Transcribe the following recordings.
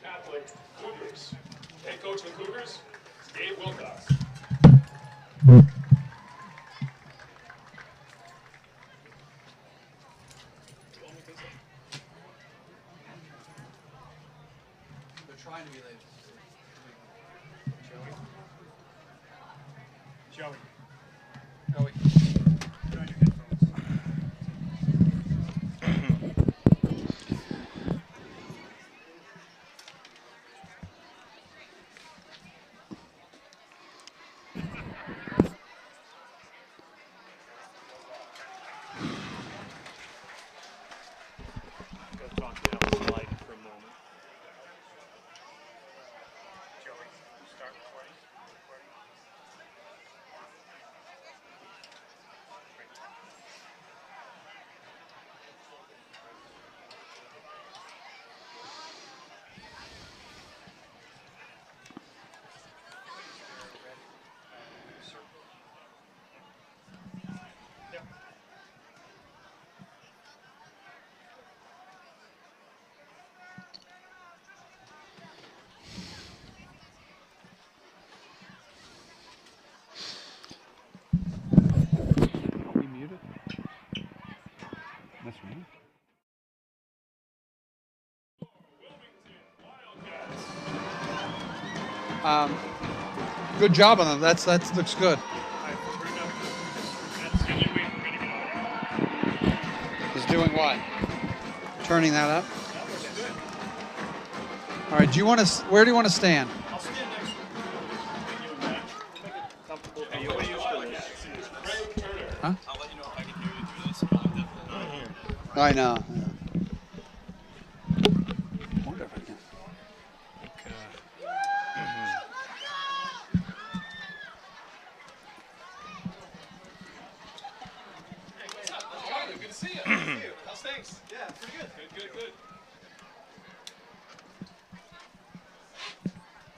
Catholic Cougars. Head coach of the Cougars is Dave Wilcox. They're trying to be late. Joey. Joey. Join your headphones. Good job on that. That looks good. He's doing what? Turning that up. All right. Where do you want to stand? I'll stand next to you. Hey, what do you Huh? I'll let you know if I can hear you through this. I know.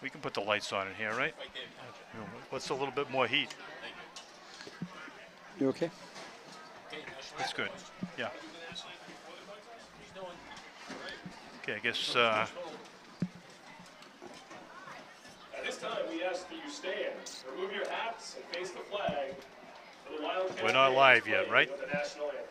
We can put the lights on in here, right? What's a little bit more heat? You okay? That's good. Yeah. Okay, I guess. At this time, we ask that you stand, remove your hats, and face the flag for the Wildcat. We're not live yet, right? The national anthem.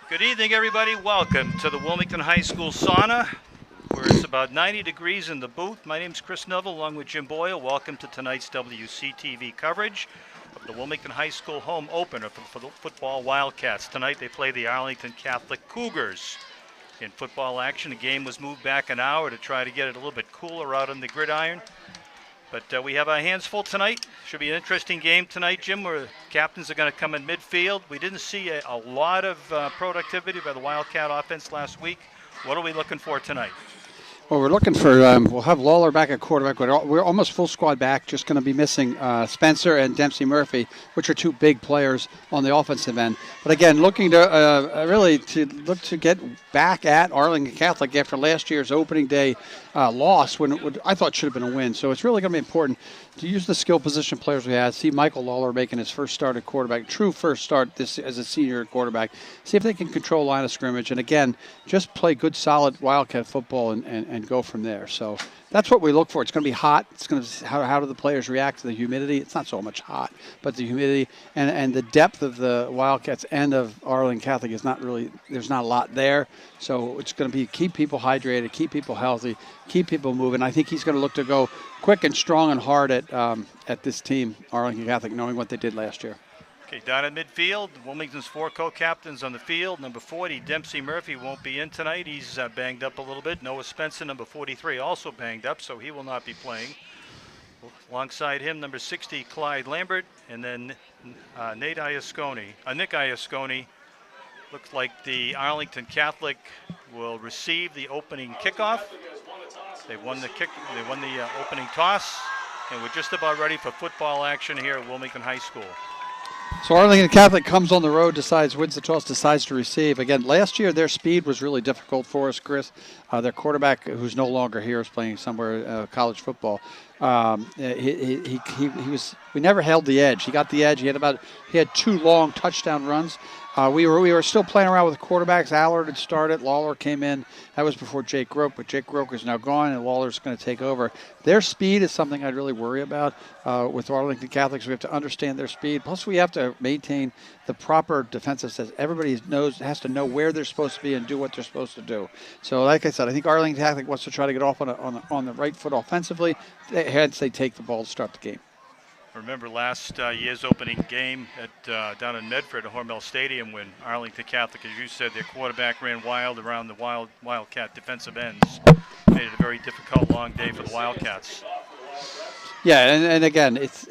Good evening, everybody. Welcome to the Wilmington High School sauna, where it's about 90 degrees in the booth. My name's Chris Neville, along with Jim Boyle. Welcome to tonight's WCTV coverage of the Wilmington High School home opener for the football Wildcats. Tonight they play the Arlington Catholic Cougars in football action. The game was moved back an hour to try to get it a little bit cooler out on the gridiron. But we have our hands full tonight. Should be an interesting game tonight, Jim, where the captains are going to come in midfield. We didn't see a lot of productivity by the Wildcat offense last week. What are we looking for tonight? Well, we're looking for, we'll have Lawler back at quarterback. We're almost full squad back, just going to be missing Spencer and Dempsey Murphy, which are two big players on the offensive end. But again, looking to really to look to get back at Arlington Catholic after last year's opening day loss, when I thought should have been a win. So it's really going to be important to use the skill position players we have. See Michael Lawler making his first start at quarterback, true first start this as a senior quarterback. See if they can control line of scrimmage, and again, just play good, solid Wildcat football and go from there. So that's what we look for. It's going to be hot. It's going to how do the players react to the humidity? It's not so much hot, but the humidity and the depth of the Wildcats and of Arlington Catholic is not really. There's not a lot there. So it's going to be keep people hydrated, keep people healthy, keep people moving. I think he's going to look to go quick and strong and hard at this team, Arlington Catholic, knowing what they did last year. Okay, down at midfield, Wilmington's 4 co-captains on the field. Number 40, Dempsey Murphy, won't be in tonight. He's banged up a little bit. Noah Spencer, number 43, also banged up, so he will not be playing. Alongside him, number 60, Clyde Lambert, and then Nick Iasconi. Looks like the Arlington Catholic will receive the opening kickoff. They won the opening toss, and we're just about ready for football action here at Wilmington High School. So Arlington Catholic comes on the road, wins the toss, decides to receive. Again, last year their speed was really difficult for us, Chris. Their quarterback, who's no longer here, is playing somewhere college football. We never held the edge. He got the edge. He had 2 long touchdown runs. We were still playing around with the quarterbacks. Allard had started. Lawler came in. That was before Jake Groke, but Jake Groke is now gone, and Lawler's going to take over. Their speed is something I'd really worry about with Arlington Catholics. We have to understand their speed. Plus, we have to maintain the proper defensive sets. Everybody has to know where they're supposed to be and do what they're supposed to do. So, like I said, I think Arlington Catholic wants to try to get off on the right foot offensively. Hence, they take the ball to start the game. Remember last year's opening game down in Medford at Hormel Stadium when Arlington Catholic, as you said, their quarterback ran wild around the Wildcat defensive ends. Made it a very difficult, long day for the Wildcats. Yeah, and again, this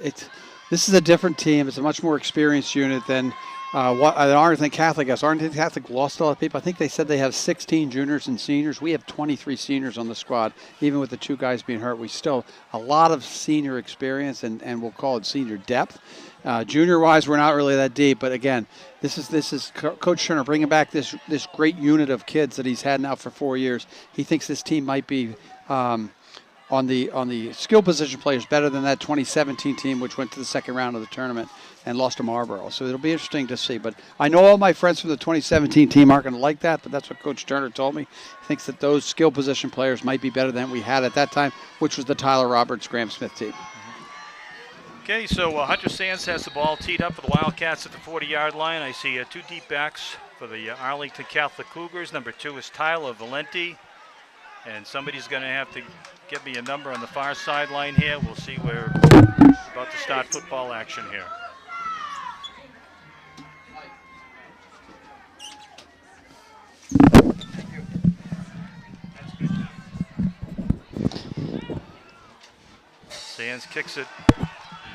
is a different team. It's a much more experienced unit than what Arlington Catholic has. Arlington Catholic lost a lot of people. I think they said they have 16 juniors and seniors. We have 23 seniors on the squad. Even with the 2 guys being hurt, we still a lot of senior experience, and we'll call it senior depth. Junior-wise, we're not really that deep, but again, this is Coach Turner bringing back this great unit of kids that he's had now for 4 years. He thinks this team might be on the skill position players better than that 2017 team, which went to the second round of the tournament and lost to Marlboro. So it'll be interesting to see. But I know all my friends from the 2017 team aren't going to like that, but that's what Coach Turner told me. He thinks that those skill position players might be better than we had at that time, which was the Tyler Roberts, Graham Smith team. Okay, so Hunter Sands has the ball teed up for the Wildcats at the 40-yard line. I see 2 deep backs for the Arlington Catholic Cougars. Number 2 is Tyler Valenti. And somebody's going to have to get me a number on the far sideline here. We'll see. We're about to start football action here. Sands kicks it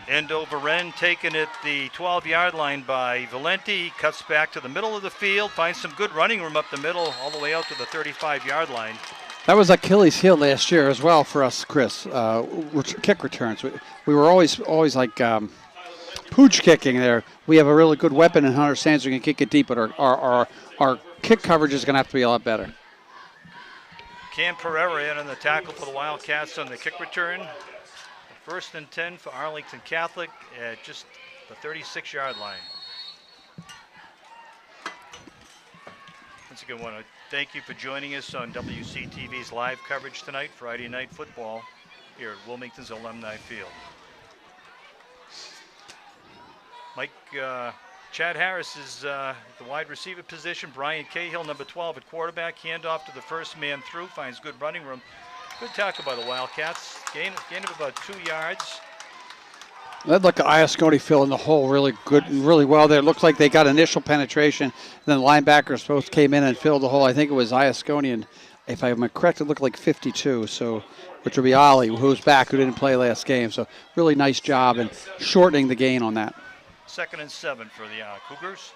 end over end, taken at the 12-yard line by Valenti. Cuts back to the middle of the field, finds some good running room up the middle, all the way out to the 35-yard line. That was Achilles' heel last year as well for us, Chris. Kick returns. We were always like pooch kicking there. We have a really good weapon in Hunter Sands who can kick it deep, but our kick coverage is going to have to be a lot better. Cam Pereira in on the tackle for the Wildcats on the kick return. 1st and 10 for Arlington Catholic at just the 36-yard line. Once again, I want to thank you for joining us on WCTV's live coverage tonight, Friday Night Football, here at Wilmington's Alumni Field. Chad Harris is the wide receiver position. Brian Cahill, number 12 at quarterback. Handoff to the first man through, finds good running room. Good tackle by the Wildcats. Gain of about 2 yards. That looked like Iasconi filling the hole really good, really well there. It looked like they got initial penetration, and then the linebackers both came in and filled the hole. I think it was Iasconi, and if I'm correct, it looked like 52, so which would be Ollie, who's back, who didn't play last game. So really nice job in shortening the gain on that. 2nd and 7 for the Cougars.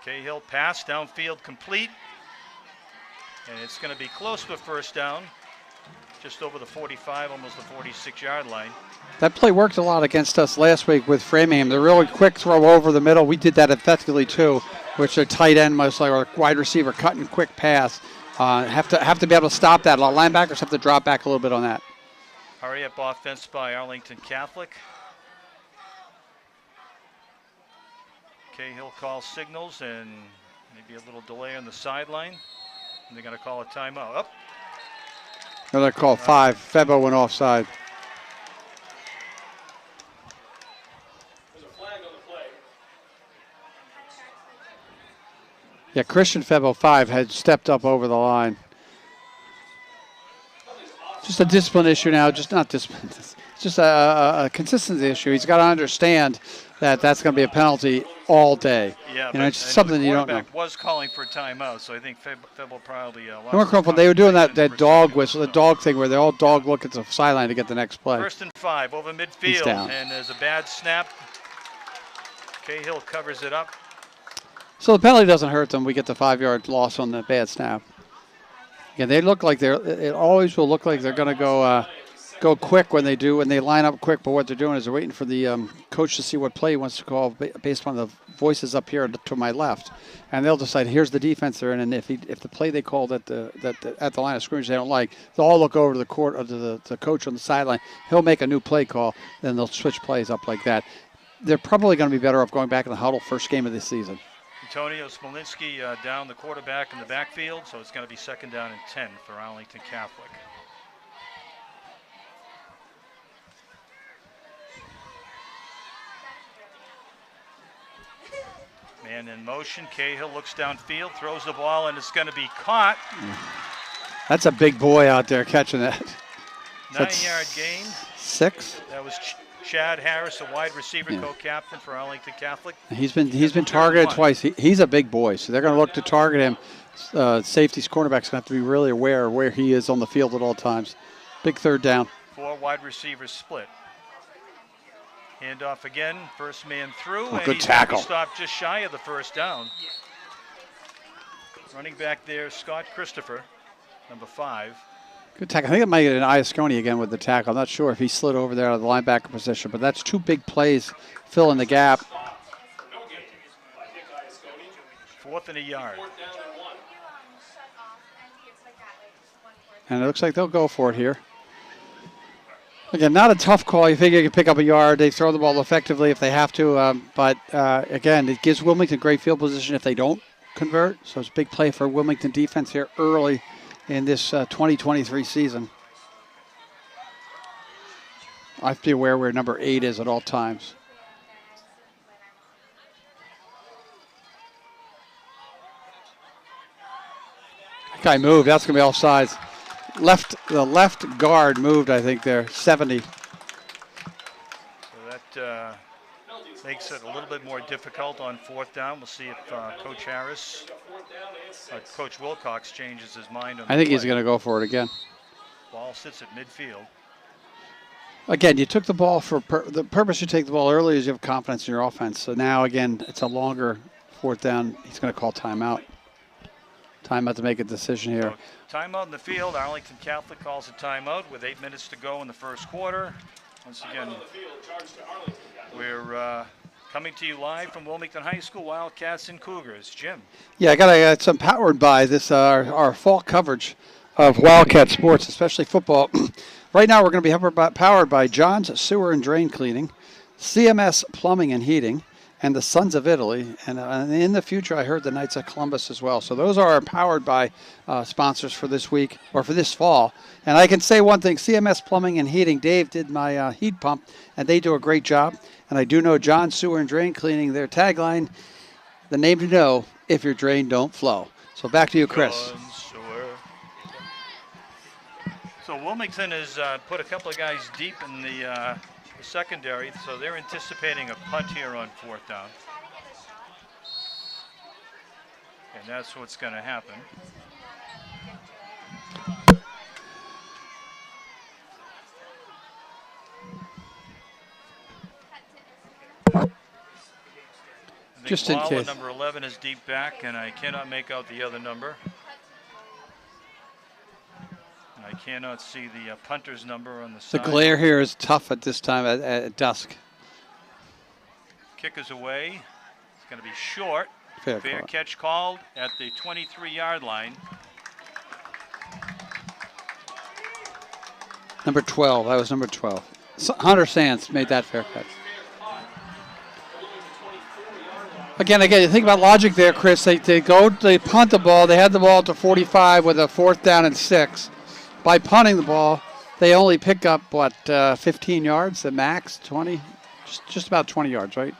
Cahill pass downfield complete. And it's going to be close to a first down. Just over the 45, almost the 46-yard line. That play worked a lot against us last week with Framingham. The really quick throw over the middle. We did that effectively too, which a tight end most likely, or a wide receiver cutting quick pass. Have to be able to stop that. A lot of linebackers have to drop back a little bit on that. Hurry up offense by Arlington Catholic. Cahill calls signals and maybe a little delay on the sideline. And they're going to call a timeout. Up. Another call, 5. Febo went offside. There's a flag on the play. Yeah, Christian Febo, 5, had stepped up over the line. Just a discipline issue now, just not discipline. It's just a consistency issue. He's got to understand that that's going to be a penalty all day. Yeah, you know, it's something you don't know. The quarterback was calling for a timeout, so I think Febo probably they were doing that dog whistle, the dog thing where they all dog look at the sideline to get the next play. 1st and 5 over midfield, and there's a bad snap. Cahill covers it up. So the penalty doesn't hurt them. We get the 5-yard loss on the bad snap. Yeah, they look like it always will look like they're going to go quick when they line up quick. But what they're doing is they're waiting for the coach to see what play he wants to call based on the voices up here to my left, and they'll decide here's the defense they're in. And if the play they called at the line of scrimmage they don't like, they'll all look over to the court or to the coach on the sideline. He'll make a new play call, then they'll switch plays up like that. They're probably going to be better off going back in the huddle first game of the season. Antonio Smolinski down the quarterback in the backfield, so it's going to be 2nd down and 10 for Arlington Catholic. Man in motion, Cahill looks downfield, throws the ball, and it's going to be caught. That's a big boy out there catching that. 9-yard gain. 6. That was Chad Harris, a wide receiver, co-captain for Arlington Catholic. He's been targeted twice. He's a big boy, so they're going to look to target him. Safety's cornerback's going to have to be really aware of where he is on the field at all times. Big 3rd down. 4 wide receivers split. Handoff again, first man through, and good he's tackle. Stopped just shy of the 1st down. Running back there, Scott Christopher, number 5. Good tackle. I think it might get an Iasconi again with the tackle. I'm not sure if he slid over there out of the linebacker position, but that's 2 big plays filling the gap. 4th and a yard. And it looks like they'll go for it here. Again, not a tough call. You figure you can pick up a yard. They throw the ball effectively if they have to. But again, it gives Wilmington great field position if they don't convert. So it's a big play for Wilmington defense here early in this 2023 season. I have to be aware where number 8 is at all times. That guy moved. That's going to be offsides. The left guard moved, I think, there, 70. So that makes it a little bit more difficult on 4th down. We'll see if Coach Harris, Coach Wilcox changes his mind on I think he's going to go for it again. Ball sits at midfield. Again, you took the ball for the purpose you take the ball early is you have confidence in your offense. So now, again, it's a longer 4th down. He's going to call timeout. Timeout to make a decision here. So, timeout in the field. Arlington Catholic calls a timeout with 8 minutes to go in the 1st quarter. Once again, we're coming to you live from Wilmington High School, Wildcats and Cougars. Jim. Yeah, I got some powered by this our fall coverage of Wildcat sports, especially football. Right now, we're going to be powered by John's Sewer and Drain Cleaning, CMS Plumbing and Heating, and the Sons of Italy, and in the future I heard the Knights of Columbus as well. So those are our powered by sponsors for this week, or for this fall. And I can say one thing, CMS Plumbing and Heating, Dave did my heat pump, and they do a great job. And I do know John Sewer and Drain Cleaning, their tagline, the name to know, if your drain don't flow. So back to you, Chris. So Wilmington has put a couple of guys deep in the secondary, so they're anticipating a punt here on 4th down. And that's what's going to happen. Just in Lala, case. number 11, is deep back, and I cannot make out the other number. And I cannot see the punter's number on the The side. glare here is tough at this time at dusk. Kick is away. It's going to be short. Fair Fair call. catch called at the 23-yard line. Number 12. That was number 12. Hunter Sands made that fair catch. Again, you think about logic there, Chris. They punt the ball. They had the ball at the 45 with a 4th down and 6. By punting the ball, they only pick up, 15 yards, the max, 20? Just about 20 yards, right?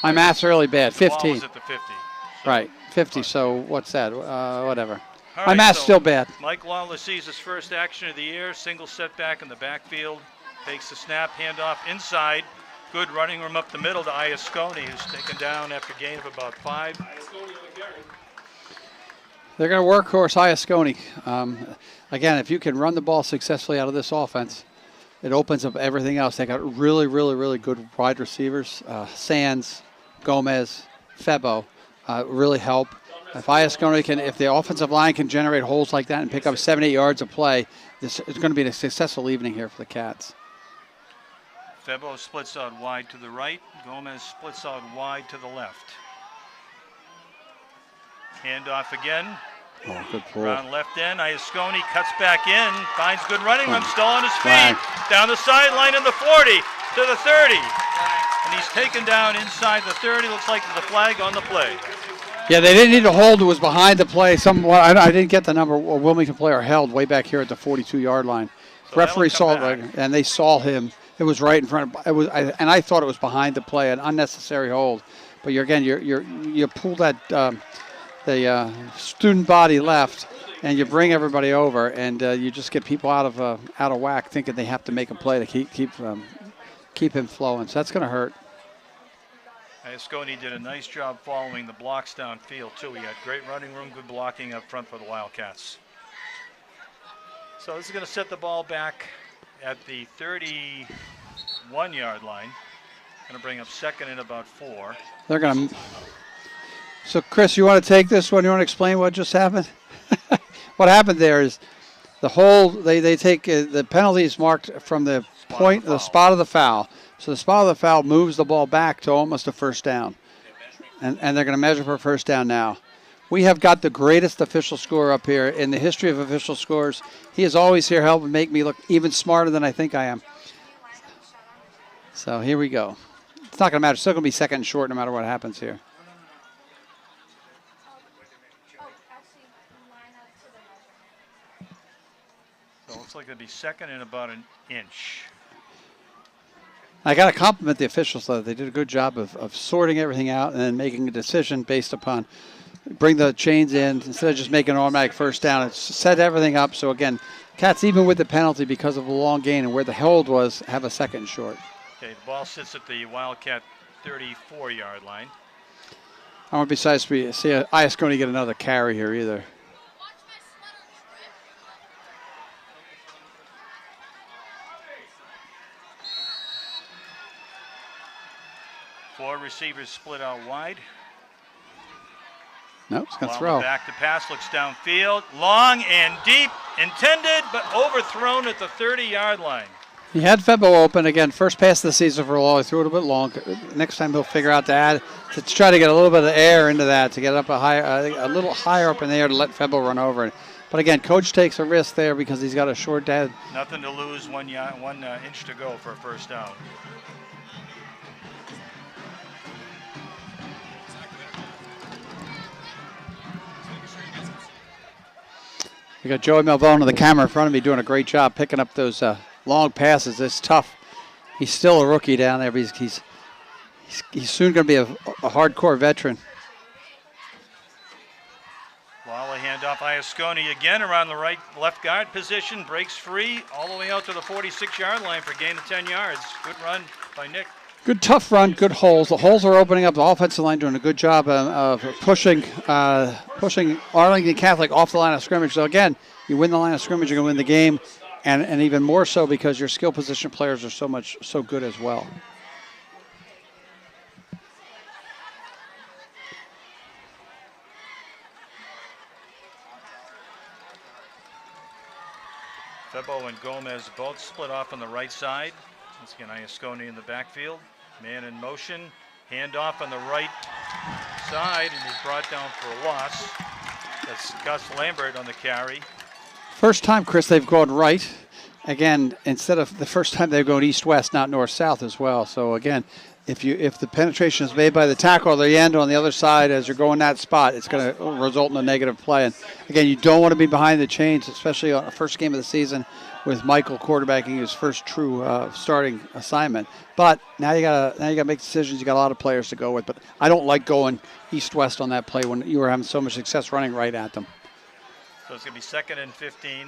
My math's really bad. 15. Ball was at the 50. Right, 50. So what's that? Whatever. All My right, math's so still bad. Mike Lawler sees his first action of the year. Single setback in the backfield. Takes the snap, handoff inside. Good running room up the middle to Iasconi, who's taken down after gain of about 5. They're going to workhorse Iasconi. Again, if you can run the ball successfully out of this offense, it opens up everything else. They got really, really, really good wide receivers. Sands, Gomez, Febo really help. If Iasconi if the offensive line can generate holes like that and pick up 7-8 yards of play, this is going to be a successful evening here for the Cats. Febo splits out wide to the right. Gomez splits out wide to the left. Handoff again. Oh, good pull. Around left end. Iasconi cuts back in. Finds good running room. Still on his Flag. feet. Down the sideline in the 40 to the 30. And he's taken down inside the 30. Looks like there's a flag on the play. Yeah, they didn't need to hold. It was behind the play. I didn't get the number. A Wilmington player held way back here at the 42-yard line. So Referee that'll saw come it, back. and they saw him. It was right in front of. And I thought it was behind the play, an unnecessary hold. But you pull that the student body left, and you bring everybody over, and you just get people out of whack, thinking they have to make a play to keep him flowing. So that's going to hurt. Iasconi did a nice job following the blocks downfield, too. He had great running room, good blocking up front for the Wildcats. So this is going to set the ball back at the 31-yard line. Going to bring up second and about 4. They're going to. So, Chris, you want to take this one? You want to explain what just happened? What happened there is the hold. They take the penalties marked from the point, the spot of the foul. So the spot of the foul moves the ball back to almost a first down, and they're going to measure for a first down now. We have got the greatest official scorer up here in the history of official scores. He is always here helping make me look even smarter than I think I am. So here we go. It's not going to matter. It's still going to be second and short no matter what happens here. So it looks like it'll be second and about an inch. I got to compliment the officials, though. They did a good job of sorting everything out and then making a decision based upon bring the chains in instead of just making an automatic first down. It's set everything up. So, again, Cats, even with the penalty because of the long gain and where the hold was, have a second short. Okay, the ball sits at the Wildcat 34-yard line. I want besides we see Iasconi get another carry here either. Four receivers split out wide. Nope, it's going to While throw. the back to pass looks downfield. Long and deep. Intended, but overthrown at the 30-yard line. He had Febo open again. First pass of the season for Law. He threw it a bit long. Next time he'll figure out to try to get a little bit of air into that to get up a little higher up in the air to let Febo run over it. But again, coach takes a risk there because he's got a short dad. Nothing to lose. 1 inch to go for a first down. We got Joey Malbone on the camera in front of me doing a great job picking up those long passes. It's tough. He's still a rookie down there, but he's soon going to be a hardcore veteran. Lala handoff Iasconi again around the left guard position. Breaks free all the way out to the 46-yard line for a gain of 10 yards. Good run by Nick. Good tough run, good holes. The holes are opening up. The offensive line doing a good job of pushing Arlington Catholic off the line of scrimmage. So again, you win the line of scrimmage, you're going to win the game, and even more so because your skill position players are so good as well. Febo and Gomez both split off on the right side. Once again, Iasconi in the backfield. Man in motion. Handoff on the right side, and he's brought down for a loss. That's Gus Lambert on the carry. First time, Chris, they've gone right. Again, instead of the first time they've gone east-west, not north-south as well. So again, if the penetration is made by the tackle or the end on the other side as you're going that spot, it's going to result in a negative play. And again, you don't want to be behind the chains, especially on the first game of the season with Michael quarterbacking his first true starting assignment. But now you gotta make decisions. You got a lot of players to go with. But I don't like going east-west on that play when you were having so much success running right at them. So it's going to be 2nd and 15.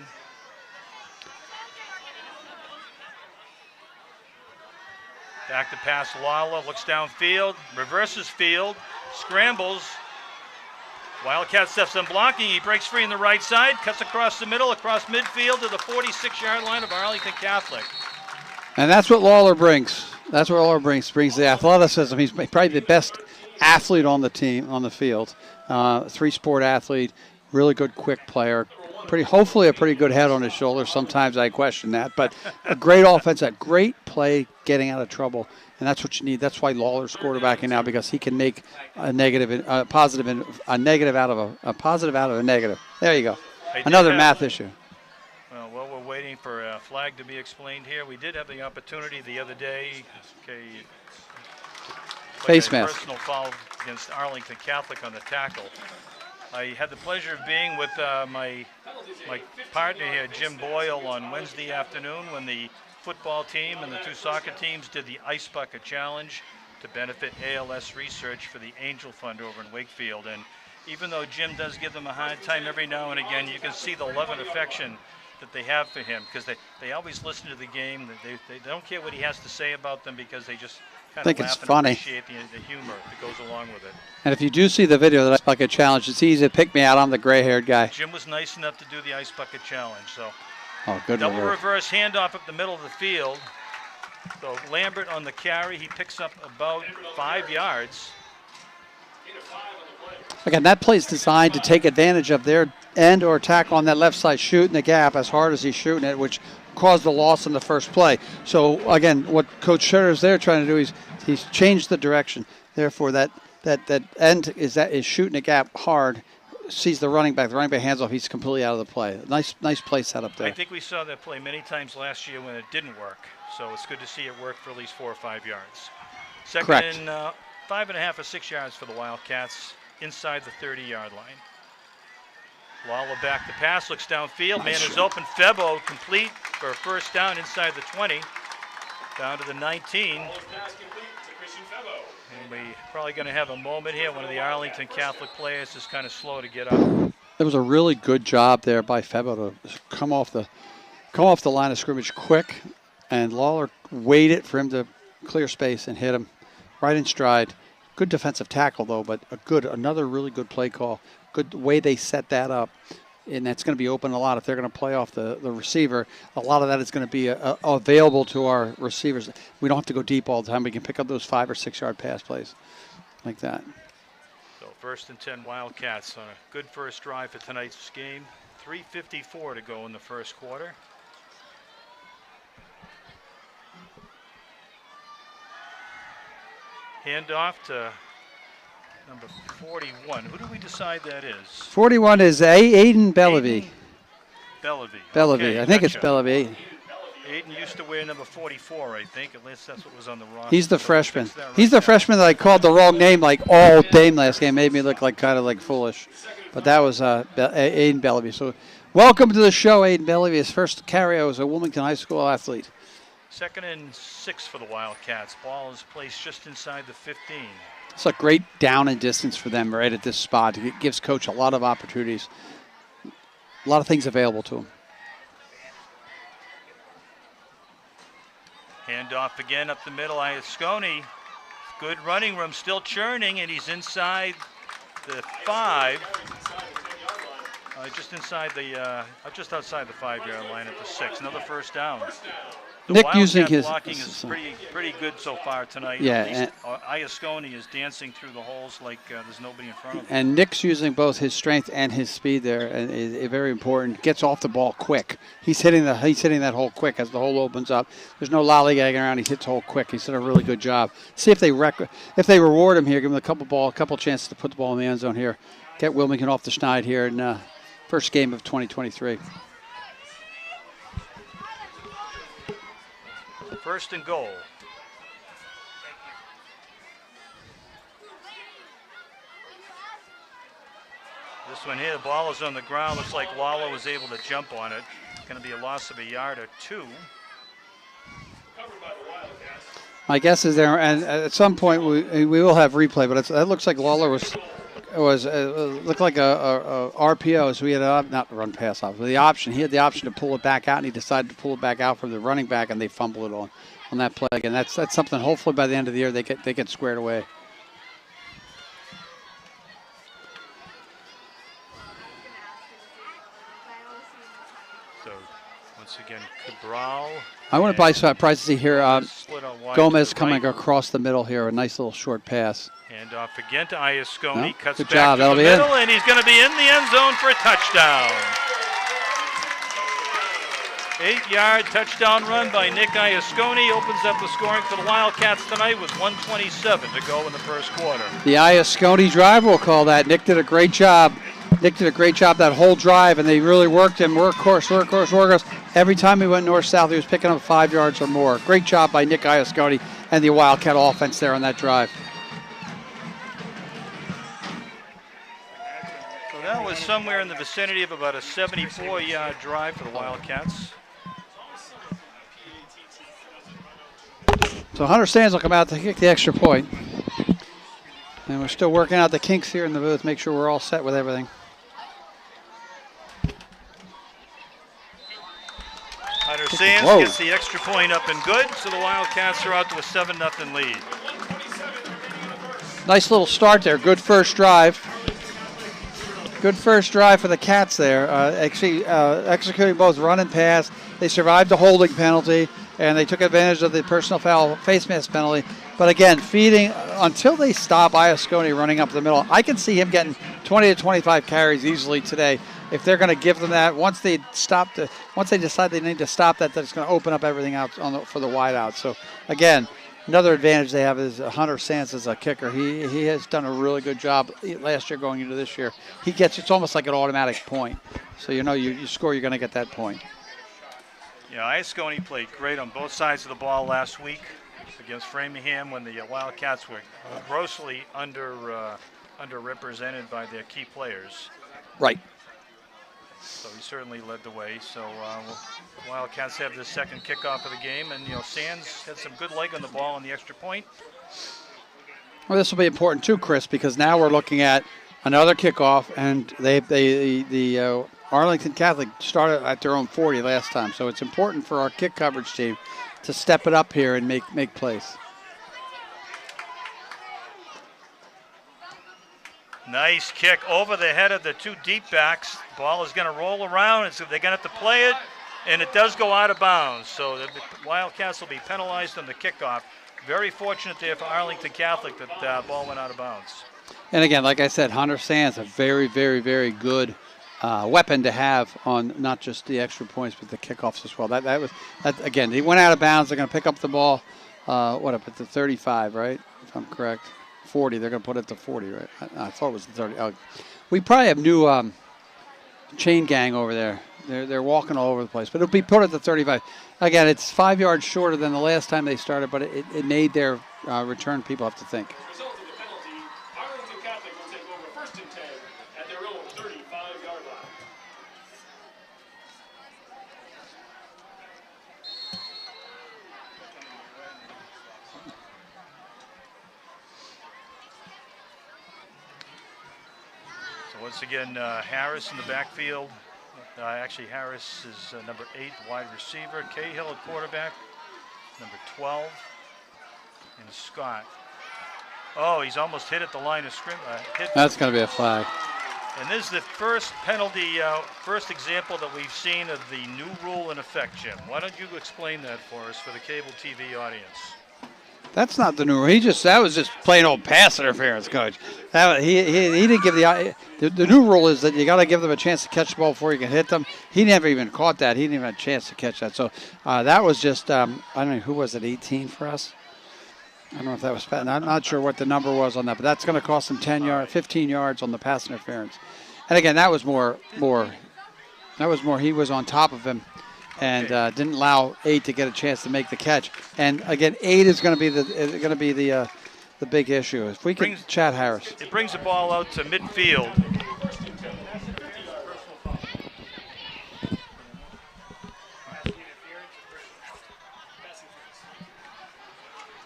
Back to pass, Lala looks downfield, reverses field, scrambles. Wildcat steps in blocking. He breaks free in the right side, cuts across the middle, across midfield to the 46-yard line of Arlington Catholic. And that's what Lawler brings. That's what Lawler brings the athleticism. He's probably the best athlete on the team, on the field. Three-sport athlete, really good quick player. Hopefully a pretty good head on his shoulder. Sometimes I question that, but a great offense, a great play, getting out of trouble, and that's what you need. That's why Lawler's quarterbacking now, because he can make a negative, a positive, and a negative out of a positive out of a negative. There you go. Another math issue. Well, while we're waiting for a flag to be explained here, we did have the opportunity the other day. Face mask. Personal foul against Arlington Catholic on the tackle. I had the pleasure of being with my partner here, Jim Boyle, on Wednesday afternoon when the football team and the two soccer teams did the Ice Bucket Challenge to benefit ALS research for the Angel Fund over in Wakefield. And even though Jim does give them a hard time every now and again, you can see the love and affection that they have for him, because they always listen to the game. They don't care what he has to say about them, because they just kind of laugh and appreciate the humor that goes along with it. And if you do see the video of the Ice Bucket Challenge, it's easy to pick me out. I'm the gray-haired guy. Jim was nice enough to do the Ice Bucket Challenge. So good double reverse handoff up the middle of the field. So Lambert on the carry, he picks up about 5 yards. Again, that play is designed to take advantage of their end or tackle on that left side, shooting the gap as hard as he's shooting it, which caused the loss in the first play. So again, what Coach Scherer is there trying to do is he's changed the direction. Therefore, that end is shooting a gap hard, sees the running back hands off, he's completely out of the play. Nice play set up there. I think we saw that play many times last year when it didn't work. So it's good to see it work for at least 4 or 5 yards. Second and 5.5 or 6 yards for the Wildcats inside the 30-yard line. Lala back to pass, looks downfield. Man is open. Febo complete for a first down inside the 20. Down to the 19. And we're probably going to have a moment here. One of the Arlington Catholic players is kind of slow to get up. There was a really good job there by Febo to come off the line of scrimmage quick, and Lawler waited for him to clear space and hit him right in stride. Good defensive tackle though, but another really good play call. Good way they set that up, and that's going to be open a lot if they're going to play off the receiver. A lot of that is going to be available to our receivers. We don't have to go deep all the time. We can pick up those 5 or 6 yard pass plays like that. So 1st and 10 Wildcats on a good first drive for tonight's game. 3:54 to go in the first quarter. Handoff to number 41. Who do we decide that is? 41 is Aiden Bellevue. Bellevue. Okay, I think it's Bellevue. Aiden used to wear number 44, I think. At least that's what was on the roster. He's the freshman. He's the freshman that I called the wrong name like all day last game. Made me look kind of foolish. But that was Aiden Bellevue. So welcome to the show, Aiden Bellevue. His first carry as a Wilmington High School athlete. 2nd and 6 for the Wildcats. Ball is placed just inside the 15. It's a great down and distance for them right at this spot. It gives Coach a lot of opportunities, a lot of things available to him. Handoff again up the middle. Iasconi, good running room, still churning, and he's inside the 5. Just outside the 5-yard line at the 6. Another first down. The Nick Wildcat using his blocking is pretty good so far tonight. Yeah, At least Iasconi is dancing through the holes like there's nobody in front of him. and Nick's using both his strength and his speed there, and is very important. Gets off the ball quick. He's hitting that hole quick as the hole opens up. There's no lollygagging around. He hits the hole quick. He's done a really good job. See if they reward him here. Give him a couple chances to put the ball in the end zone here. Get Wilmington off the schneid here in first game of 2023. First and goal. This one here, the ball is on the ground. Looks like Lawler was able to jump on it. Going to be a loss of a yard or two. My guess is there, and at some point we will have replay, but that looks like Lawler looked like a RPO, so he had not run pass off, but the option. He had the option to pull it back out, and he decided to pull it back out from the running back, and they fumble it on that play. And that's something. Hopefully by the end of the year they get squared away. So once again, Cabral. I want to surprised to see here Gomez coming right. across the middle here, a nice little short pass. And off again to Iasconi. No, Cuts good back job. to That'll the be middle, and he's going to be in the end zone for a touchdown. 8-yard touchdown run by Nick Iasconi opens up the scoring for the Wildcats tonight with 1:27 to go in the first quarter. The Iasconi drive, we'll call that. Nick did a great job. That whole drive, and they really worked him. Workhorse. Every time he went north-south, he was picking up 5 yards or more. Great job by Nick Iasconi and the Wildcat offense there on that drive. So that was somewhere in the vicinity of about a 74-yard drive for the Wildcats. So Hunter Sands will come out to kick the extra point. And we're still working out the kinks here in the booth, make sure we're all set with everything. Hunter Sands gets the extra point up and good, so the Wildcats are out to a 7-0 lead. Nice little start there. Good first drive. Good first drive for the Cats there. Executing both run and pass. They survived the holding penalty, and they took advantage of the personal foul face mask penalty. But again, feeding until they stop Iasconi running up the middle. I can see him getting 20 to 25 carries easily today. If they're going to give them that, once they decide they need to stop that, that's going to open up everything out for the wide out. So again, another advantage they have is Hunter Sands as a kicker. He has done a really good job last year going into this year. It's almost like an automatic point. So you score, you're going to get that point. Yeah, Iasconi played great on both sides of the ball last week against Framingham when the Wildcats were grossly underrepresented by their key players. Right. So he certainly led the way. So Wildcats have the second kickoff of the game, and Sands had some good leg on the ball on the extra point. Well, this will be important too, Chris, because now we're looking at another kickoff, and the Arlington Catholic started at their own 40 last time, so it's important for our kick coverage team to step it up here and make plays. Nice kick over the head of the two deep backs. Ball is going to roll around, and so they're going to have to play it, and it does go out of bounds. So the Wildcats will be penalized on the kickoff. Very fortunate there for Arlington Catholic that the ball went out of bounds. And again, like I said, Hunter Sands, a very, very, very good weapon to have on not just the extra points, but the kickoffs as well. That again, he went out of bounds. They're going to pick up the ball, up at the 35, right? If I'm correct. 40. They're going to put it to 40, right? I thought it was the 30. We probably have new chain gang over there. They're walking all over the place, but it'll be put at the 35. Again, it's 5 yards shorter than the last time they started, but it made their return people have to think. Result of the penalty, Arlington Catholic will take over first and 10 at their own 35-yard line. Once again, Harris in the backfield. Actually, Harris is number 8, wide receiver. Cahill at quarterback, number 12. And Scott. Oh, he's almost hit at the line of scrimmage. That's going to be a flag. And this is the first penalty, first example that we've seen of the new rule in effect, Jim. Why don't you explain that for us for the cable TV audience? That's not the new rule. That was just plain old pass interference, Coach. He didn't give the new rule is that you got to give them a chance to catch the ball before you can hit them. He never even caught that. He didn't even have a chance to catch that. So that was just, I don't know, who was it, 18 for us? I don't know if that was, I'm not sure what the number was on that, but that's going to cost him 15 yards on the pass interference. And again, that was more. He was on top of him and didn't allow 8 to get a chance to make the catch. And again, 8 is going to be the big issue. If we can, Chad Harris. It brings the ball out to midfield.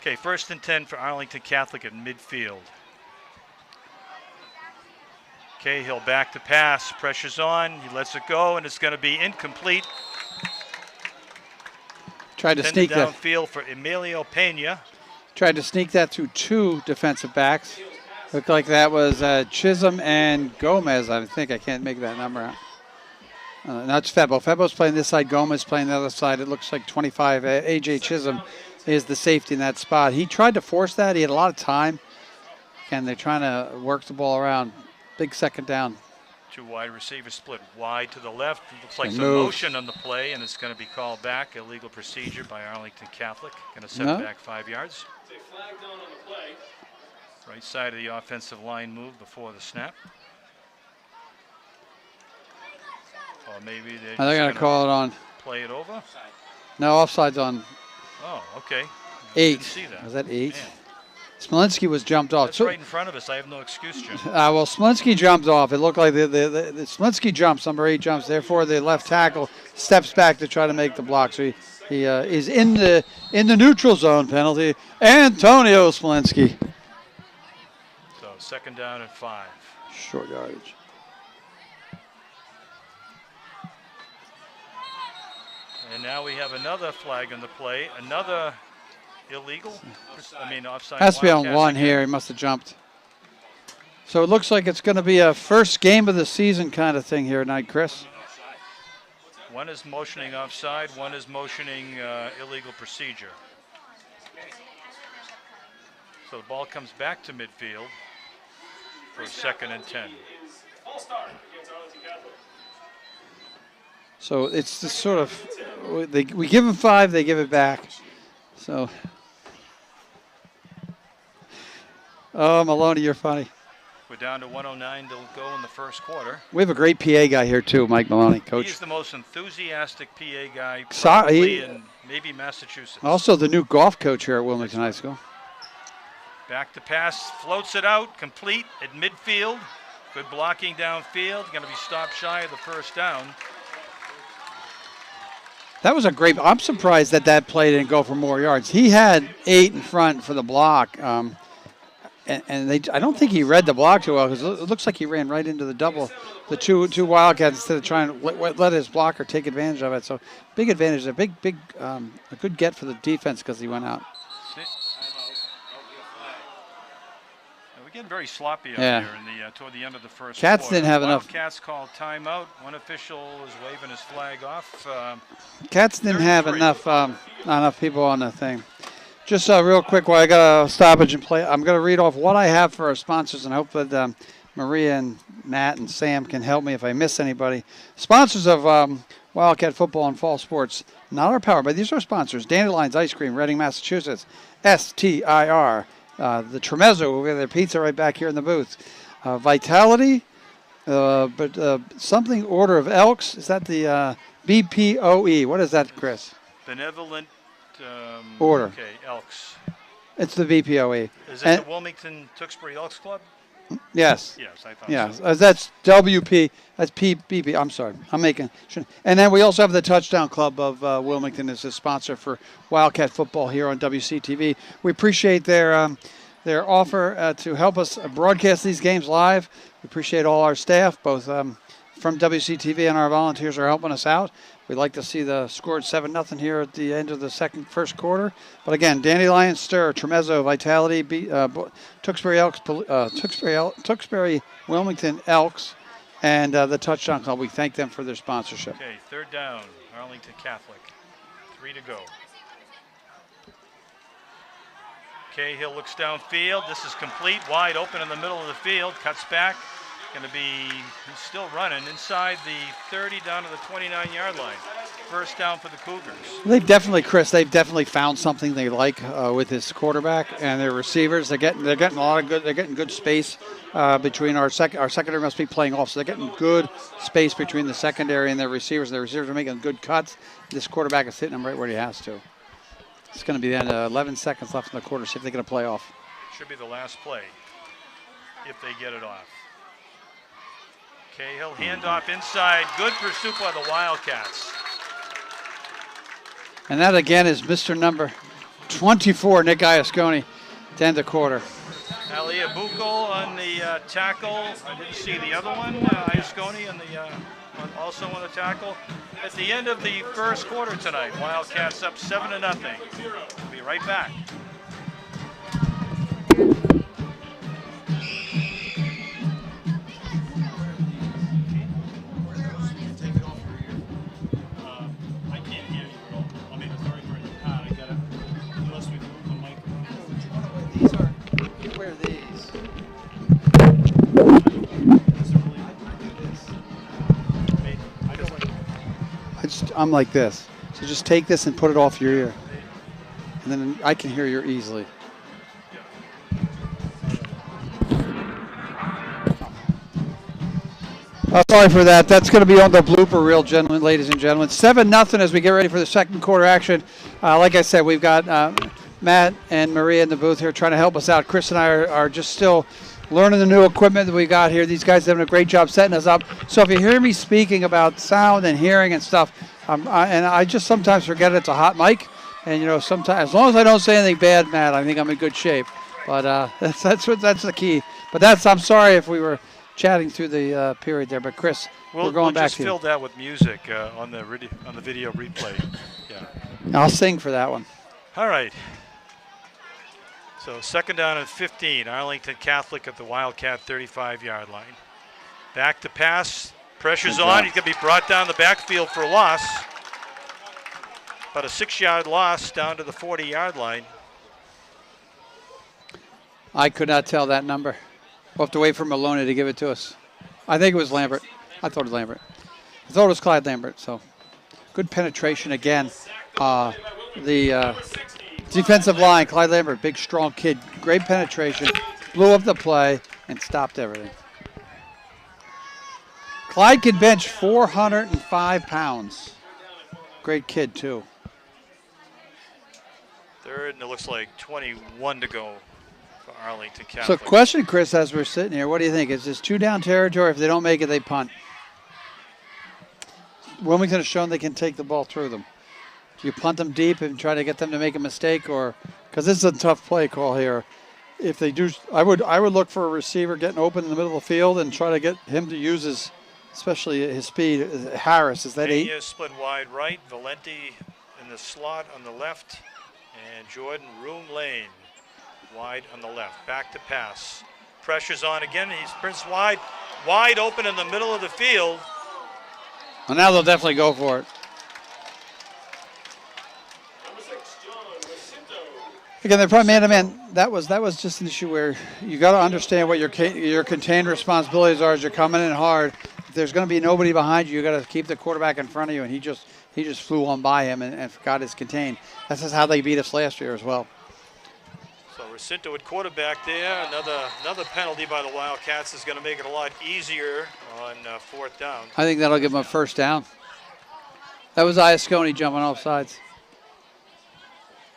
Okay, 1st and 10 for Arlington Catholic at midfield. Cahill back to pass, pressure's on, he lets it go, and it's going to be incomplete. Tried to sneak that downfield for Emilio Pena. Tried to sneak that through 2 defensive backs. Looked like that was Chisholm and Gomez, I think. I can't make that number out. That's Febo. Febo's playing this side, Gomez playing the other side. It looks like 25. A.J. Chisholm is the safety in that spot. He tried to force that. He had a lot of time. And they're trying to work the ball around. Big 2nd down. 2 wide receivers split wide to the left. It looks like some motion on the play, and it's going to be called back. Illegal procedure by Arlington Catholic. Going to set it back 5 yards. Flag down on the play. Right side of the offensive line move before the snap. Or maybe they're going to call it on. Play it over? No, offside's on. Oh, okay. 8. Didn't see that. Was that 8? Man. Smolinski was jumped off. That's right in front of us. I have no excuse, Jim. Well, Smolinski jumped off. It looked like the Smolinski jumps, number 8 jumps. Therefore, the left tackle steps back to try to make the block. So he is in the neutral zone penalty. Antonio Smolinski. So 2nd down and 5. Short yardage. And now we have another flag on the play. Another illegal? Offside. Has to be on 1 here. He must have jumped. So it looks like it's going to be a first game of the season kind of thing here tonight, Chris. One is motioning offside. One is motioning illegal procedure. So the ball comes back to midfield for 2nd and 10. False start against Arlington Catholic. So it's this sort of, we give them 5, they give it back. So, oh, Maloney, you're funny. We're down to 109 to go in the 1st quarter. We have a great PA guy here too, Mike Maloney, coach. He's the most enthusiastic PA guy in maybe Massachusetts. Also the new golf coach here at Wilmington High School. Back to pass, floats it out, complete at midfield. Good blocking downfield, going to be stopped shy of the 1st down. That was a great, I'm surprised that play didn't go for more yards. He had 8 in front for the block. I don't think he read the block too well because it looks like he ran right into the double, the two Wildcats instead of trying to let his blocker take advantage of it. So big advantage, a good get for the defense because he went out. We're getting very sloppy out here toward the end of the 1st Cats quarter. didn't have enough. Cats called timeout. One official is waving his flag off. Cats didn't have enough people on the thing. Just real quick while I got a stoppage and play, I'm going to read off what I have for our sponsors and hope that Maria and Matt and Sam can help me if I miss anybody. Sponsors of Wildcat football and fall sports, not our power, but these are sponsors. Dandelions Ice Cream, Reading, Massachusetts. STIR. The Tremezzo, we have their pizza right back here in the booth. Vitality, something Order of Elks. Is that the BPOE? What is that, Chris? Benevolent Order. Okay, Elks. It's the BPOE. Is it the Wilmington Tewksbury Elks Club? Yes. Yes, I thought so. so. That's WP. That's BP. I'm sorry. I'm making. And then we also have the Touchdown Club of Wilmington as a sponsor for Wildcat football here on WCTV. We appreciate their offer to help us broadcast these games live. We appreciate all our staff, both from WCTV and our volunteers are helping us out. We'd like to see the score at 7-0 here at the end of the first quarter. But again, Dandelion, Stir, Tremezzo, Vitality, Tewksbury Elks, Tewksbury Wilmington Elks, and the Touchdown Club. We thank them for their sponsorship. Okay, third down, Arlington Catholic. 3 to go. Cahill looks downfield. This is complete, wide open in the middle of the field. Cuts back. Going to be, he's still running inside the 30 down to the 29-yard line. First down for the Cougars. They've definitely found something they like with this quarterback and their receivers. They're getting a lot of good. They're getting good space between our secondary must be playing off, so they're getting good space between the secondary and their receivers. The receivers are making good cuts. This quarterback is hitting them right where he has to. It's going to be then 11 seconds left in the quarter. See if they get a play off. Should be the last play if they get it off. Cahill handoff inside. Good pursuit by the Wildcats. And that again is Mr. Number 24, Nick Iasconi, to end the quarter. Ali Abuko on the tackle. I didn't see the other one. Iasconi on the also on the tackle. At the end of the first quarter tonight, Wildcats up 7-0. We'll be right back. I'm like this. So just take this and put it off your ear. And then I can hear you easily. Sorry for that. That's going to be on the blooper reel, gentlemen, ladies and gentlemen. 7-0 as we get ready for the second quarter action. Like I said, we've got Matt and Maria in the booth here trying to help us out. Chris and I are just still learning the new equipment that we got here. These guys are doing a great job setting us up. So if you hear me speaking about sound and hearing and stuff, and I just sometimes forget it's a hot mic. And, you know, sometimes, as long as I don't say anything bad, Matt, I think I'm in good shape. But that's the key. But I'm sorry if we were chatting through the period there. But, Chris, we're going back to you. We'll just fill that with music on the video replay. Yeah. I'll sing for that one. All right. So second down and 15. Arlington Catholic at the Wildcat 35-yard line. Back to pass. Pressure's on. He's going to be brought down the backfield for a loss. About a 6-yard loss down to the 40-yard line. I could not tell that number. We'll have to wait for Maloney to give it to us. I think it was Lambert. I thought it was Lambert. I thought it was Clyde Lambert. So good penetration again. The defensive line, Clyde Lambert, big, strong kid. Great penetration. Blew up the play and stopped everything. Clyde can bench 405 pounds. Great kid, too. Third, and it looks like 21 to go for Arlington Catholic. So question, Chris, as we're sitting here, what do you think? Is this 2-down territory? If they don't make it, they punt. Wilmington has shown they can take the ball through them. Do you punt them deep and try to get them to make a mistake? Or because this is a tough play call here. If they do, I would look for a receiver getting open in the middle of the field and try to get him to use his, especially his speed. Harris, is that Pena 8? split wide right. Valenti in the slot on the left. And Jordan Room Lane wide on the left. Back to pass. Pressure's on again. He sprints wide open in the middle of the field. Well, now they'll definitely go for it. Again, they're probably man-to-man. That was just an issue where you got to understand what your contained responsibilities are as you're coming in hard. If there's going to be nobody behind you, you got to keep the quarterback in front of you, and he just flew on by him and forgot his contain. That's just how they beat us last year as well. So Recinto at quarterback there. Another penalty by the Wildcats is going to make it a lot easier on fourth down. I think that'll give them a first down. That was Iasconi jumping off sides.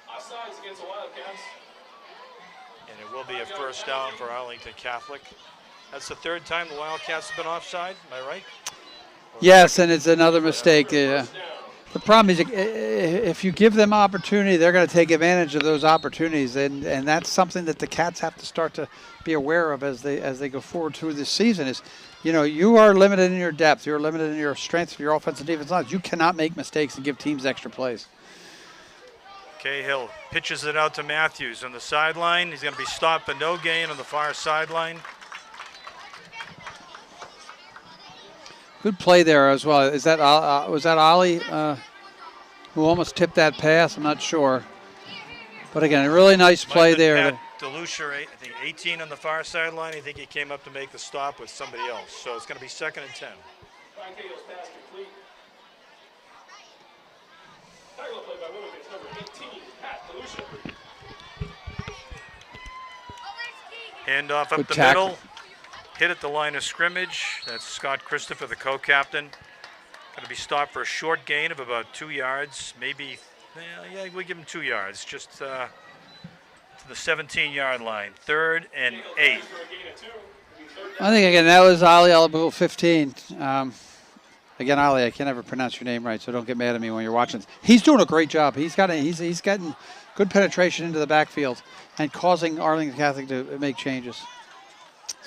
Offsides against the Wildcats. And it will be a first down for Arlington Catholic. That's the third time the Wildcats have been offside, am I right? Yes, and it's another mistake. The problem is if you give them opportunity, they're going to take advantage of those opportunities, and that's something that the Cats have to start to be aware of as they go forward through this season. Is, you know, you are limited in your depth, you're limited in your strength of your offensive defense lines. You cannot make mistakes and give teams extra plays. Cahill pitches it out to Matthews on the sideline. He's going to be stopped, but no gain on the far sideline. Good play there as well. Is that was that Ollie who almost tipped that pass? I'm not sure. But again, a really nice play there. Pat DeLucia, I think 18 on the far sideline. I think he came up to make the stop with somebody else. So it's going to be 2nd and 10. Brian Cahill's pass complete. Tackle play by Wilmington's number 18, Pat DeLucia. Handoff up Good the tackle. middle. Hit at the line of scrimmage. That's Scott Christopher, the co-captain. Going to be stopped for a short gain of about 2 yards. Maybe, yeah, we give him 2 yards. Just to the 17-yard line. 3rd and 8. I think, again, that was Ali Alabu, 15. Again, Ali, I can't ever pronounce your name right, so don't get mad at me when you're watching. He's doing a great job. He's getting good penetration into the backfield and causing Arlington Catholic to make changes.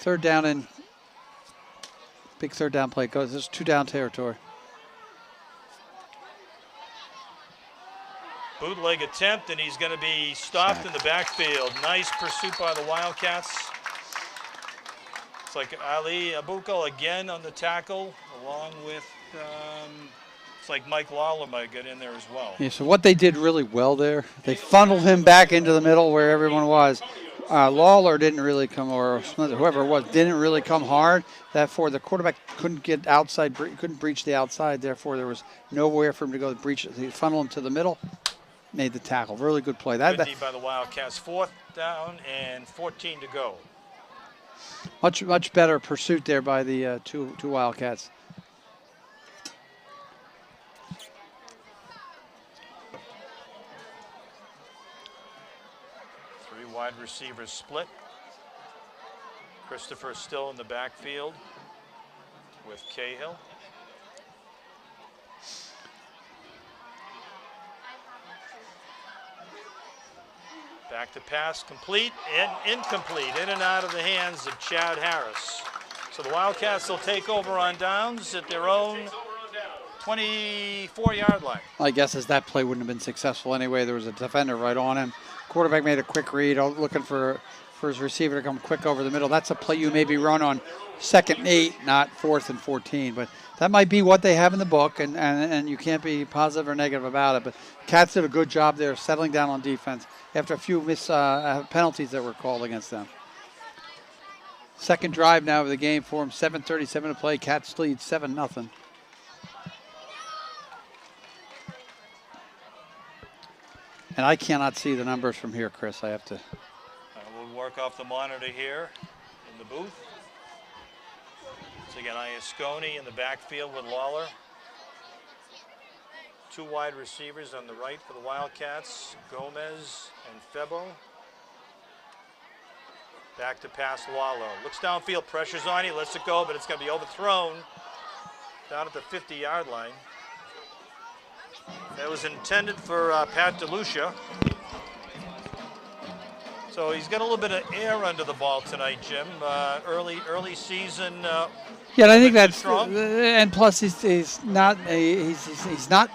3rd down and big 3rd down play. This is 2-down territory. Bootleg attempt, and he's going to be stopped in the backfield. Nice pursuit by the Wildcats. It's like Ali Abuko again on the tackle, along with, it's like Mike Lawler might get in there as well. Yeah, so what they did really well there, they funneled him back into the middle where everyone was. Lawler didn't really come, or whoever it was, didn't really come hard. Therefore, the quarterback couldn't get outside, couldn't breach the outside. Therefore, there was nowhere for him to go to breach it. He funneled him to the middle, made the tackle. Really good play. Good D by the Wildcats. 4th down and 14 to go. Much better pursuit there by the two Wildcats. Wide receivers split. Christopher still in the backfield with Cahill. Back to pass, complete and incomplete, in and out of the hands of Chad Harris. So the Wildcats will take over on downs at their own 24-yard line. My guess is that play wouldn't have been successful anyway. There was a defender right on him. Quarterback made a quick read, looking for his receiver to come quick over the middle. That's a play you maybe run on 2nd and 8, not 4th and 14. But that might be what they have in the book, and you can't be positive or negative about it. But Cats did a good job there settling down on defense after a few penalties that were called against them. 2nd drive now of the game for them. 7:37 to play. Cats lead 7-0. And I cannot see the numbers from here, Chris. I have to. We'll work off the monitor here in the booth. So again, Iasconi in the backfield with Lawler. 2 wide receivers on the right for the Wildcats, Gomez and Febo. Back to pass Lawler. Looks downfield, pressures on, he lets it go, but it's going to be overthrown down at the 50-yard line. That was intended for Pat DeLucia. So he's got a little bit of air under the ball tonight, Jim. Early season. Yeah, and I think that's strong. And plus he's not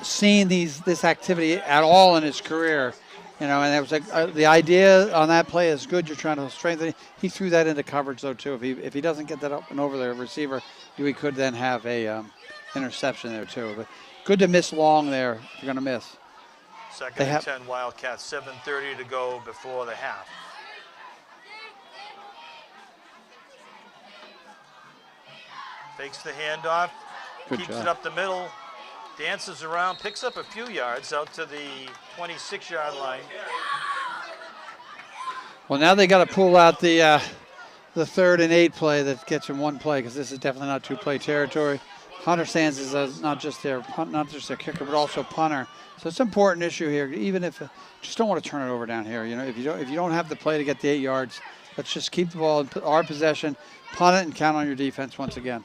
seen this activity at all in his career, and it was like the idea on that play is good. You're trying to strengthen. He threw that into coverage though too. If he doesn't get that up and over the receiver, we could then have a interception there too. But good to miss long there. If you're going to miss. 2nd and 10 Wildcats. 7:30 to go before the half. Takes the handoff, keeps it up the middle, dances around, picks up a few yards out to the 26-yard line. Well, now they got to pull out the 3rd and 8 play that gets him 1 play, because this is definitely not 2-play territory. Hunter Sands is not just their kicker, but also punter. So it's an important issue here. Even if just don't want to turn it over down here. If you don't have the play to get the 8 yards, let's just keep the ball in our possession, punt it, and count on your defense once again.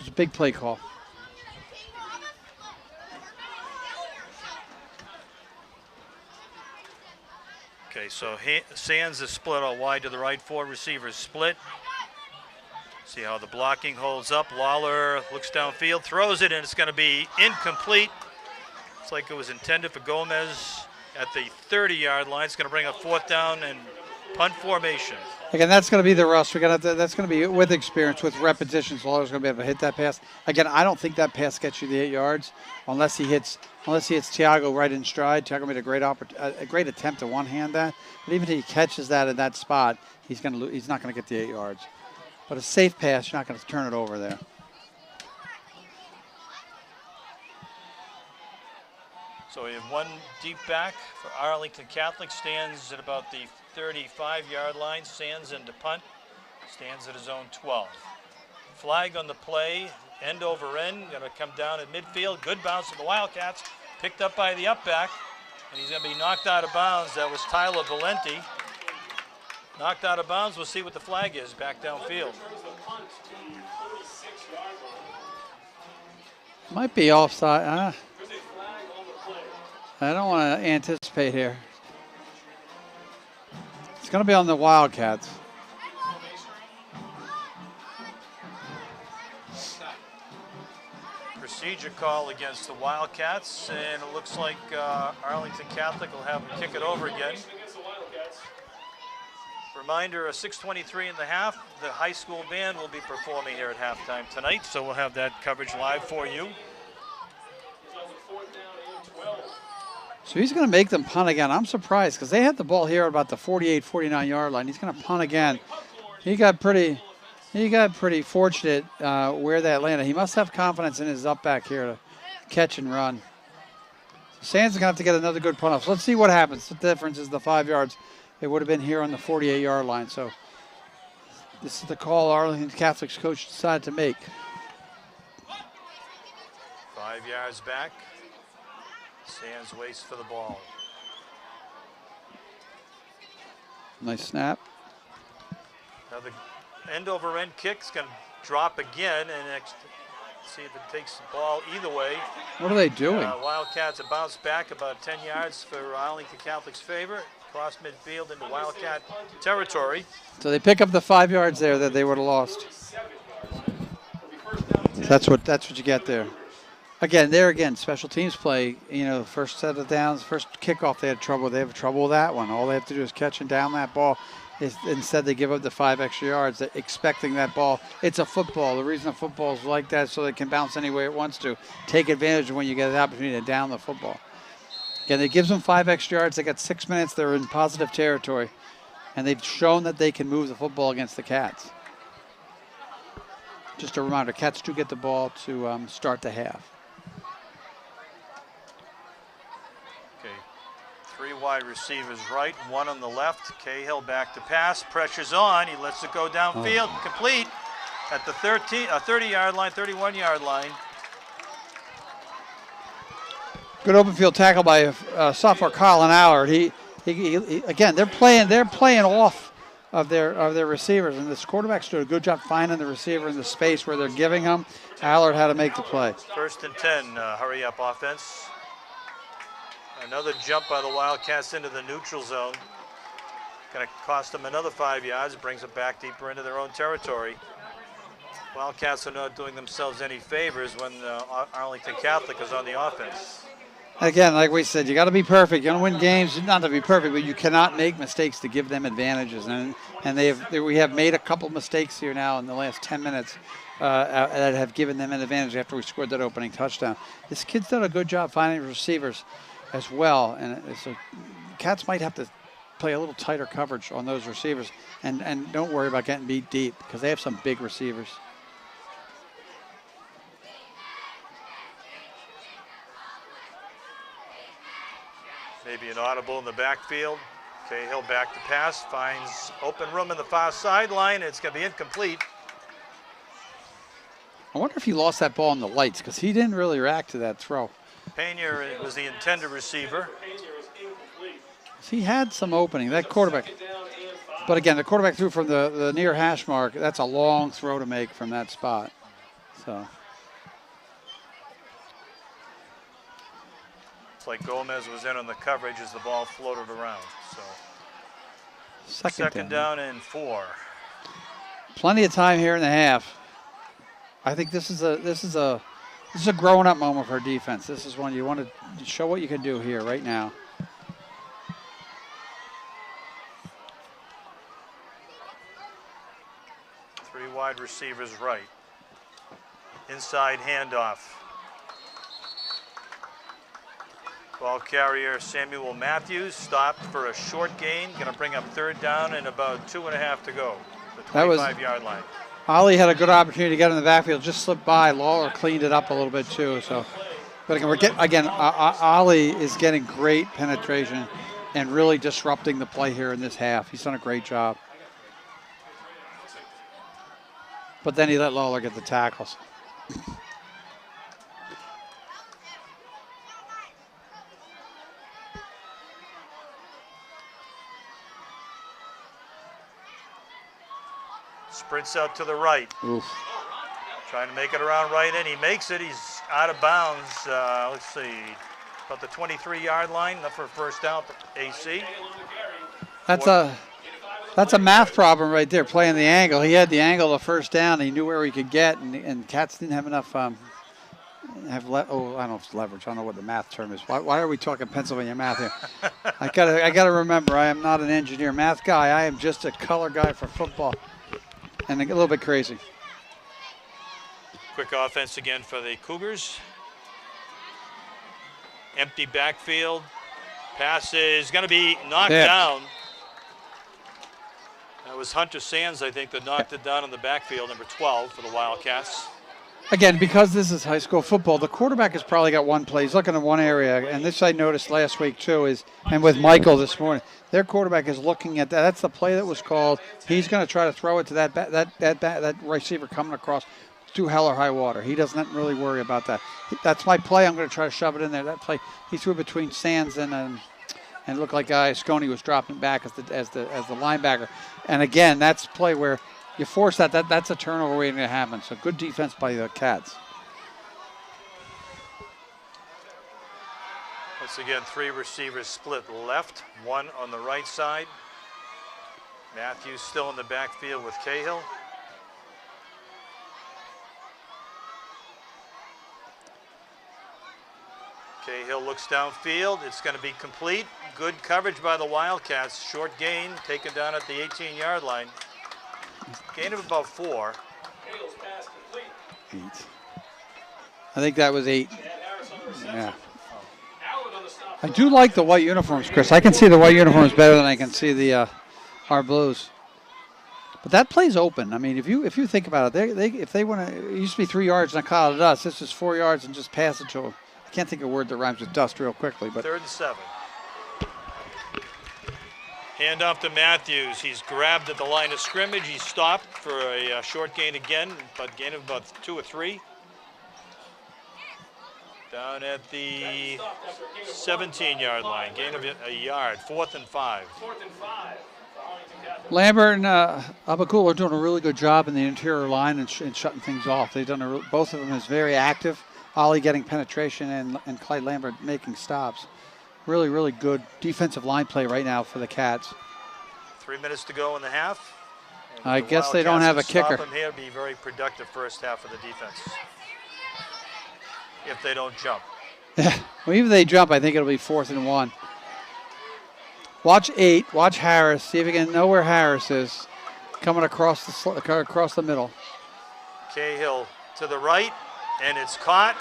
It's a big play call. Okay, so Sands is split all wide to the right, 4 receivers split. See how the blocking holds up. Lawler looks downfield, throws it, and it's going to be incomplete. It's like it was intended for Gomez at the 30-yard line. It's going to bring up 4th down and punt formation. Again, that's going to be the rust. That's going to be with experience, with repetitions. Lawler's going to be able to hit that pass. Again, I don't think that pass gets you the 8 yards unless he hits Thiago right in stride. Thiago made a great attempt to one-hand that, but even if he catches that in that spot, he's not going to get the 8 yards. But a safe pass, you're not going to turn it over there. So we have one deep back for Arlington Catholic, stands at about the 35-yard line, stands into punt, stands at his own 12. Flag on the play, end over end, going to come down at midfield. Good bounce to the Wildcats, picked up by the up back, and he's going to be knocked out of bounds. That was Tyler Valenti. Knocked out of bounds. We'll see what the flag is back downfield. Might be offside. I don't want to anticipate here. It's going to be on the Wildcats. Procedure call against the Wildcats, and it looks like Arlington Catholic will have them kick it over again. Reminder, 6:23 in the half. The high school band will be performing here at halftime tonight, so we'll have that coverage live for you. So he's going to make them punt again. I'm surprised because they had the ball here at about the 48, 49-yard line. He's going to punt again. He got pretty fortunate where that landed. He must have confidence in his up back here to catch and run. So Sands is going to have to get another good punt off. So let's see what happens. The difference is the 5 yards. It would have been here on the 48-yard line. So this is the call Arlington Catholic's coach decided to make. 5 yards back. Sands waits for the ball. Nice snap. Now the end over end kick's going to drop again, and see if it takes the ball either way. What are they doing? Wildcats have bounced back about 10 yards for Arlington Catholic's favor. Cross midfield into Wildcat territory. So they pick up the 5 yards there that they would have lost. That's what you get there. Again, special teams play. You know, first set of downs, first kickoff, they had trouble. They have trouble with that one. All they have to do is catch and down that ball. Instead, they give up the 5 extra yards, expecting that ball. It's a football. The reason a football is like that is so it can bounce any way it wants to. Take advantage when you get an opportunity to down the football. Again, it gives them 5 extra yards. They got 6 minutes. They're in positive territory, and they've shown that they can move the football against the Cats. Just a reminder, Cats do get the ball to start the half. Okay, 3 wide receivers right, 1 on the left. Cahill back to pass, pressure's on. He lets it go downfield, complete at the 30-yard line, 31-yard line. Good open field tackle by sophomore Colin Allard. He again, they're playing off of their receivers, and this quarterback's doing a good job finding the receiver in the space where they're giving him. Allard had to make the play. 1st and 10, hurry up offense. Another jump by the Wildcats into the neutral zone. Going to cost them another 5 yards. Brings them back deeper into their own territory. Wildcats are not doing themselves any favors when Arlington Catholic is on the offense. Again, like we said, you got to be perfect. You got to win games, not to be perfect, but you cannot make mistakes to give them advantages. And we have made a couple mistakes here now in the last 10 minutes that have given them an advantage after we scored that opening touchdown. This kid's done a good job finding receivers as well, and so Cats might have to play a little tighter coverage on those receivers, and don't worry about getting beat deep because they have some big receivers. Maybe an audible in the backfield. Cahill back to pass, finds open room in the far sideline. It's going to be incomplete. I wonder if he lost that ball in the lights because he didn't really react to that throw. Pena was the intended receiver. He had some opening, that quarterback. But again, the quarterback threw from the near hash mark. That's a long throw to make from that spot. So. It's like Gomez was in on the coverage as the ball floated around. So second down and 4. Plenty of time here in the half. I think this is a growing up moment for defense. This is one you want to show what you can do here right now. Three wide receivers right. Inside handoff. Ball carrier Samuel Matthews stopped for a short gain. Going to bring up third down and about 2.5 to go. The 25-yard line. Ollie had a good opportunity to get in the backfield, just slipped by. Lawler cleaned it up a little bit too. So, but again, Ollie is getting great penetration and really disrupting the play here in this half. He's done a great job. But then he let Lawler get the tackles. Sprints out to the right. Oof. Trying to make it around right in. He makes it. He's out of bounds. Let's see. About the 23-yard line. Enough for a first down for AC. That's a math problem right there, playing the angle. He had the angle the first down. He knew where he could get, and Cats didn't have enough I don't know if it's leverage. I don't know what the math term is. Why are we talking Pennsylvania math here? I gotta remember, I am not an engineer math guy. I am just a color guy for football. And a little bit crazy. Quick offense again for the Cougars. Empty backfield. Pass is going to be knocked down. That was Hunter Sands, I think, that knocked it down in the backfield, number 12 for the Wildcats. Again, because this is high school football, the quarterback has probably got one play. He's looking at one area, and this I noticed last week too, and with Michael this morning, their quarterback is looking at that. That's the play that was called. He's going to try to throw it to that receiver coming across through hell or high water. He doesn't really worry about that. That's my play. I'm going to try to shove it in there. That play, he threw between Sands and it looked like Sconey was dropping back as the linebacker. And again, that's a play where you force that's a turnover waiting to happen. So good defense by the Cats. Once again, three receivers split left, one on the right side. Matthews still in the backfield with Cahill. Cahill looks downfield. It's going to be complete. Good coverage by the Wildcats. Short gain, taken down at the 18-yard line. Gain of about 4. 8. I think that was 8. Yeah. I do like the white uniforms, Chris. I can see the white uniforms better than I can see our blues. But that play's open. I mean, if you think about it, if they want to, it used to be 3 yards and a call to us. This is 4 yards and just pass it to them. I can't think of a word that rhymes with dust real quickly. But 3rd and 7. Hand off to Matthews. He's grabbed at the line of scrimmage. He stopped for a short gain again, but gain of about 2 or 3. Down at the 17-yard line. Gain of a yard. 4th and 5. Lambert and Abakul are doing a really good job in the interior line and shutting things off. They've done both of them is very active. Ollie getting penetration and Clyde Lambert making stops. Really, really good defensive line play right now for the Cats. 3 minutes to go in the half. I guess they don't have a kicker. Stop them here. Be very productive first half for the defense. If they don't jump. Yeah. Well, even if they jump, I think it'll be 4th and 1. Watch 8. Watch Harris. See if you can know where Harris is. Coming across the middle. Cahill to the right, and it's caught,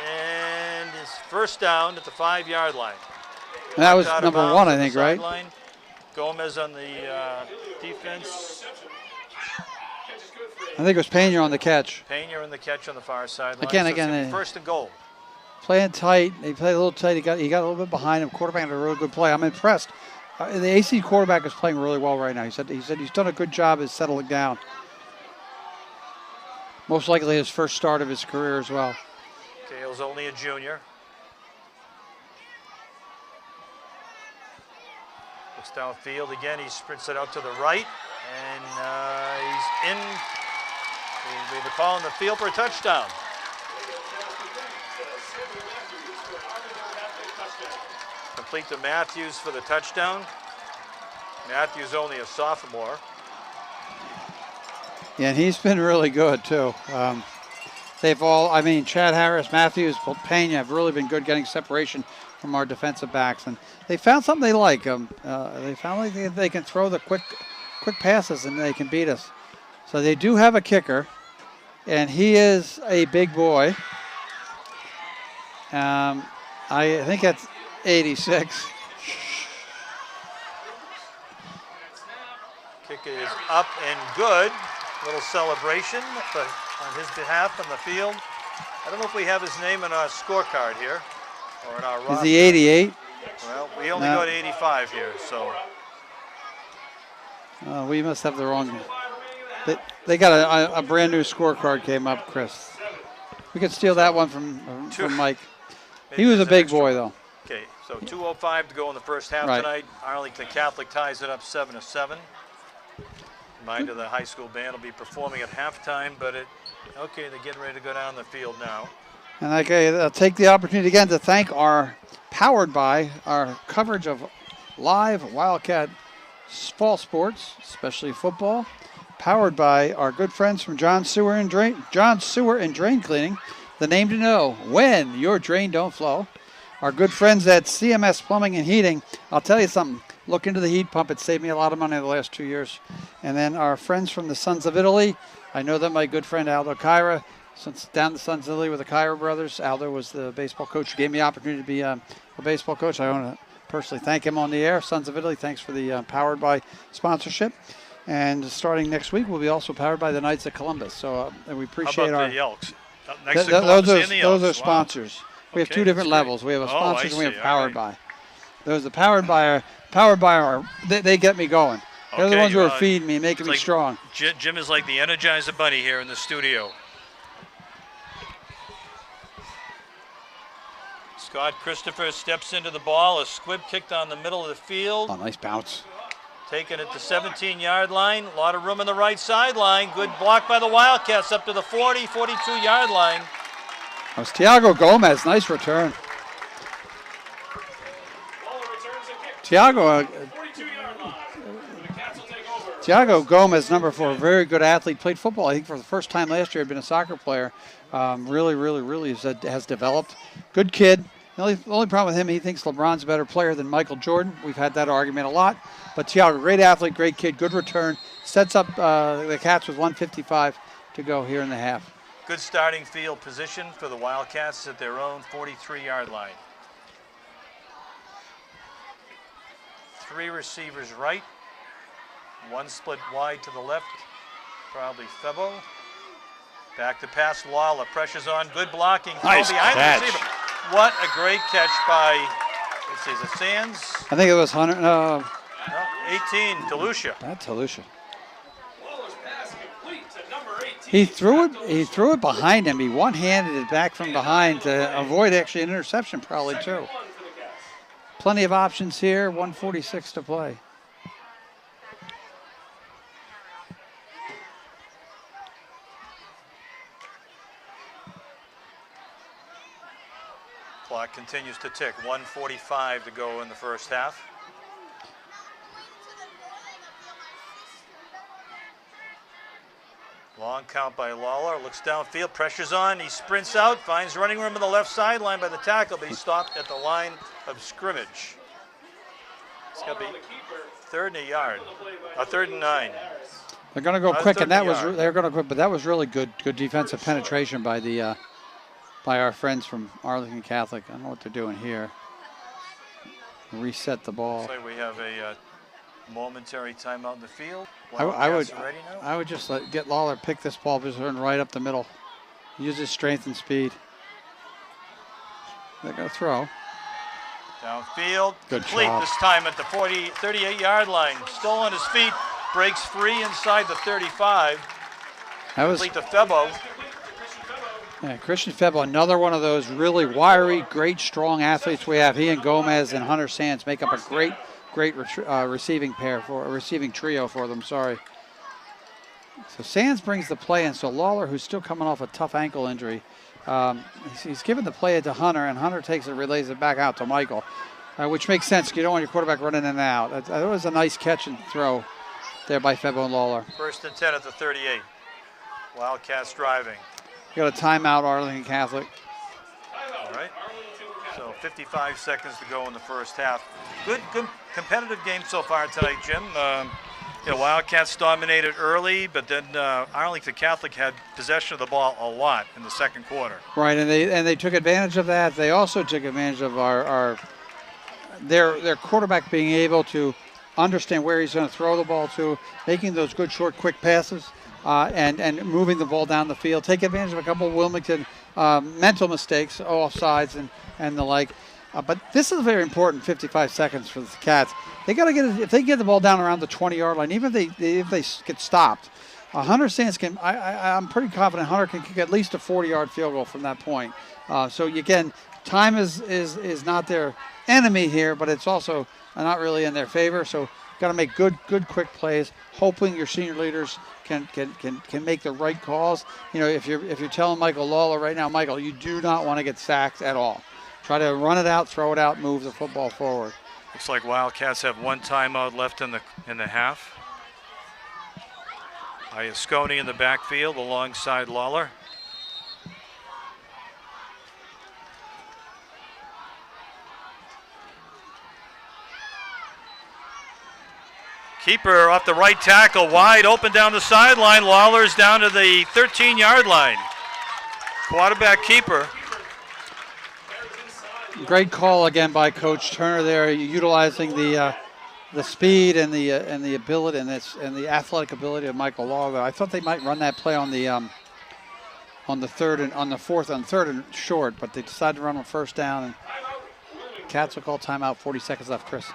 and it's first down at the 5-yard line. And that was number 1, I think, right? Line. Gomez on the defense. I think it was Pena on the catch. Pena in the catch on the far sideline. Again, first and goal. Playing tight. They played a little tight. He got a little bit behind him. Quarterback had a really good play. I'm impressed. The AC quarterback is playing really well right now. He said he's done a good job of settling down. Most likely his first start of his career as well. Cahill's only a junior. Looks downfield again. He sprints it out to the right, and he's in. We have a call on the field for a touchdown. Complete to Matthews for the touchdown. Matthews only a sophomore. Yeah, and he's been really good too. Chad Harris, Matthews, Pena have really been good getting separation from our defensive backs, and they found something they like. They found like they can throw the quick passes and they can beat us. So they do have a kicker, and he is a big boy. I think that's 86. Kick is up and good. Little celebration on his behalf on the field. I don't know if we have his name in our scorecard here or in our roster. Is he 88? Well, we only got 85 here, so. We must have the wrong. They got a brand new scorecard came up, Chris. We could steal that one from Mike. He was a big boy, though. Okay, so 2:05 to go in the first half tonight. Arlington Catholic ties it up 7-7. Reminder, the high school band will be performing at halftime, but they're getting ready to go down the field now. And I'll take the opportunity again to thank our coverage of live Wildcat fall sports, especially football, powered by our good friends from John Sewer and Drain Cleaning, the name to know when your drain don't flow. Our good friends at CMS Plumbing and Heating. I'll tell you something. Look into the heat pump. It saved me a lot of money the last 2 years. And then our friends from the Sons of Italy. I know that my good friend Aldo Kyra, since down the Sons of Italy with the Kyra brothers. Aldo was the baseball coach who gave me the opportunity to be a baseball coach. I want to personally thank him on the air. Sons of Italy, thanks for the Powered By sponsorship. And starting next week, we'll be also powered by the Knights of Columbus. So we appreciate How about the Elks? Next to Columbus and the Elks. Those are sponsors. We have two different levels. We have a sponsors and we have Powered By. Those are Powered By they get me going. They're the ones who are feeding me, making me strong. Jim is like the Energizer Bunny here in the studio. Scott Christopher steps into the ball. A squib kicked on the middle of the field. Oh, nice bounce. Taking it to 17-yard line. A lot of room on the right sideline. Good block by the Wildcats up to the 40, 42-yard line. That was Tiago Gomez. Nice return. Tiago Gomez, number 4, very good athlete. Played football, I think, for the first time last year. Had been a soccer player. Really has developed. Good kid. The only problem with him, he thinks LeBron's a better player than Michael Jordan. We've had that argument a lot. But Tiago, great athlete, great kid, good return. Sets up the Cats with 1:55 to go here in the half. Good starting field position for the Wildcats at their own 43-yard line. 3 receivers right. 1 split wide to the left. Probably Febo. Back to pass Lawler. Pressure's on. Good blocking. Nice behind catch. the receiver. What a great catch by, let's see, is it Sands? I think it was Hunter. No, 18, Delucia. That's Delucia. Waller's pass complete to number 18. He threw it behind him. He one-handed it back from behind to avoid actually an interception probably too. Plenty of options here. 1:46 to play. Clock continues to tick. 1:45 to go in the first half. Long count by Lawler. Looks downfield. Pressure's on. He sprints out. Finds running room on the left sideline by the tackle, but he's stopped at the line of scrimmage. It's going to be 3rd and a yard. 3rd and 9. They're going to go quick, and they're going to quick, but that was really good defensive penetration by the by our friends from Arlington Catholic. I don't know what they're doing here. Reset the ball. Looks like we have a momentary timeout in the field. I would just get Lawler pick this ball, just run right up the middle. Use his strength and speed. They're going to throw. Downfield. Good Complete job. this time at the 38-yard line. Still on his feet. Breaks free inside the 35. That was Complete to Febo. Christian Febo, another one of those really wiry, great, strong athletes we have. He and Gomez and Hunter Sands make up a great receiving trio for them. Sorry. So Sands brings the play in. So Lawler, who's still coming off a tough ankle injury, he's given the play to Hunter, and Hunter takes it, relays it back out to Michael, which makes sense. You don't want your quarterback running in and out. That was a nice catch and throw there by Febo and Lawler. 1st and 10 at the 38. Wildcats driving. Got a timeout, Arlington Catholic. All right. So 55 seconds to go in the first half. Good competitive game so far tonight, Jim. You know, Wildcats dominated early, but then Arlington Catholic had possession of the ball a lot in the second quarter. Right, and they took advantage of that. They also took advantage of their quarterback being able to understand where he's going to throw the ball to, making those good short, quick passes, and moving the ball down the field. Take advantage of a couple of Wilmington mental mistakes, offsides and the like. But this is very important. 55 seconds for the Cats. They got to get it, if they get the ball down around the 20-yard line, even if they get stopped. Hunter Sands can. I'm pretty confident Hunter can kick at least a 40-yard field goal from that point. So again, time is not their enemy here, but it's also not really in their favor. So got to make good quick plays, hoping your senior leaders can make the right calls. You know, if you're telling Michael Lawler right now, Michael, you do not want to get sacked at all. Try to run it out, throw it out, move the football forward. Looks like Wildcats have one timeout left in the half. Iasconi in the backfield alongside Lawler. Keeper off the right tackle, wide open down the sideline. Lawler's down to the 13-yard line. Quarterback keeper. Great call again by Coach Turner there, utilizing the speed and the ability and the athletic ability of Michael Lawler. I thought they might run that play on the fourth and third and short, but they decided to run on first down. And Cats will call timeout. 40 seconds left, Chris.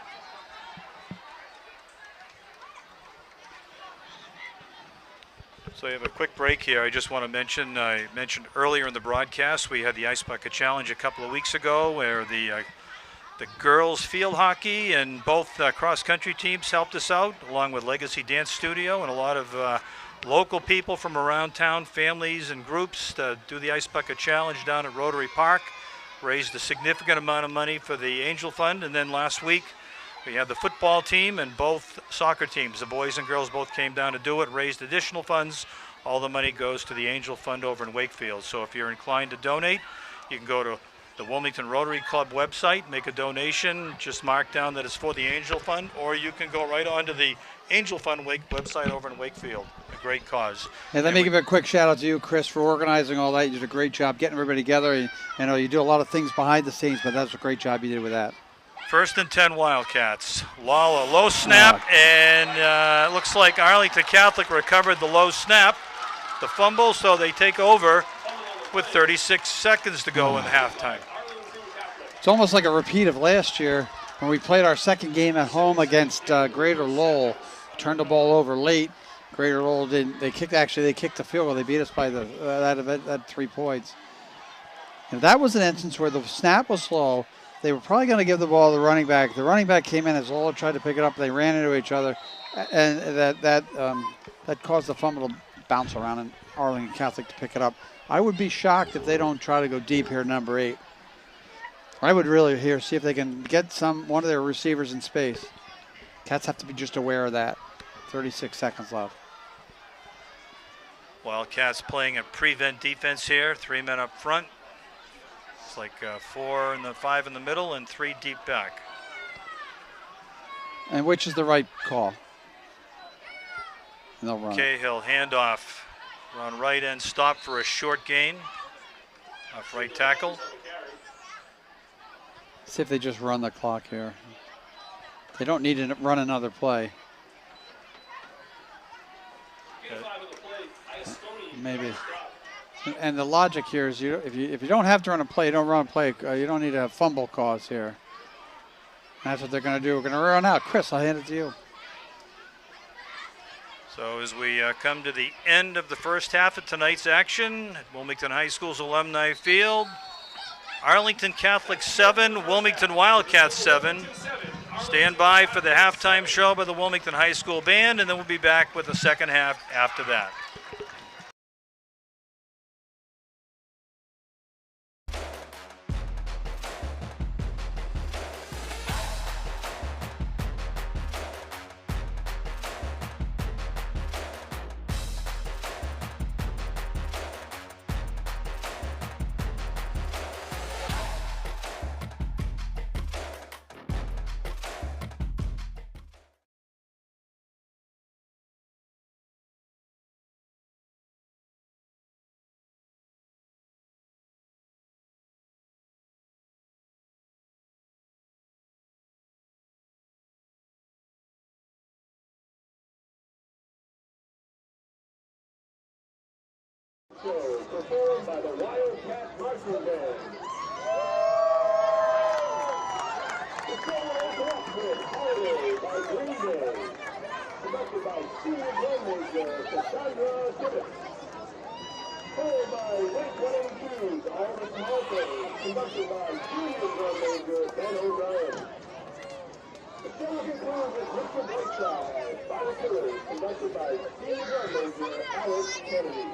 So we have a quick break here. I just want to mention, I mentioned earlier in the broadcast, we had the Ice Bucket Challenge a couple of weeks ago where the girls field hockey and both cross-country teams helped us out, along with Legacy Dance Studio and a lot of local people from around town, families and groups, to do the Ice Bucket Challenge down at Rotary Park. Raised a significant amount of money for the Angel Fund, and then last week we had the football team and both soccer teams, the boys and girls both came down to do it, raised additional funds. All the money goes to the Angel Fund over in Wakefield. So if you're inclined to donate, you can go to the Wilmington Rotary Club website, make a donation, just mark down that it's for the Angel Fund, or you can go right onto the Angel Fund website over in Wakefield. A great cause. Hey, let me give a quick shout out to you, Chris, for organizing all that. You did a great job getting everybody together. You know, you do a lot of things behind the scenes, but that's a great job you did with that. 1st and 10 Wildcats. Lawler, low snap, and looks like Arlington Catholic recovered the low snap, the fumble, so they take over with 36 seconds to go in halftime. It's almost like a repeat of last year when we played our second game at home against Greater Lowell. Turned the ball over late. Greater Lowell didn't. They kicked the field goal. They beat us by that 3 points. And that was an instance where the snap was slow. They were probably going to give the ball to the running back. The running back came in as Lowell tried to pick it up. They ran into each other, and that caused the fumble to bounce around and Arlington Catholic to pick it up. I would be shocked if they don't try to go deep here, number 8. I would really see if they can get one of their receivers in space. Cats have to be just aware of that. 36 seconds left. Wildcats playing a prevent defense here. 3 men up front. It's like 4 and 5 in the middle and 3 deep back. And which is the right call? And they'll run. Cahill handoff. Run right end, stop for a short gain. Off right tackle. See if they just run the clock here. They don't need to run another play. Maybe. And the logic here is if you don't have to run a play, you don't run a play. You don't need a fumble cause here. That's what they're going to do. We're going to run out. Chris, I'll hand it to you. So as we come to the end of the first half of tonight's action at Wilmington High School's Alumni Field, Arlington Catholic 7, Wilmington Wildcats 7. Stand by for the halftime show by the Wilmington High School Band, and then we'll be back with the second half after that. Show, performed by the Wildcat Marching Band. The show opens up with Holiday by Green Day, conducted by senior drum major Cassandra Tibbetts. Followed by Wake 182's All the Small Things, conducted by junior drum major Ben O'Brien. The show concludes with Mr. Brightside by the Killers, conducted by senior drum major Alex Kennedy.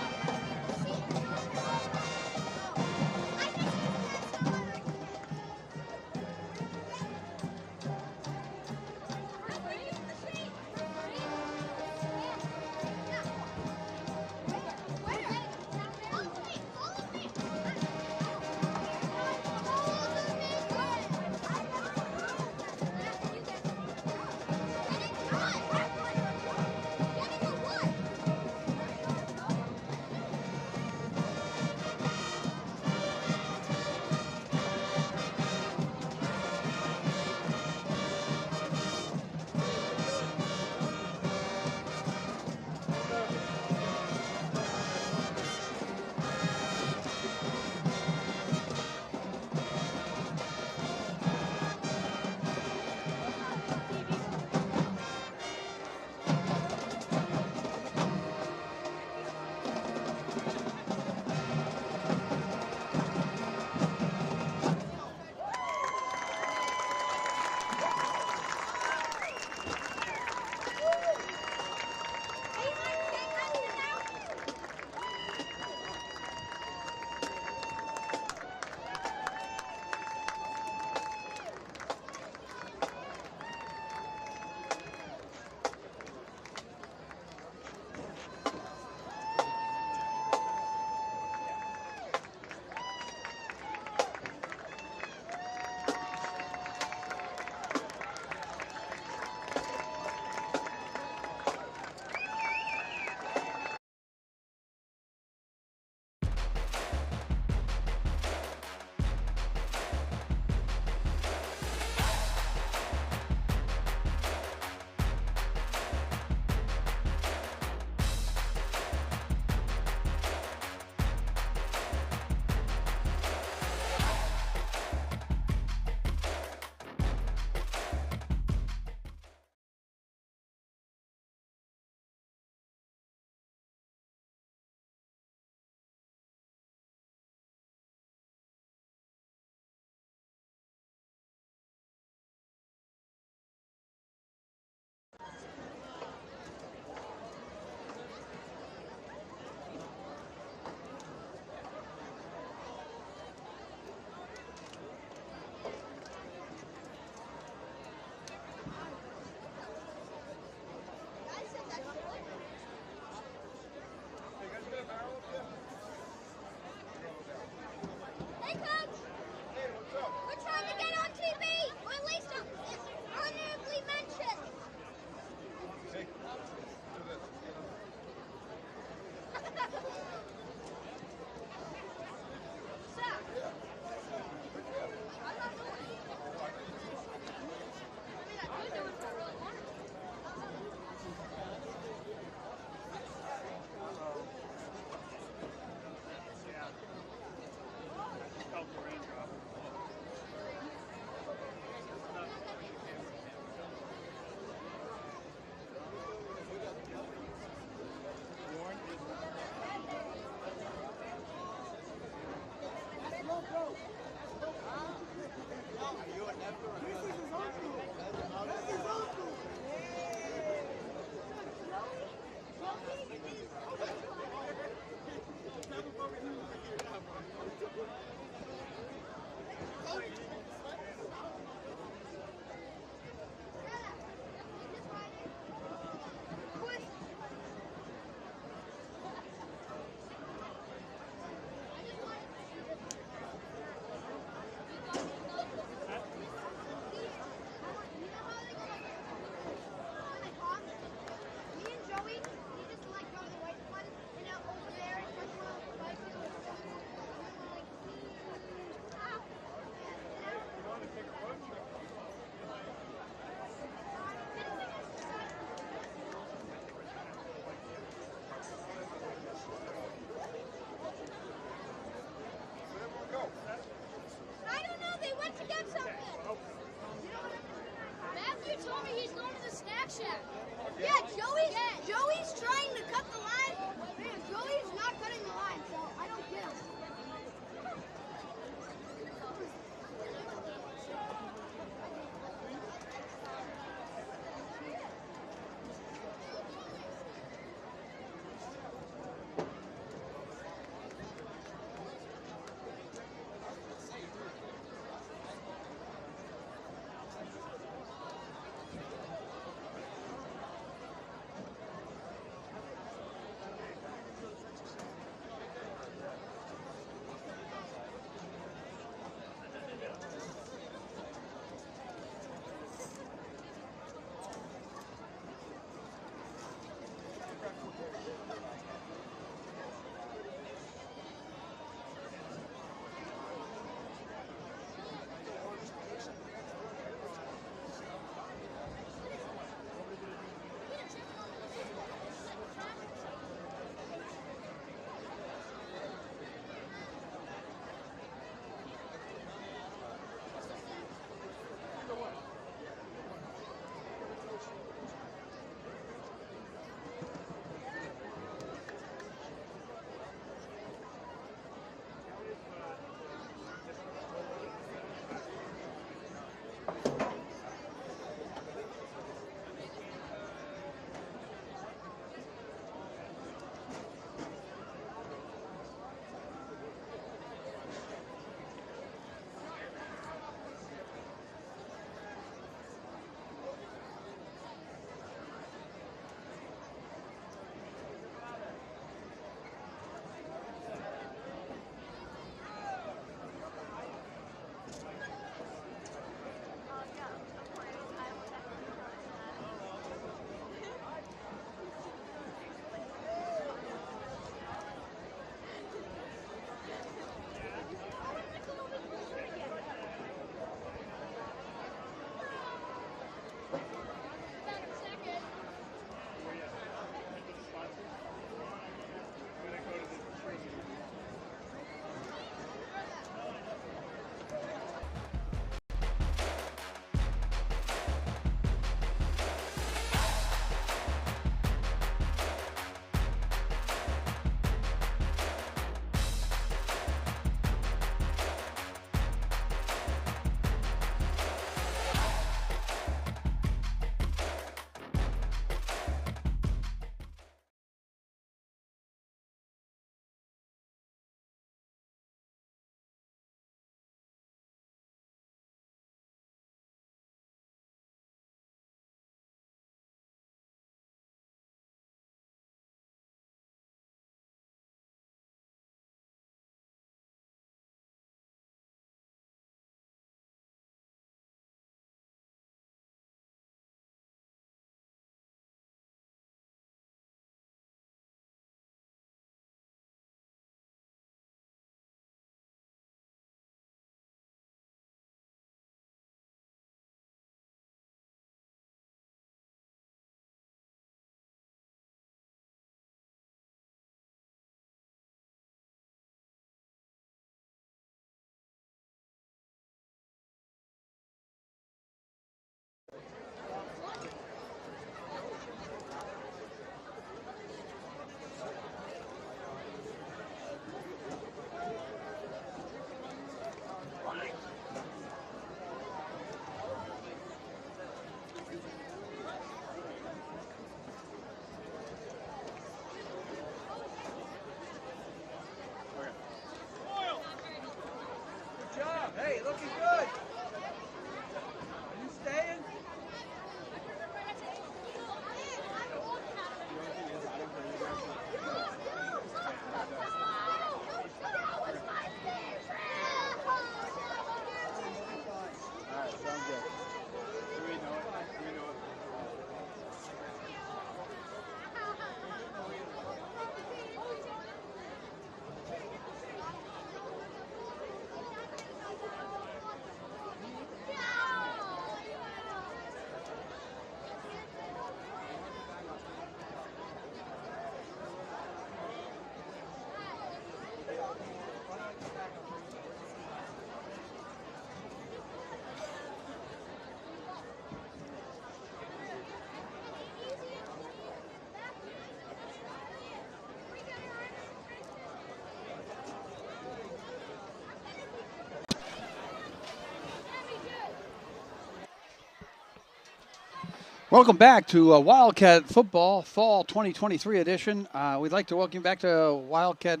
Welcome back to Wildcat Football Fall 2023 edition. We'd like to welcome you back to Wildcat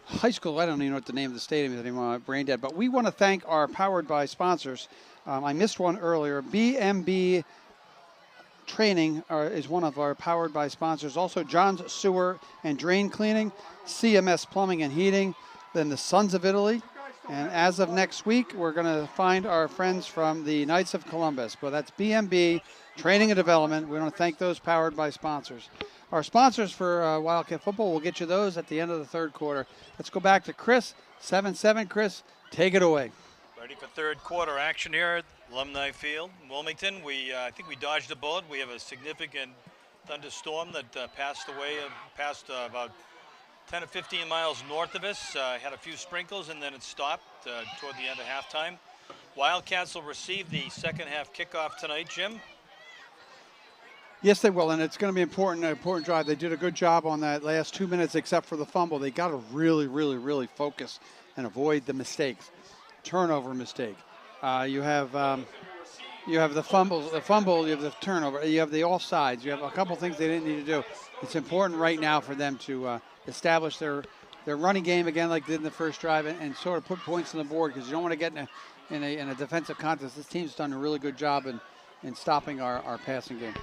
High School. I don't even know what the name of the stadium is anymore. I'm brain dead. But we want to thank our Powered by sponsors. I missed one earlier. BMB Training is one of our Powered by sponsors. Also, John's Sewer and Drain Cleaning, CMS Plumbing and Heating, then the Sons of Italy. And as of next week, we're going to find our friends from the Knights of Columbus. But that's BMB Training and Development. We want to thank those Powered by sponsors. Our sponsors for Wildcat Football, we'll get you those at the end of the third quarter. Let's go back to Chris, 7-7. Chris, take it away. Ready for third quarter action here at Alumni Field in Wilmington. I think we dodged a bullet. We have a significant thunderstorm that passed about 10 to 15 miles north of us. Had a few sprinkles and then it stopped toward the end of halftime. Wildcats will receive the second half kickoff tonight, Jim. Yes, they will, and it's going to be an important drive. They did a good job on that last 2 minutes, except for the fumble. They got to really focus and avoid the mistakes, turnover mistake. You have the fumble, you have the turnover, you have the offsides. You have a couple things they didn't need to do. It's important right now for them to establish their running game again, like they did in the first drive, and sort of put points on the board, because you don't want to get in a defensive contest. This team's done a really good job in stopping our passing game.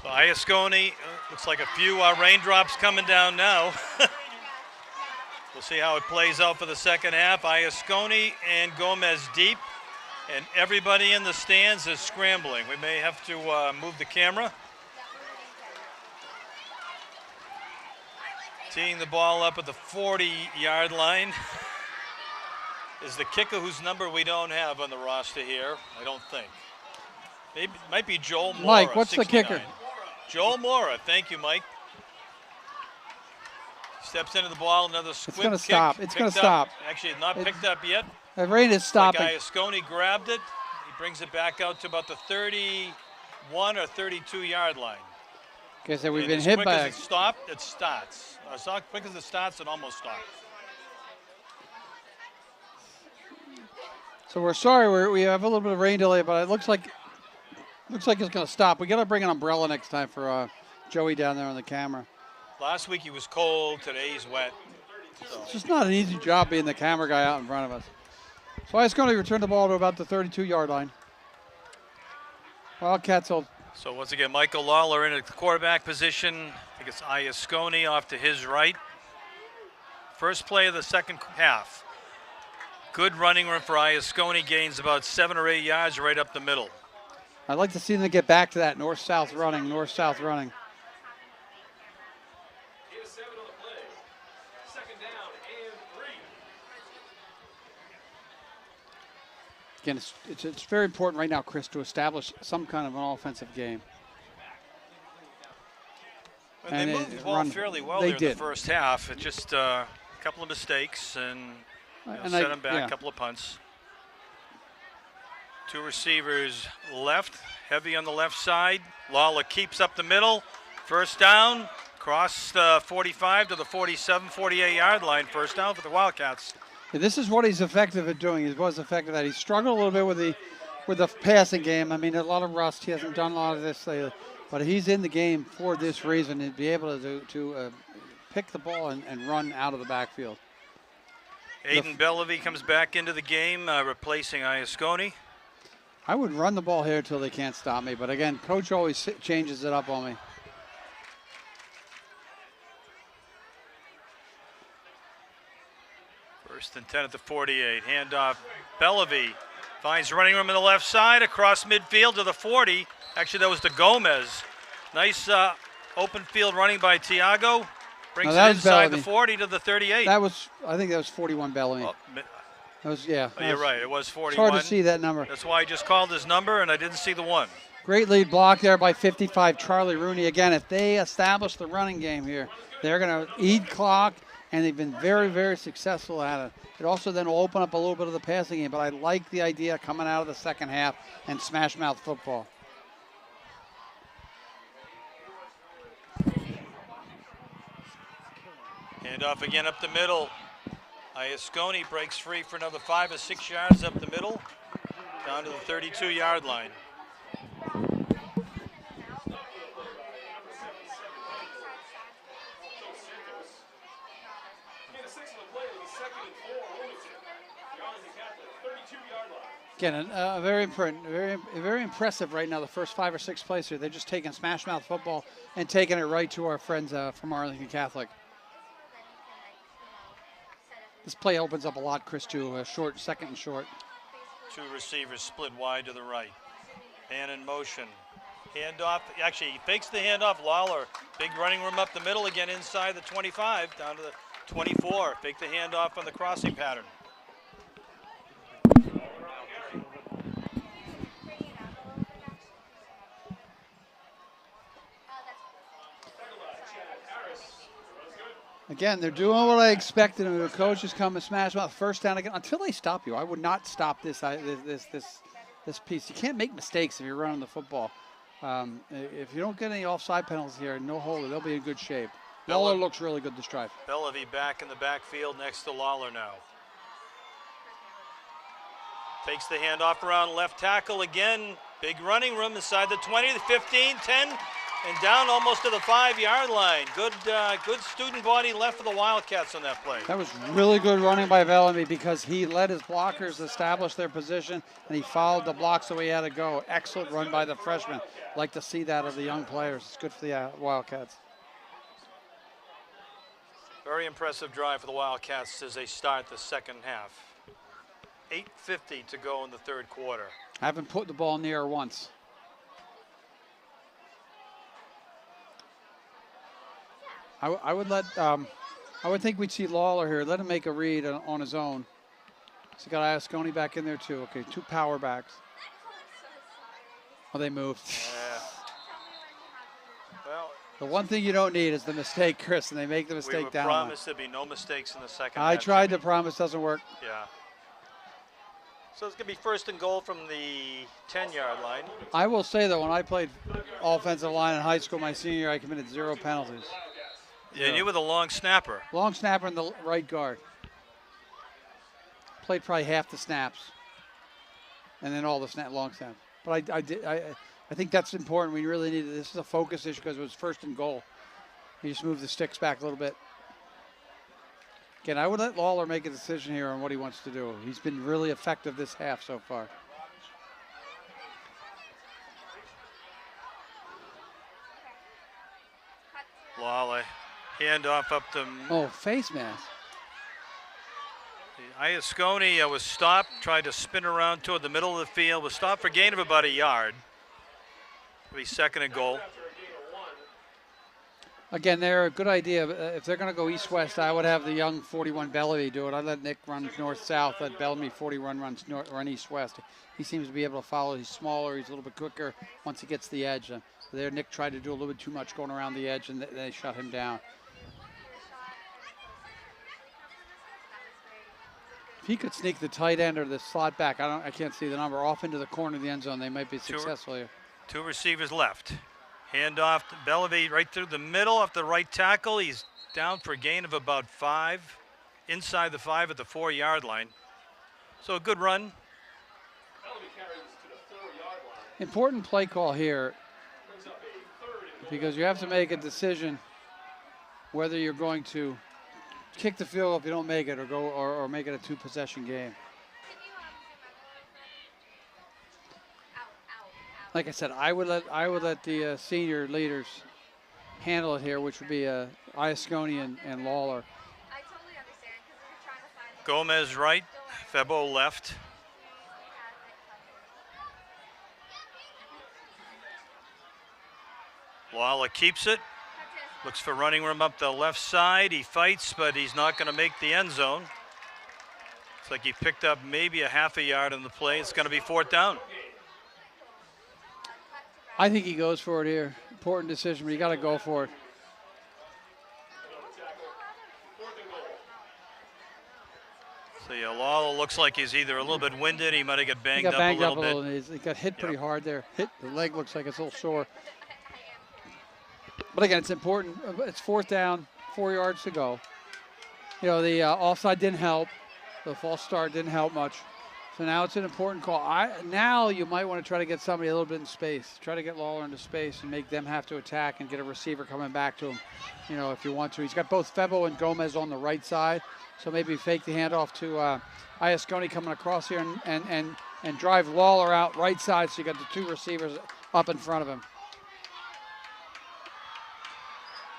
So Iasconi, looks like a few raindrops coming down now. We'll see how it plays out for the second half. Iasconi and Gomez deep, and everybody in the stands is scrambling. We may have to move the camera. Teeing the ball up at the 40-yard line is the kicker, whose number we don't have on the roster here, I don't think. Maybe, it might be Joel Mora. Mike, what's 69. the kicker? Joel Mora, thank you, Mike. Steps into the ball, another squib It's going to kick. stop. It's going to stop. Actually, not picked up yet. The rain is stopping. Like Iasconi grabbed it. He brings it back out to about the 31 or 32-yard line. Okay, so we've And been as hit quick by as it stopped, it starts. As quick as it starts, it almost stops. So we're sorry we have a little bit of rain delay, but it looks like it's going to stop. We got to bring an umbrella next time for Joey down there on the camera. Last week he was cold. Today he's wet. So. It's just not an easy job being the camera guy out in front of us. So it's going to return the ball to about the 32-yard line. Wildcats will. So once again, Michael Lawler in at the quarterback position. I think it's Iasconi off to his right. First play of the second half. Good running room for Iasconi. Gains about 7 or 8 yards right up the middle. I'd like to see them get back to that north-south running, north-south running. Again, it's very important right now, Chris, to establish some kind of an offensive game. And they moved the ball fairly well there in the first half. It just a couple of mistakes and set them back, a couple of punts. Two receivers left, heavy on the left side. Lawler keeps up the middle. First down, cross the 45 to the 47, 48-yard line. First down for the Wildcats. And this is what he's effective at doing. He was effective at. He struggled a little bit with the passing game. I mean, a lot of rust. He hasn't done a lot of this lately. But he's in the game for this reason, and be able to pick the ball and run out of the backfield. Aiden Bellevue comes back into the game, replacing Iasconi. I would run the ball here until they can't stop me. But again, coach always changes it up on me. First and 10 at the 48. Handoff. Bellevue finds running room in the left side across midfield to the 40. Actually, that was to Gomez. Nice open field running by Tiago. Brings it inside the 40 to the 38. I think that was 41 Bellevue. Oh, that was, yeah. Oh, you're right. It was 41. It's hard to see that number. That's why I just called his number, and I didn't see the 1. Great lead block there by 55 Charlie Rooney. Again, if they establish the running game here, they're going to eat clock, and they've been very, very successful at it. It also then will open up a little bit of the passing game, but I like the idea coming out of the second half and smash mouth football. Handoff again up the middle. Iasconi breaks free for another 5 or 6 yards up the middle, down to the 32-yard line. second and 4, Wilmington. The Arlington Catholic, 32-yard line. Again, very impressive right now. The first 5 or 6 plays here, they're just taking smash mouth football and taking it right to our friends from Arlington Catholic. This play opens up a lot, Chris, to a short, second and short. 2 receivers split wide to the right. Man in motion. Handoff. Actually, he fakes the handoff. Lawler, big running room up the middle again inside the 25, down to the 24. Fake the handoff on the crossing pattern. Again, they're doing what I expected them. The coaches come and smash them out first down again until they stop you. I would not stop this piece. You can't make mistakes if you're running the football. If you don't get any offside penalties here, no holder, they'll be in good shape. Lawler looks really good this drive. Bellevue back in the backfield next to Lawler now. Takes the handoff around left tackle again. Big running room inside the 20, the 15, 10, and down almost to the 5-yard line. Good student body left for the Wildcats on that play. That was really good running by Bellamy because he let his blockers establish their position and he followed the blocks the way he had to go. Excellent run by the freshman. Like to see that of the young players. It's good for the Wildcats. Very impressive drive for the Wildcats as they start the second half. 8:50 to go in the third quarter. I haven't put the ball near once. I would think we'd see Lawler here. Let him make a read on his own. So got Iasconi back in there too. Okay, 2 power backs. Oh, they moved. Yeah. Well, the one thing you don't need is the mistake, Chris, and they make the mistake we were down. promised there'd be no mistakes in the second I half. tried to promise, doesn't work. Yeah. So it's going to be first and goal from the 10-yard line. I will say that when I played offensive line in high school my senior year, I committed 0 penalties. Yeah, and you were the long snapper. Long snapper in the right guard. Played probably half the snaps, and then all the long snaps. But I think that's important. We really need this is a focus issue because it was first and goal. You just move the sticks back a little bit. Again, I would let Lawler make a decision here on what he wants to do. He's been really effective this half so far. Lawler, handoff up the. Oh, face mask. Iasconi was stopped, tried to spin around toward the middle of the field, was stopped for a gain of about a yard. It'll be second and goal. Again, they're a good idea. If they're going to go east-west, I would have the young 41 Bellamy do it. I'd let Nick run north-south, let Bellamy 41 run east-west. He seems to be able to follow. He's smaller. He's a little bit quicker once he gets the edge. There, Nick tried to do a little bit too much going around the edge, and they shut him down. If he could sneak the tight end or the slot back, I can't see the number, off into the corner of the end zone, they might be successful here. 2 receivers left. Handoff to Bellevue right through the middle off the right tackle. He's down for a gain of about 5, inside the 5 at the 4-yard line. So a good run. Important play call here because you have to make a decision whether you're going to kick the field goal if you don't make it or make it a 2-possession game. Like I said, I would let the senior leaders handle it here, which would be Iasconi and Lawler. I totally understand because we're trying to find. Gomez right, Febo left. Lawler keeps it. Looks for running room up the left side. He fights, but he's not going to make the end zone. It's like he picked up maybe a half a yard on the play. It's going to be 4th down. I think he goes for it here. Important decision, but you got to go for it. So yeah, Lawler looks like he's either a little bit winded. He might have got banged up a little bit. He got hit pretty hard there. The leg looks like it's a little sore. But again, it's important. It's 4th down, 4 yards to go. You know, the offside didn't help. The false start didn't help much. So now it's an important call. Now you might want to try to get somebody a little bit in space. Try to get Lawler into space and make them have to attack and get a receiver coming back to him, you know, if you want to. He's got both Febo and Gomez on the right side, so maybe fake the handoff to Iasconi coming across here and drive Lawler out right side, so you got the two receivers up in front of him.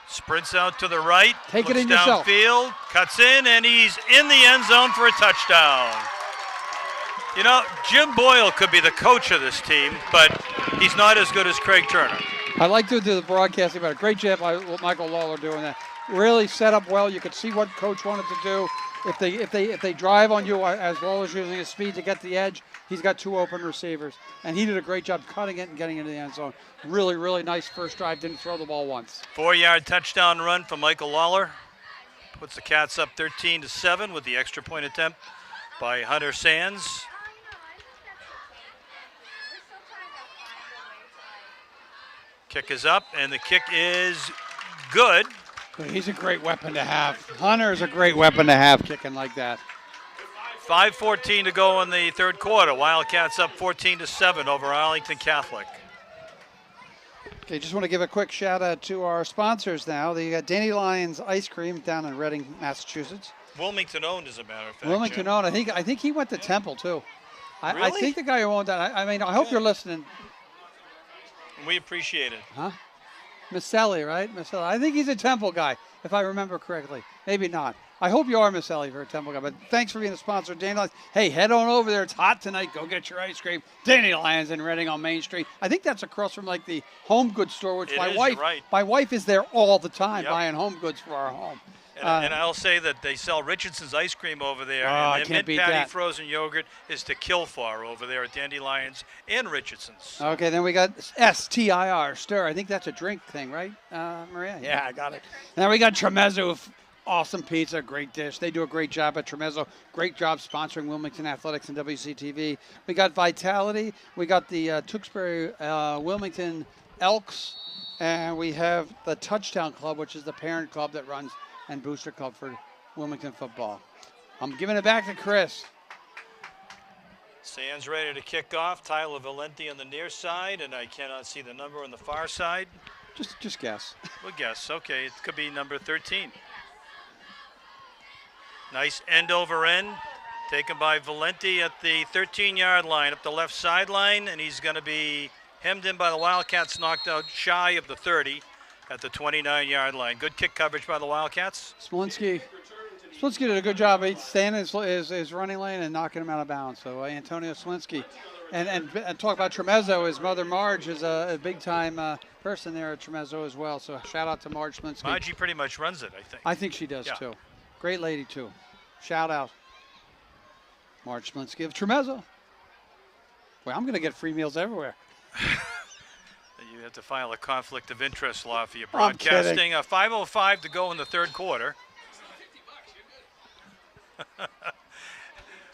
Sprints out to the right. Take it looks in yourself. Downfield, cuts in, and he's in the end zone for a touchdown. You know, Jim Boyle could be the coach of this team, but he's not as good as Craig Turner. I like to do the broadcasting about it. Great job by Michael Lawler doing that. Really set up well. You could see what coach wanted to do. If they drive on you, as Lawler's using his speed to get the edge, he's got two open receivers. And he did a great job cutting it and getting into the end zone. Really, really nice first drive. Didn't throw the ball once. 4-yard touchdown run from Michael Lawler. Puts the Cats up 13-7 with the extra point attempt by Hunter Sands. Kick is up, and the kick is good. He's a great weapon to have. Hunter is a great weapon to have kicking like that. 5:14 to go in the third quarter. Wildcats up 14-7 over Arlington Catholic. Okay, just want to give a quick shout out to our sponsors now. They got Dandelions Ice Cream down in Reading, Massachusetts. Wilmington owned, as a matter of fact. Wilmington Jim. owned. I think he went to Temple too. I Really? think the guy who owned that. I mean, I hope you're listening. We appreciate it. Huh? Maselli, right? Maselli. I think he's a Temple guy, if I remember correctly. Maybe not. I hope you are Maselli for a Temple guy, but thanks for being a sponsor, Dandelions. Hey, head on over there. It's hot tonight. Go get your ice cream. Dandelions in Reading on Main Street. I think that's across from like the home goods store, which It my is, wife, you're right. my wife is there all the time Yep. buying home goods for our home. And I'll say that they sell Richardson's ice cream over there, I and can't their beat mint patty that. frozen yogurt is to kill for over there at Dandelions and Richardson's. Okay, then we got STIR, stir. I think that's a drink thing, right, Maria? Yeah, I got it. Then we got Tremezzo, awesome pizza, great dish. They do a great job at Tremezzo. Great job sponsoring Wilmington Athletics and WCTV. We got Vitality. We got the Tewksbury Wilmington Elks. And we have the Touchdown Club, which is the parent club that runs and booster club for Wilmington football. I'm giving it back to Chris. Sands ready to kick off. Tyler Valenti on the near side, and I cannot see the number on the far side. Just guess. We'll guess. Okay, it could be number 13. Nice end over end, taken by Valenti at the 13-yard line, up the left sideline, and he's going to be hemmed in by the Wildcats, knocked out shy of the 30 at the 29-yard line. Good kick coverage by the Wildcats. Smolinski did a good job. He's staying in his running lane and knocking him out of bounds. So Antonio Smolinski. And talk about Tremezzo. His mother Marge is a big-time person there at Tremezzo as well. So shout out to Marge Smolinski. Margie pretty much runs it, I think. I think she does too. Great lady too. Shout out Marge Smolinski of Tremezzo. Boy, I'm going to get free meals everywhere. You have to file a conflict of interest law for your I'm broadcasting. kidding. 5:05 to go in the third quarter.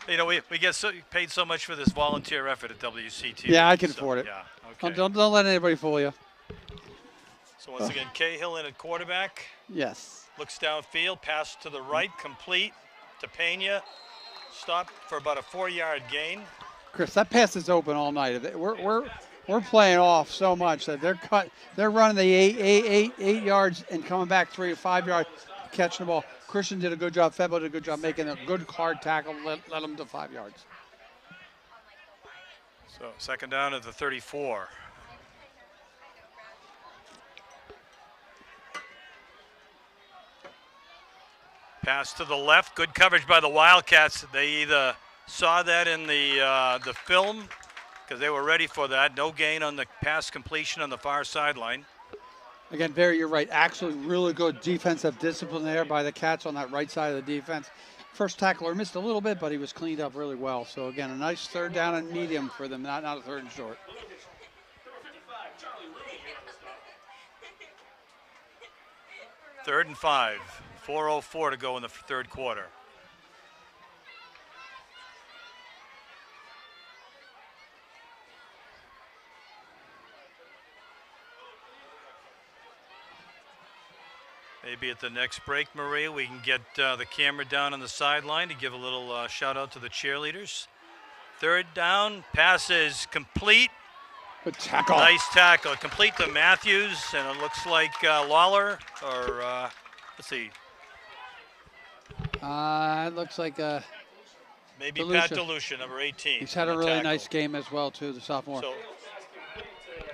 You know, we get paid so much for this volunteer effort at WCTV. Yeah, I can afford it. Yeah, okay. Don't let anybody fool you. So once again, Cahill in at quarterback. Yes. Looks downfield, pass to the right, complete to Pena. Stop for about a 4-yard gain. Chris, that pass is open all night. We're playing off so much that they're running the eight yards and coming back 3 to 5 yards, catching the ball. Christian did a good job. Febo did a good job making a good hard tackle, let them to 5 yards. So second down at the 34. Pass to the left, good coverage by the Wildcats. They either saw that in the film because they were ready for that. No gain on the pass completion on the far sideline. Again, Barry, you're right. Actually, really good defensive discipline there by the Cats on that right side of the defense. First tackler missed a little bit, but he was cleaned up really well. So, again, a nice third down and medium for them, not a third and short. Third and 5. 4:04 to go in the third quarter. Maybe at the next break, Maria, we can get the camera down on the sideline to give a little shout out to the cheerleaders. Third down, pass is complete. Good tackle. Nice tackle, complete to Matthews, and it looks like Lawler, or let's see. It looks like Maybe DeLucia. Pat DeLucia, number 18. He's had on a the really tackle. nice game as well, too, the sophomore. So,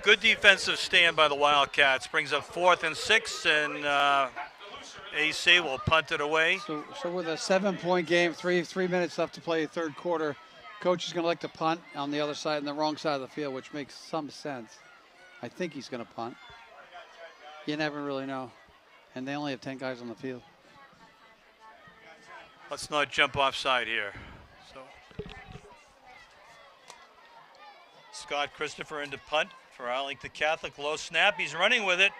good defensive stand by the Wildcats. Brings up 4th and 6, and AC will punt it away. So with a 7-point game, three minutes left to play third quarter, coach is going to like to punt on the other side, on the wrong side of the field, which makes some sense. I think he's going to punt. You never really know. And they only have 10 guys on the field. Let's not jump offside here. So, Scott Christopher into punt for Arlington Catholic. Low snap. He's running with it.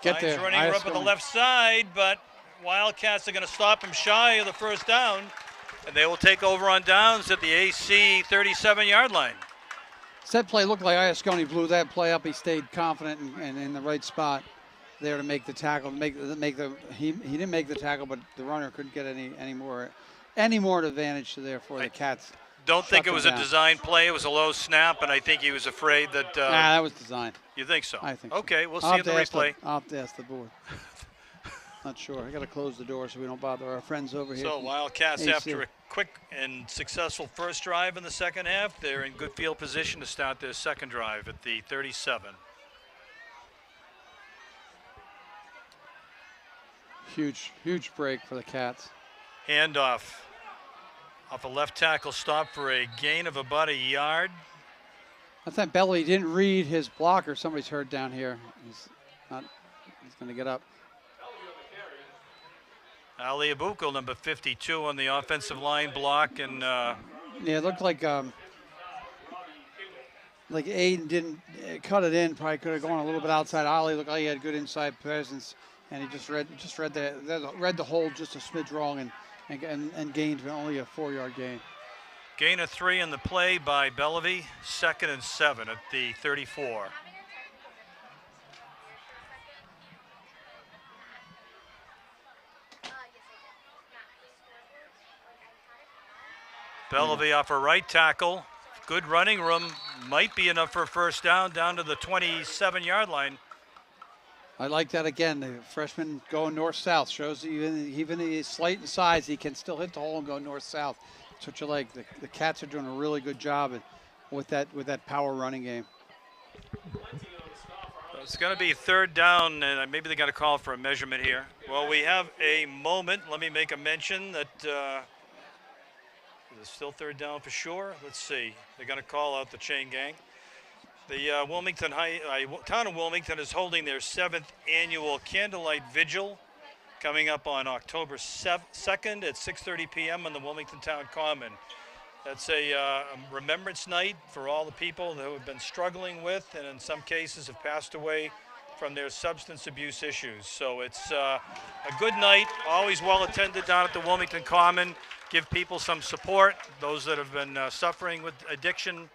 Get Hines there. running Highest up at the going. left side, but Wildcats are going to stop him shy of the first down, and they will take over on downs at the AC 37-yard line. Set play looked like Iasconi blew that play up. He stayed confident and in the right spot there to make the tackle. He didn't make the tackle, but the runner couldn't get any more advantage to there for the Cats. Don't think Shut it was them a down. design play. It was a low snap, and I think he was afraid that. That was designed. You think so? I think so. Okay, we'll I'll see have in the to ask replay. I'll have to ask the board. Not sure. I got to close the door so we don't bother our friends over here. So Wildcats, AC. after a quick and successful first drive in the second half, they're in good field position to start their second drive at the 37. Huge break for the Cats. Handoff off a left tackle stop for a gain of about a yard. I thought Belly didn't read his blocker. Somebody's hurt down here. He's going to get up. Ali Abuko, number 52 on the offensive line block, and Yeah, it looked like Aiden didn't cut it in. Probably could have gone a little bit outside. Ali looked like he had good inside presence, and he just read the hold just a smidge wrong and gained only a 4-yard gain. gain of 3 in the play by Bellevue, 2nd and 7 at the 34. Bellevue off a right tackle. Good running room. Might be enough for a first down to the 27-yard line. I like that again. The freshman going north-south shows even he's slight in size, he can still hit the hole and go north-south. That's what you like. The Cats are doing a really good job with that power running game. It's going to be third down, and maybe they got a call for a measurement here. Well, we have a moment. Let me make a mention that it's still third down for sure. Let's see. They're going to call out the chain gang. The town of Wilmington is holding their 7th annual candlelight vigil coming up on October 2nd at 6:30 p.m. on the Wilmington Town Common. That's a remembrance night for all the people who have been struggling with and in some cases have passed away from their substance abuse issues. So it's a good night, always well attended down at the Wilmington Common. Give people some support, those that have been suffering with addiction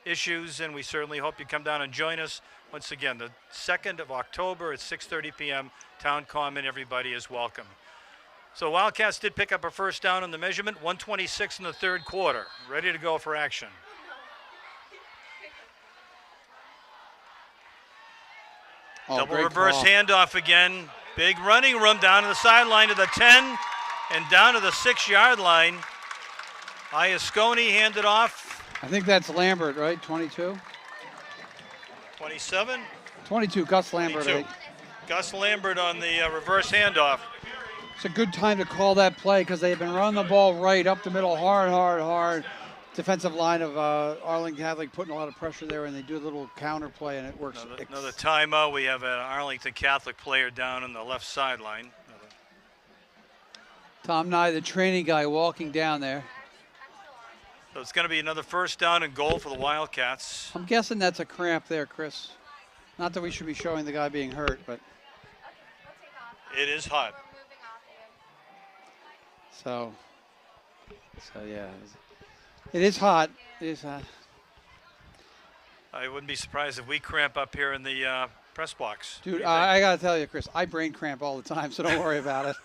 issues, and we certainly hope you come down and join us. Once again, the 2nd of October at 6:30 p.m., Town Common, everybody is welcome. So Wildcats did pick up a first down on the measurement, 1:26 in the third quarter, ready to go for action. Double reverse handoff again. Big running room down to the sideline to the 10 and down to the 6-yard line. Iasconi handed off. I think that's Lambert, right? 22? 27? 22, Gus Lambert. 22. Gus Lambert on the reverse handoff. It's a good time to call that play because they've been running the ball right up the middle, hard. Defensive line of Arlington Catholic putting a lot of pressure there, and they do a little counter play, and it works. Another timeout. We have an Arlington Catholic player down on the left sideline. Tom Nye, the training guy, walking down there. So it's going to be another first down and goal for the Wildcats. I'm guessing that's a cramp there, Chris. Not that we should be showing the guy being hurt, but. It is hot. So yeah, it is hot. It is hot. I wouldn't be surprised if we cramp up here in the press box. Dude, I got to tell you, Chris, I brain cramp all the time, so don't worry about it.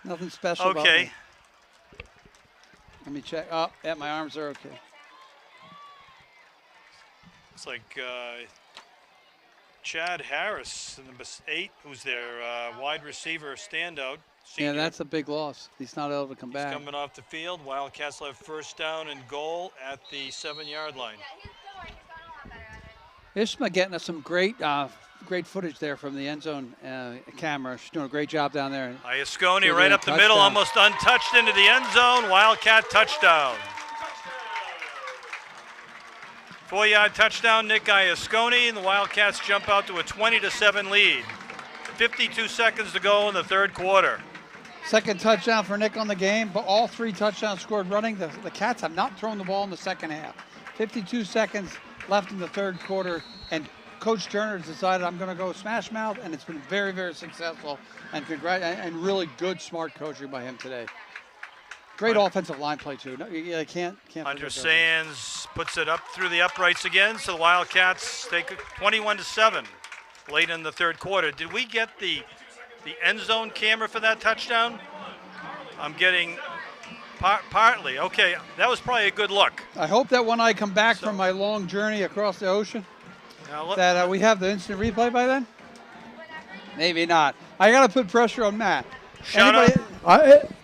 Nothing special about me. Okay. Let me check. Oh, yeah, my arms are okay. Looks like Chad Harris, number 8, who's their wide receiver standout. Senior. Yeah, that's a big loss. He's not able to come back. He's coming off the field. Wildcats left first down and goal at the 7-yard line. Ishma getting us some great footage there from the end zone camera. She's doing a great job down there. Iasconi right up the middle, almost untouched into the end zone. Wildcat touchdown. 4-yard touchdown, Nick Iasconi, and the Wildcats jump out to a 20-7 lead. 52 seconds to go in the third quarter. Second touchdown for Nick on the game, but all 3 touchdowns scored running. The Cats have not thrown the ball in the second half. 52 seconds left in the third quarter, and Coach Turner has decided I'm going to go smash mouth, and it's been very, very successful, and really good, smart coaching by him today. Great offensive line play too. No, you can't. Hunter Sands puts it up through the uprights again, so the Wildcats take 21-7 late in the third quarter. Did we get the end zone camera for that touchdown? I'm getting partly. Okay, that was probably a good look. I hope that when I come back from my long journey across the ocean, that we have the instant replay by then. Maybe not. I got to put pressure on Matt. Shout out.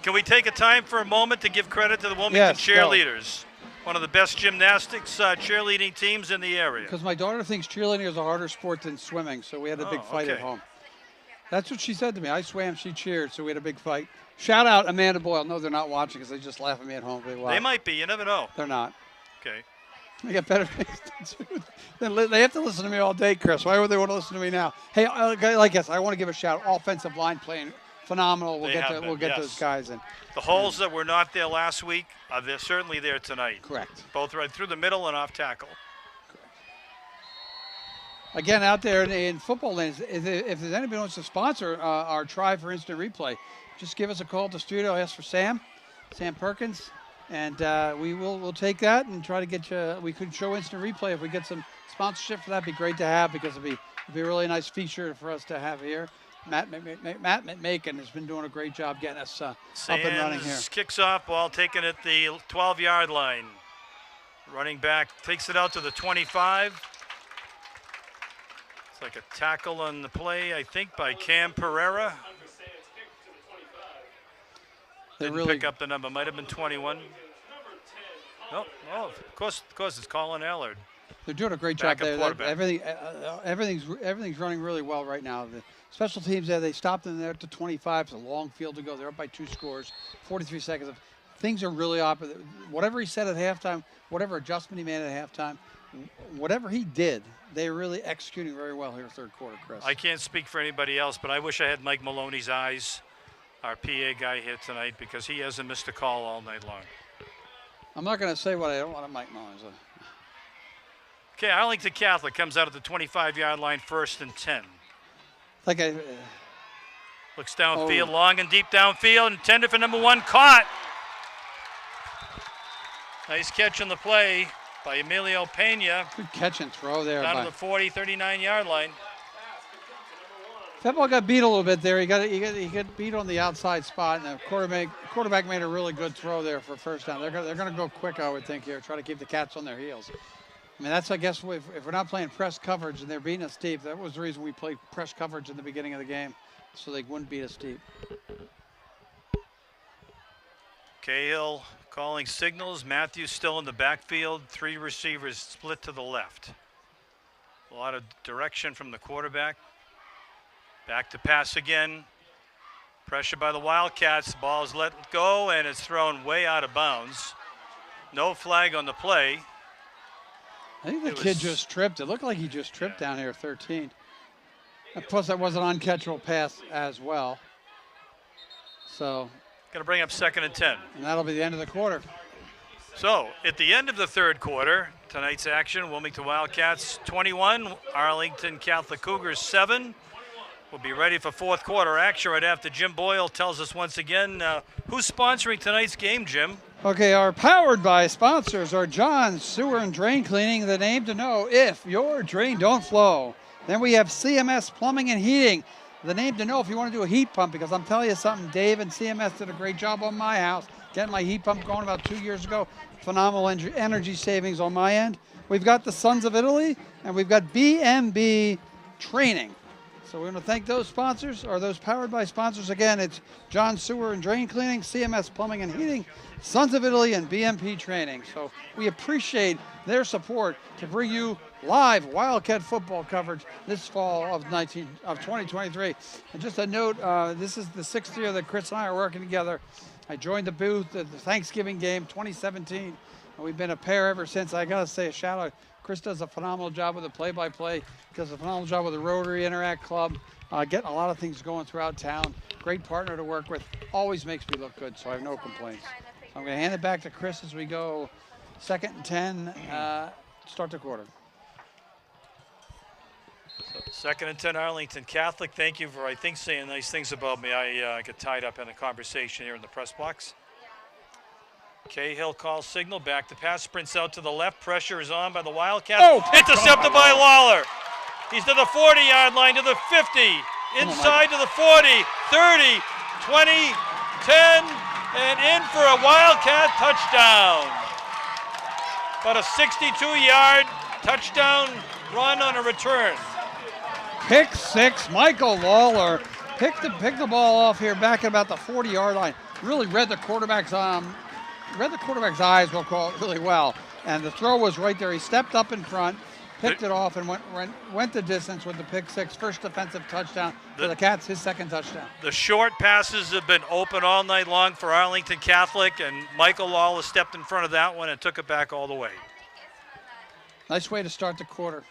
Can we take a time for a moment to give credit to the Wilmington cheerleaders? One of the best gymnastics cheerleading teams in the area. Because my daughter thinks cheerleading is a harder sport than swimming, so we had a big fight at home. That's what she said to me. I swam, she cheered, so we had a big fight. Shout out Amanda Boyle. No, they're not watching because they just laugh at me at home. They might be. You never know. They're not. Okay. They get better. They have to listen to me all day, Chris. Why would they want to listen to me now? Hey, like this, I want to give a shout. Offensive line playing phenomenal. We'll get those guys in. The holes that were not there last week are certainly there tonight. Correct. Both right through the middle and off tackle. Correct. Again, out there in football lands, if there's anybody who wants to sponsor our try for instant replay, just give us a call at the studio. Ask for Sam Perkins, and we'll take that and try to get you. We could show instant replay if we get some sponsorship for that. It'd be great to have because it'd be a really nice feature for us to have here. Matt Macon has been doing a great job getting us up and running here. Kicks off, ball taken at the 12-yard line. Running back takes it out to the 25. It's like a tackle on the play, I think, by Cam Pereira. Didn't pick up the number. Might have been 21. Oh, of course, it's Colin Allard. They're doing a great job there. Everything's running really well right now. The special teams there, they stopped them there at the 25. It's a long field to go. They're up by 2 scores, 43 seconds. Things are really opposite. Whatever he said at halftime, whatever adjustment he made at halftime, whatever he did, they're really executing very well here third quarter, Chris. I can't speak for anybody else, but I wish I had Mike Maloney's eyes, our PA guy here tonight, because he hasn't missed a call all night long. I'm not going to say what I don't want to Mike Maloney's. Okay, Arlington Catholic comes out at the 25-yard line, 1st and 10. Looks downfield, long and deep downfield, intended for number 1, caught. Nice catch on the play by Emilio Pena. Good catch and throw there. Down to the 40, 39-yard line. That ball got beat a little bit there. He got beat on the outside spot, and the quarterback made a really good throw there for first down. They're going to go quick, I would think, here, try to keep the Cats on their heels. I mean, that's, I guess, if we're not playing press coverage and they're beating us deep, that was the reason we played press coverage in the beginning of the game, so they wouldn't beat us deep. Cahill calling signals. Matthews still in the backfield. 3 receivers split to the left. A lot of direction from the quarterback. Back to pass again. Pressure by the Wildcats. Ball is let go, and it's thrown way out of bounds. No flag on the play. I think the kid just tripped. It looked like he just tripped down here, 13. And plus, that was an uncatchable pass as well. So. Going to bring up 2nd and 10. And that'll be the end of the quarter. So, at the end of the third quarter, tonight's action, Wilmington Wildcats 21, Arlington Catholic Cougars 7. We'll be ready for fourth quarter action right after Jim Boyle tells us once again who's sponsoring tonight's game, Jim. Okay, our powered by sponsors are John's Sewer and Drain Cleaning, the name to know if your drain don't flow. Then we have CMS Plumbing and Heating, the name to know if you want to do a heat pump, because I'm telling you something, Dave and CMS did a great job on my house, getting my heat pump going about 2 years ago. Phenomenal energy savings on my end. We've got the Sons of Italy, and we've got BMB Training. So we want to thank those sponsors, or those powered by sponsors. Again, it's John Sewer and Drain Cleaning, CMS Plumbing and Heating, Sons of Italy, and BMP Training. So we appreciate their support to bring you live Wildcat football coverage this fall of 2023. And just a note, this is the 6th year that Chris and I are working together. I joined the booth at the Thanksgiving game 2017, and we've been a pair ever since. I got to say a shout out. Chris does a phenomenal job with the play-by-play, does a phenomenal job with the Rotary Interact Club, getting a lot of things going throughout town. Great partner to work with, always makes me look good, so I have no complaints. So I'm going to hand it back to Chris as we go 2nd and 10, start the quarter. So 2nd and 10, Arlington Catholic. Thank you for, I think, saying nice things about me. I get tied up in a conversation here in the press box. Cahill calls signal, back to pass, sprints out to the left. Pressure is on by the Wildcats. Intercepted by Lawler. He's to the 40-yard line, to the 50, inside to the 40, 30, 20, 10, and in for a Wildcat touchdown. About a 62-yard touchdown run on a return. Pick 6, Michael Lawler picked the ball off here back at about the 40-yard line. Really read the quarterback's eyes, we'll call it, really well. And the throw was right there. He stepped up in front, picked it off, and went the distance with the pick 6. First defensive touchdown for the Cats, his 2nd touchdown. The short passes have been open all night long for Arlington Catholic, and Michael Lawler stepped in front of that one and took it back all the way. Nice way to start the quarter.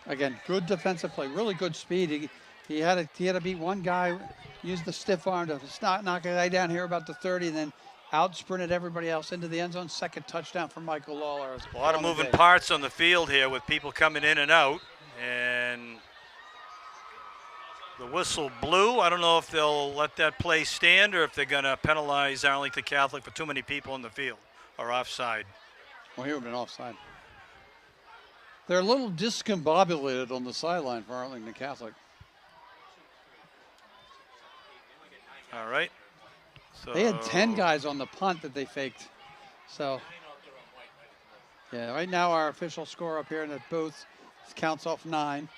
Again, good defensive play, really good speed. He had to beat one guy, use the stiff arm to knock a guy down here about the 30, and then out-sprinted everybody else into the end zone. 2nd touchdown for Michael Lawler. A lot of moving parts on the field here with people coming in and out, and the whistle blew. I don't know if they'll let that play stand or if they're going to penalize Arlington Catholic for too many people in the field or offside. Well, he would have been offside. They're a little discombobulated on the sideline for Arlington Catholic. All right. So they had 10 guys on the punt that they faked. So, yeah, right now our official score up here in the booth counts off 9.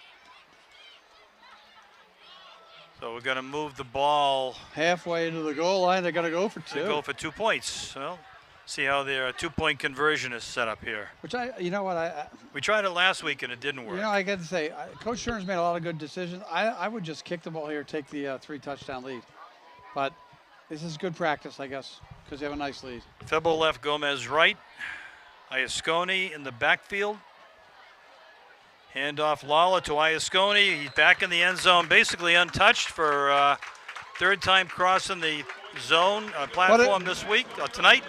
So we're going to move the ball halfway to the goal line. They're going to go for 2. Go for 2 points. Well, see how their 2-point conversion is set up here. Which we tried it last week and it didn't work. You know, I got to say, Coach Turner's made a lot of good decisions. I would just kick the ball here, take the 3-touchdown lead. But this is good practice, I guess, because you have a nice lead. Febo left, Gomez right. Iasconi in the backfield. Handoff Lawler to Iasconi. He's back in the end zone, basically untouched for 3rd time crossing the zone platform this week, tonight.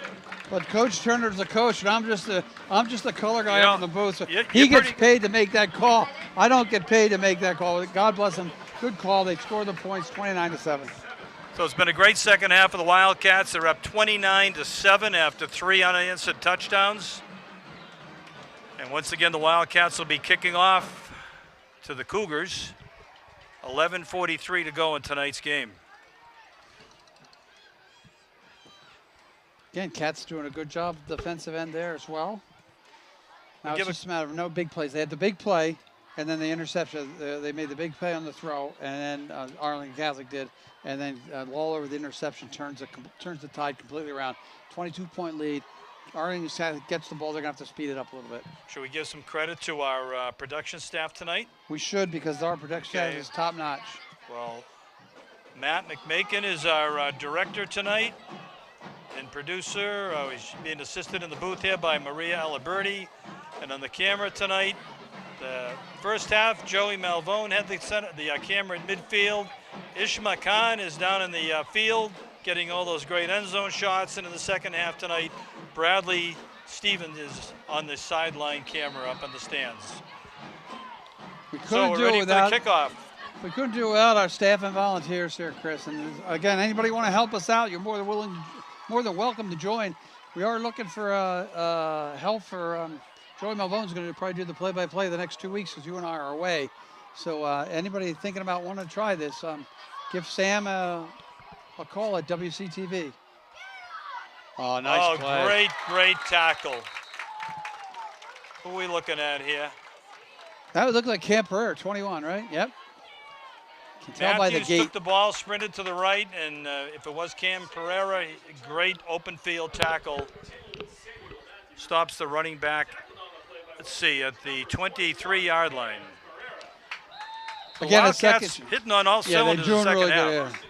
But Coach Turner's the coach, and I'm just the color guy up in the booth. So he gets paid to make that call. I don't get paid to make that call. God bless him. Good call. They scored the points, 29-7. So it's been a great second half of the Wildcats. They're up 29-7 after 3 unanswered touchdowns. And once again, the Wildcats will be kicking off to the Cougars. 11:43 to go in tonight's game. Again, Cats doing a good job defensive end there as well. Now it's just a matter of no big plays. They had the big play, and then the interception. They made the big play on the throw, and then Arlington Catholic did. And then Lawler with the interception turns the tide completely around. 22-point lead. Arlington gets the ball. They're going to have to speed it up a little bit. Should we give some credit to our production staff tonight? We should, because our production staff is top-notch. Well, Matt McMakin is our director tonight and producer. He's being assisted in the booth here by Maria Aliberti. And on the camera tonight, the first half, Joey Malvone had the camera in midfield. Ishma Khan is down in the field, getting all those great end zone shots. And in the second half tonight, Bradley Stevens is on the sideline camera up in the stands. So we're ready for the kickoff. We couldn't do it without our staff and volunteers here, Chris. And again, anybody want to help us out, you're more than welcome to join. We are looking for help for Joey Malvone's going to probably do the play-by-play the next 2 weeks because you and I are away. So anybody thinking about wanting to try this, give Sam a call at WCTV. Oh, nice play. Great tackle. Who are we looking at here? That would look like Camp Pereira, 21, right? Yep. Can tell by the Matthews gait. took the ball, sprinted to the right, and if it was Cam Pereira, great open field tackle. Stops the running back, let's see, at the 23-yard line. The Again, Wildcats hitting on all cylinders in the second really half. good. Yeah.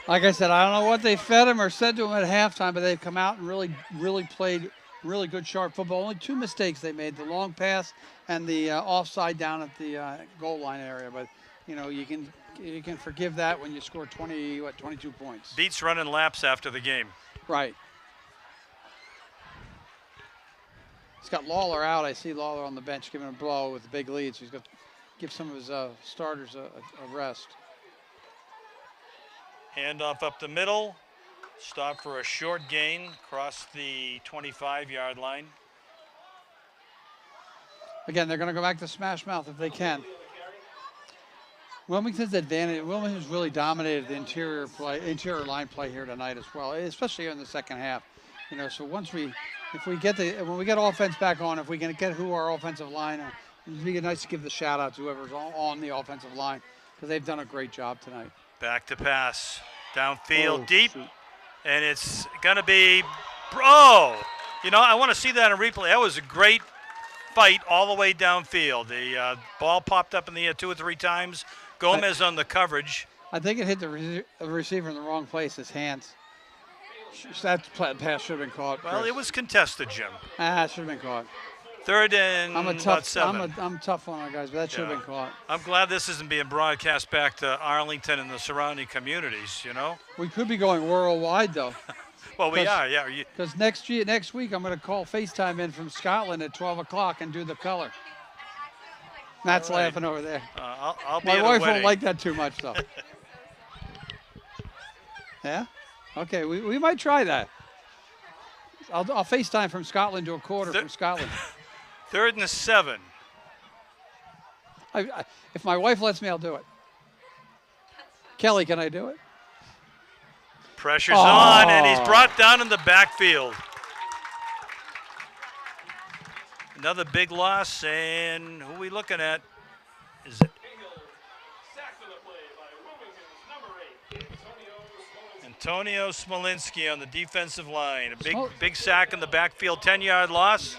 Like I said, I don't know what they fed him or said to him at halftime, but they've come out and really played really good, sharp football. Only 2 mistakes they made: the long pass and the offside down at the goal line area. But you know, you can forgive that when you score 22 points. Beats running laps after the game. Right. He's got Lawler out. I see Lawler on the bench giving a blow with the big lead. So he's got to give some of his starters a rest. Handoff up the middle. Stop for a short gain across the 25-yard line. Again, they're going to go back to smash mouth if they can. Wilmington's advantage. Wilmington's really dominated the interior line play here tonight as well, especially in the second half. You know, so when we get offense back on, if we can get who our offensive line, it'd be nice to give the shout out to whoever's on the offensive line because they've done a great job tonight. Back to pass, downfield, deep, shoot. And it's going to be, you know, I want to see that in replay. That was a great fight all the way downfield. The ball popped up in the air 2 or 3 times. Gomez on the coverage. I think it hit the receiver in the wrong place, his hands. That pass should have been caught. Well, it was contested, Jim. It should have been caught. 3rd and about 7. I'm tough on our guys, but that should have been caught. I'm glad this isn't being broadcast back to Arlington and the surrounding communities, you know? We could be going worldwide, though. Well, we are, yeah. Because next week I'm going to call FaceTime in from Scotland at 12 o'clock and do the color. Matt's laughing over there. I'll be My at wife a wedding. won't like that too much, though. Yeah? Okay, we might try that. I'll FaceTime from Scotland to a quarter from Scotland. 3rd and 7. If my wife lets me, I'll do it. Kelly, can I do it? Pressure's on, and he's brought down in the backfield. Another big loss, and who are we looking at? Is it Antonio Smolinski on the defensive line? A big sack in the backfield, 10-yard loss.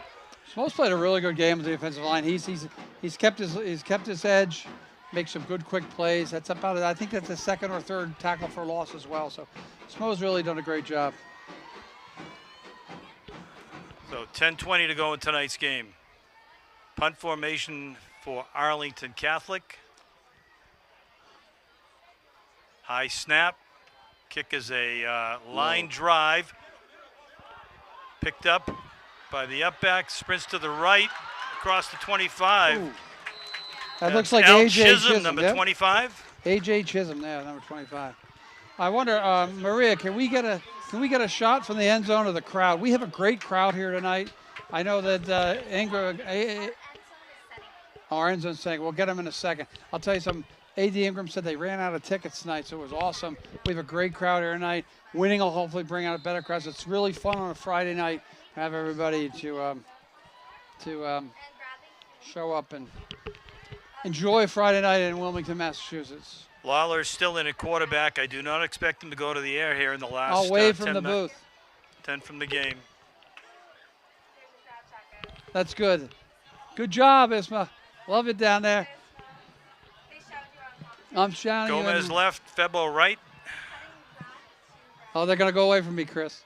Smoke's played a really good game on the defensive line. He's kept his edge, makes some good quick plays. That's about it. I think that's the 2nd or 3rd tackle for loss as well. So Smoke's really done a great job. So 10:20 to go in tonight's game. Punt formation for Arlington Catholic. High snap. Kick is a line drive. Picked up by the up back. Sprints to the right across the 25. Ooh. That looks like Al A.J. Chisholm, number 25. A.J. Chisholm, yeah, number 25. I wonder, Maria, can we get a shot from the end zone of the crowd? We have a great crowd here tonight. I know that our end zone's saying we'll get them in a second. I'll tell you something. A.D. Ingram said they ran out of tickets tonight, so it was awesome. We have a great crowd here tonight. Winning will hopefully bring out a better crowd. It's really fun on a Friday night to have everybody to show up and enjoy Friday night in Wilmington, Massachusetts. Lawler's still in at quarterback. I do not expect him to go to the air here in the last I'll wave from 10 the booth. 10 from the game. That's good. Good job, Isma. Love it down there. I'm shouting. Gomez left, Febo right. Oh, they're going to go away from me, Chris.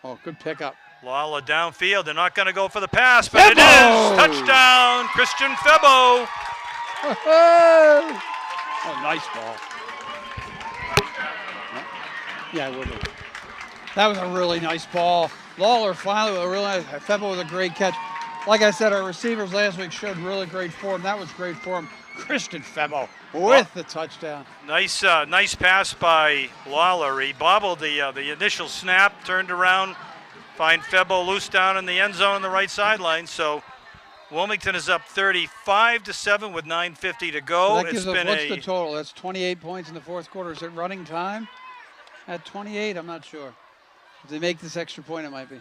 Oh, good pickup. Lawler downfield. They're not going to go for the pass, but it is. Touchdown, Christian Febo. Oh, nice ball. Yeah, it would have. That was a really nice ball. Lawler finally with a really nice. Febo with a great catch. Like I said, our receivers last week showed really great form. That was great form. Christian Febo with the touchdown. Nice pass by Lawler. He bobbled the initial snap, turned around, find Febo loose down in the end zone on the right sideline. So Wilmington is up 35-7 with 9:50 to go. So that It's gives us, been what's a the total? That's 28 points in the fourth quarter. Is it running time at 28? I'm not sure. If they make this extra point, it might be.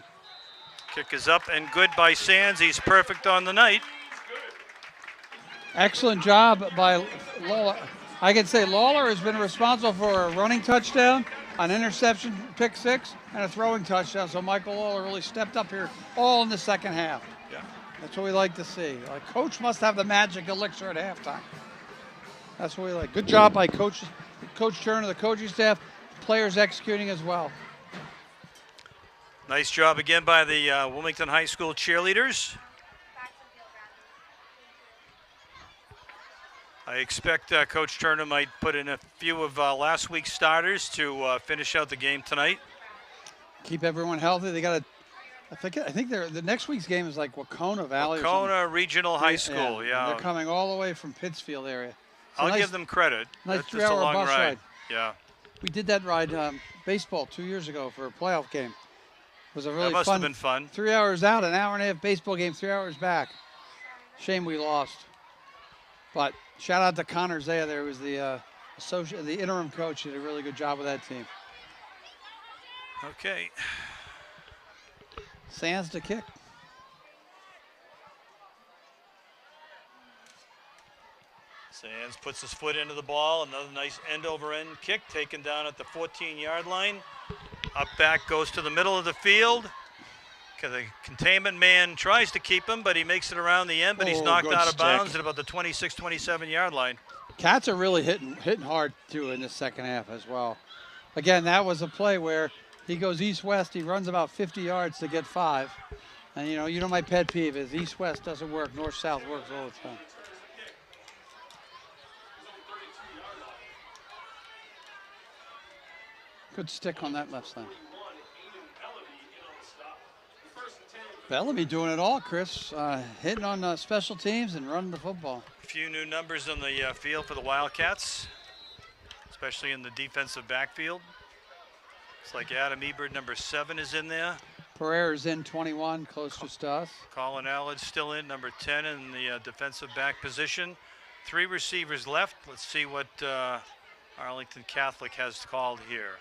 kick is up and good by Sands. He's perfect on the night. Excellent job by Lawler. I can say Lawler has been responsible for a running touchdown, an interception, pick six, and a throwing touchdown. So Michael Lawler really stepped up here all in the second half. Yeah. That's what we like to see. Coach must have the magic elixir at halftime. That's what we like. Good job by Coach Turner, the coaching staff, players executing as well. Nice job again by the Wilmington High School cheerleaders. I expect Coach Turner might put in a few of last week's starters to finish out the game tonight. Keep everyone healthy. They got to. I think the next week's game is like Wacona Valley. Wacona Regional High School. Yeah. They're coming all the way from Pittsfield area. I'll give them credit. Nice That's just a long bus ride. Yeah. We did that ride baseball 2 years ago for a playoff game. It was a really That must fun. have been fun. 3 hours out, an hour and a half baseball game, 3 hours back. Shame we lost. But shout out to Connor Zaya there, who was the interim coach. He did a really good job with that team. Okay. Sands to kick. Sands puts his foot into the ball. Another nice end-over-end kick taken down at the 14-yard line. Up back goes to the middle of the field. The containment man tries to keep him, but he makes it around the end, but he's knocked out of bounds at about the 26, 27-yard line. Cats are really hitting hard, too, in the second half as well. Again, that was a play where he goes east-west. He runs about 50 yards to get 5. And, you know my pet peeve is east-west doesn't work. North-south works all the time. Good stick on that left side. Bellamy doing it all, Chris. Hitting on special teams and running the football. A few new numbers on the field for the Wildcats, especially in the defensive backfield. It's like Adam Ebert, number 7, is in there. Pereira's in 21, closest to us. Colin Allard's still in, number 10 in the defensive back position. 3 receivers left. Let's see what Arlington Catholic has called here.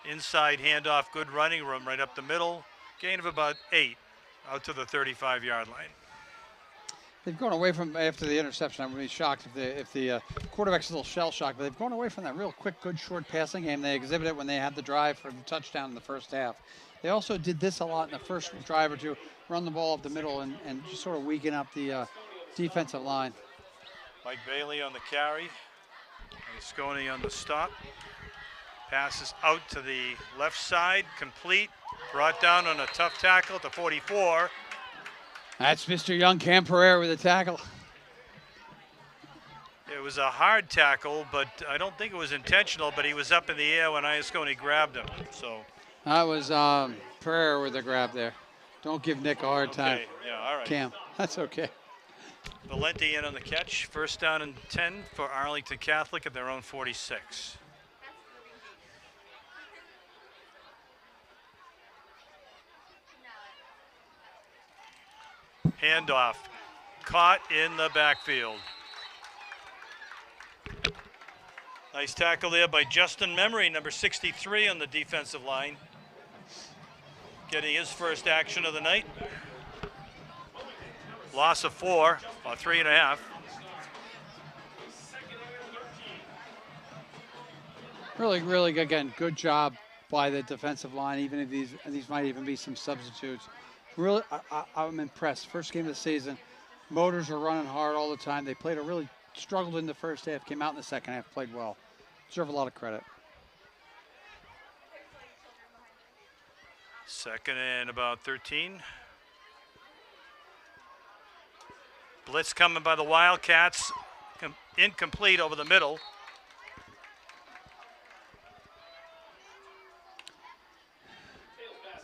Inside handoff, good running room right up the middle. Gain of about 8 out to the 35-yard line. They've gone away from, after the interception, I'm going to be shocked if the quarterback's a little shell-shocked, but they've gone away from that real quick, good, short passing game they exhibited when they had the drive for the touchdown in the first half. They also did this a lot in the first drive or two, run the ball up the middle and just sort of weaken up the defensive line. Mike Bailey on the carry. Mosconi on the stop. Passes out to the left side, complete. Brought down on a tough tackle at the 44. That's Mr. Young, Cam Pereira with a tackle. It was a hard tackle, but I don't think it was intentional, but he was up in the air when Iasconi grabbed him. So that was Pereira with the grab there. Don't give Nick a hard time. Okay, yeah, all right. Cam, that's okay. Valenti in on the catch. First down and 10 for Arlington Catholic at their own 46. Handoff, caught in the backfield. Nice tackle there by Justin Memory, number 63 on the defensive line. Getting his first action of the night. Loss of 4, or 3.5. Really, again, good job by the defensive line, even if these might even be some substitutes. Really, I'm impressed. First game of the season, motors are running hard all the time. They struggled in the first half, came out in the second half, played well. Deserve a lot of credit. Second and about 13. Blitz coming by the Wildcats, incomplete over the middle.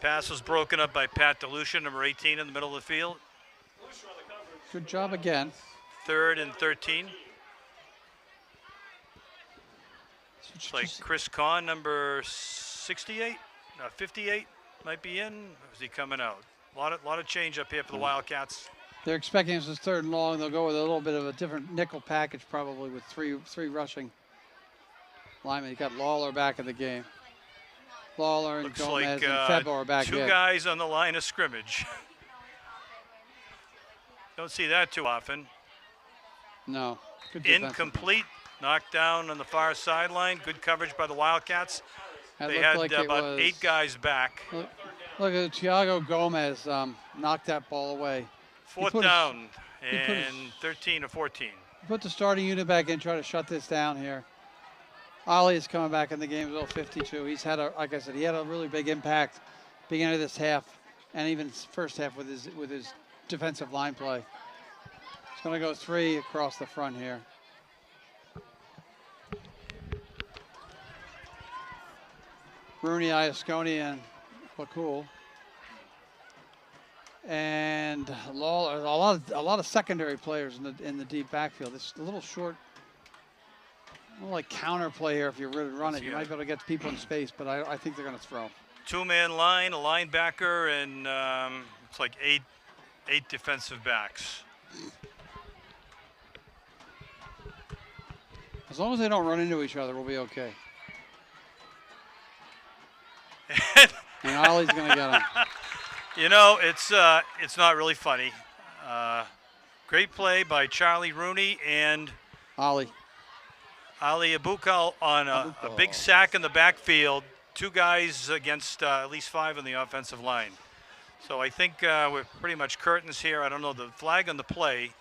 Pass was broken up by Pat DeLucia, number 18 in the middle of the field. Good job again. 3rd and 13. It's like Chris Kahn, number 68, 58, might be in. Or is he coming out? A lot of change up here for the Wildcats. They're expecting this is 3rd and long. They'll go with a little bit of a different nickel package, probably with three rushing linemen. You got Lawler back in the game. Lawler and Looks Gomez like and Febo are back two in. guys on the line of scrimmage. Don't see that too often. No. Good defensive Incomplete. Knocked down on the far sideline. Good coverage by the Wildcats. That They looked had like it about was- 8 guys back. Look at Thiago Gomez knocked that ball away. 4th down put his- and 13 or 14. Put the starting unit back in, try to shut this down here. Ollie is coming back in the game, little 52. He's had like I said, he had a really big impact beginning of this half and even first half with his defensive line play. He's going to go 3 across the front here. Rooney, Iasconi, and LaCool. And Lawler, a lot of secondary players in the deep backfield. It's a little short, a little like counter play here if you really run it. You might be able to get people in space, but I think they're going to throw. 2-man line, a linebacker, and it's like eight defensive backs. As long as they don't run into each other, we'll be okay. And Ollie's going to get him. You know, it's not really funny. Great play by Charlie Rooney and Ollie Abukal on a big sack in the backfield. 2 guys against at least 5 on the offensive line. So I think we're pretty much curtains here. I don't know, the flag on the play.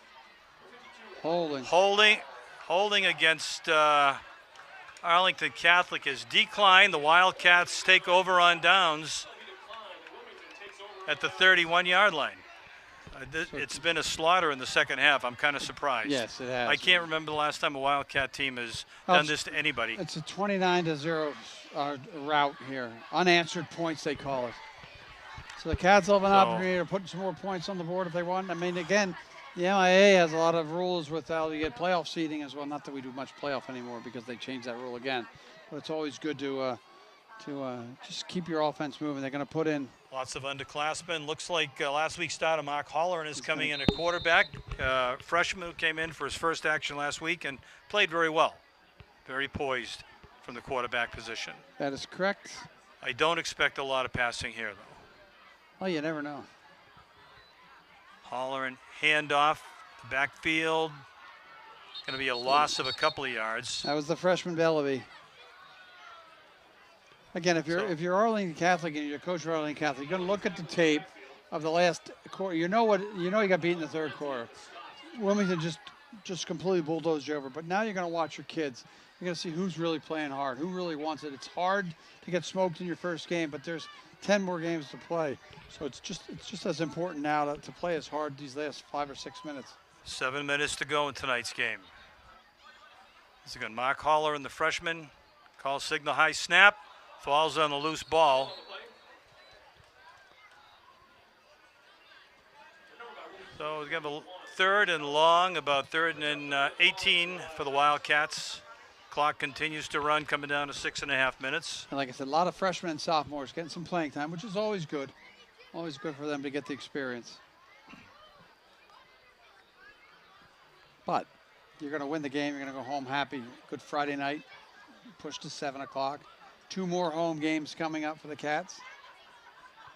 Holding against Arlington Catholic is declined. The Wildcats take over on downs at the 31-yard line. It's been a slaughter in the second half. I'm kind of surprised. Yes, it has. I can't remember the last time a Wildcat team has done this to anybody. It's a 29-0 route here. Unanswered points, they call it. So the Cats will have an opportunity to put some more points on the board if they want. I mean, again, the MIA has a lot of rules with how you get playoff seeding as well. Not that we do much playoff anymore because they changed that rule again. But it's always good to just keep your offense moving. They're going to put in lots of underclassmen. Looks like last week's starter Mark Holleran is coming in at quarterback. Freshman who came in for his first action last week and played very well. Very poised from the quarterback position. That is correct. I don't expect a lot of passing here, though. Oh, you never know. Holleran, handoff, backfield. Going to be a loss of a couple of yards. That was the freshman Bellaby. Again, if you're Arlington Catholic and you're coach of Arlington Catholic, you're going to look at the tape of the last quarter. You know you got beat in the 3rd quarter. Wilmington just completely bulldozed you over. But now you're going to watch your kids. You're going to see who's really playing hard, who really wants it. It's hard to get smoked in your first game, but there's 10 more games to play. So it's just as important now to play as hard these last 5 or 6 minutes. 7 minutes to go in tonight's game. This is again Mark Holleran, the freshman. Call signal, high snap. Falls on the loose ball. So we have a 3rd and long, about 3rd and 18 for the Wildcats. Clock continues to run, coming down to 6.5 minutes. And like I said, a lot of freshmen and sophomores getting some playing time, which is always good. Always good for them to get the experience. But you're going to win the game. You're going to go home happy. Good Friday night. Push to 7 o'clock. 2 more home games coming up for the Cats.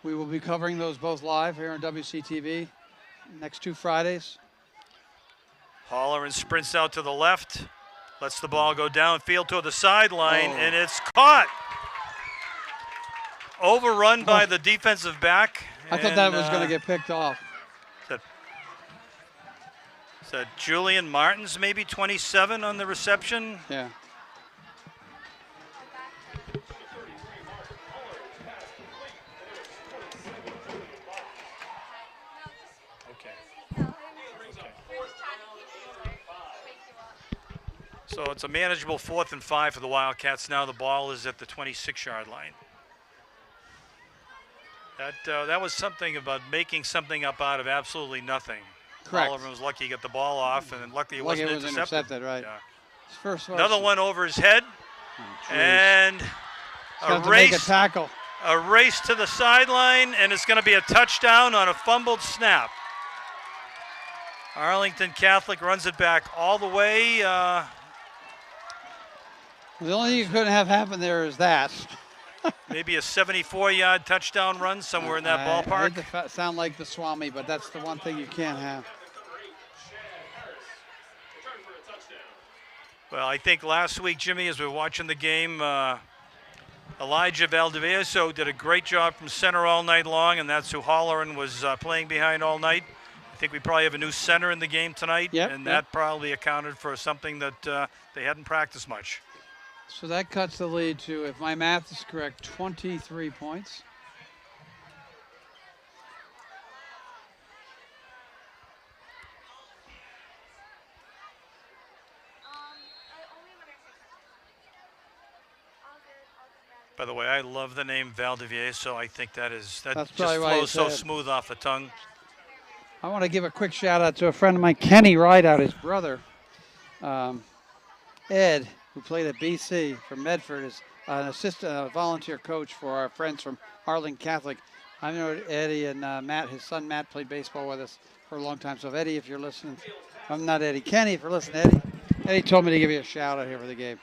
We will be covering those both live here on WCTV next 2 Fridays. Holleran sprints out to the left, lets the ball go downfield to the sideline, and it's caught. Overrun by the defensive back. I thought that was going to get picked off. Is that Julian Martins, maybe 27 on the reception? Yeah. So it's a manageable 4th and 5 for the Wildcats. Now the ball is at the 26-yard line. That was something about making something up out of absolutely nothing. Correct. Holleran was lucky he got the ball off, and luckily it wasn't intercepted. Right. Yeah. First Another one over his head, and a race tackle. A race to the sideline, and it's going to be a touchdown on a fumbled snap. Arlington Catholic runs it back all the way. The only thing you couldn't have happen there is that. Maybe a 74-yard touchdown run somewhere in that I ballpark. hate to sound like the Swami, but that's the one thing you can't have. Well, I think last week, Jimmy, as we were watching the game, Elijah Valdivieso did a great job from center all night long, and that's who Holleran was playing behind all night. I think we probably have a new center in the game tonight, and that probably accounted for something that they hadn't practiced much. So that cuts the lead to, if my math is correct, 23 points. By the way, I love the name Valdivieso. I think that just probably why flows so said. smooth off the tongue. I want to give a quick shout out to a friend of mine, Kenny Rideout, his brother, Ed, who played at BC from Medford, is an assistant, volunteer coach for our friends from Arlington Catholic. I know Eddie and Matt, his son Matt, played baseball with us for a long time. So Eddie, if you're listening, I'm not Eddie, Kenny, if you're listening, Eddie told me to give you a shout out here for the game.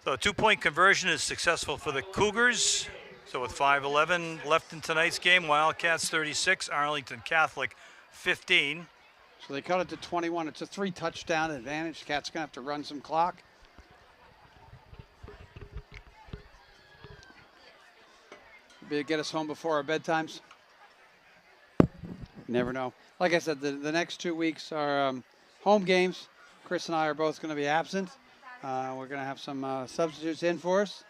So a 2-point conversion is successful for the Cougars. So with 5:11 left in tonight's game, Wildcats 36, Arlington Catholic 15. So they cut it to 21. It's a 3-touchdown advantage. Cats gonna have to run some clock. Maybe get us home before our bedtimes. Never know. Like I said, the next 2 weeks are home games. Chris and I are both going to be absent. We're going to have some substitutes in for us.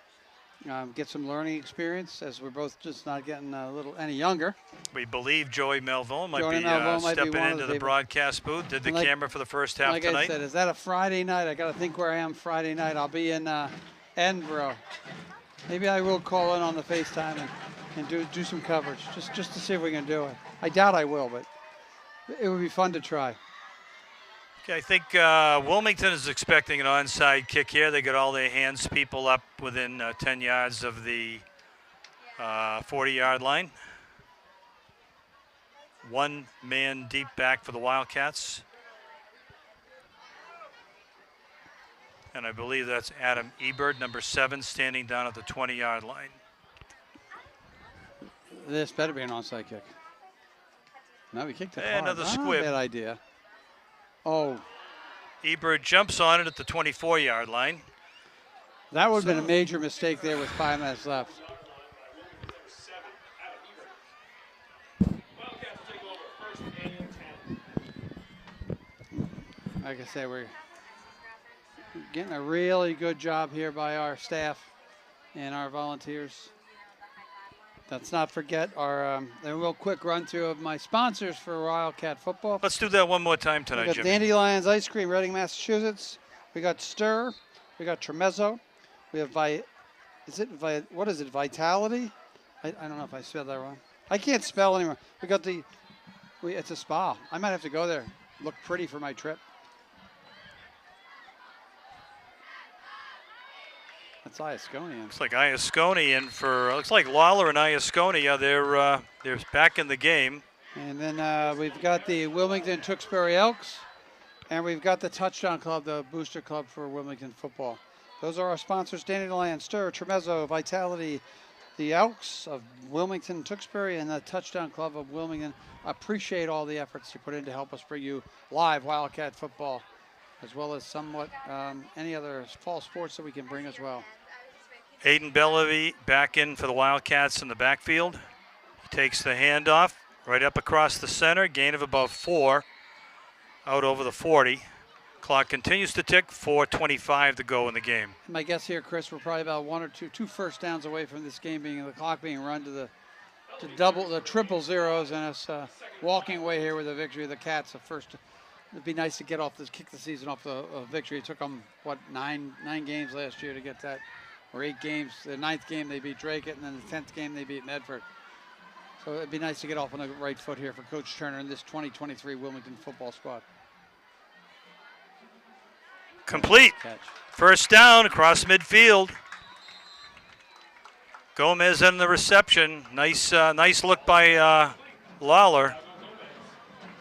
Get some learning experience as we're both just not getting any younger. We believe Joey Melville might Joey be Melville might be stepping one of into the the people. broadcast booth. Did the camera for the first half like tonight. I said, is that a Friday night? I got to think where I am Friday night. I'll be in Edinburgh. Maybe I will call in on the FaceTime and do some coverage just to see if we can do it. I doubt I will, but it would be fun to try. Okay, I think Wilmington is expecting an onside kick here. They got all their hands people up within 10 yards of the 40-yard line. One man deep back for the Wildcats. And I believe that's Adam Ebert, number 7, standing down at the 20-yard line. This better be an onside kick. No, we kicked it hard. Another Not squib. a bad idea. Oh, Ebert jumps on it at the 24-yard line. that would have been a major mistake there with 5 minutes left. Like I say, we're getting a really good job here by our staff and our volunteers. Let's not forget our a real quick run through of my sponsors for Wildcat football. Let's do that one more time We tonight, got Jimmy. Dandelions Ice Cream, Reading, Massachusetts. We got Stir. We got Tremezzo. We have what is it? Vitality? I don't know if I spelled that wrong. I can't spell anymore. We got it's a spa. I might have to go there. Look pretty for my trip. That's Iasconian. Looks like Iasconian looks like Lawler and Iasconia. They're back in the game. And then we've got the Wilmington Tewksbury Elks, and we've got the Touchdown Club, the booster club for Wilmington football. Those are our sponsors: Dandelion, Stir, Tremezzo, Vitality, the Elks of Wilmington, Tewksbury, and the Touchdown Club of Wilmington. Appreciate all the efforts you put in to help us bring you live Wildcat football, as well as somewhat any other fall sports that we can bring as well. Aiden Bellevue back in for the Wildcats in the backfield. He takes the handoff right up across the center, gain of about 4, out over the 40. Clock continues to tick, 4:25 to go in the game. My guess here, Chris, we're probably about one or two first downs away from this game the clock being run to the triple zeros, and us walking away here with a victory of the Cats. It'd be nice to kick the season off the victory. It took them, nine games last year to get that, or 8 games. The 9th game they beat Drake, and then the 10th game they beat Medford. So it'd be nice to get off on the right foot here for Coach Turner and this 2023 Wilmington football squad. Complete. Catch. First down across midfield. Gomez in the reception. Nice look by Lawler.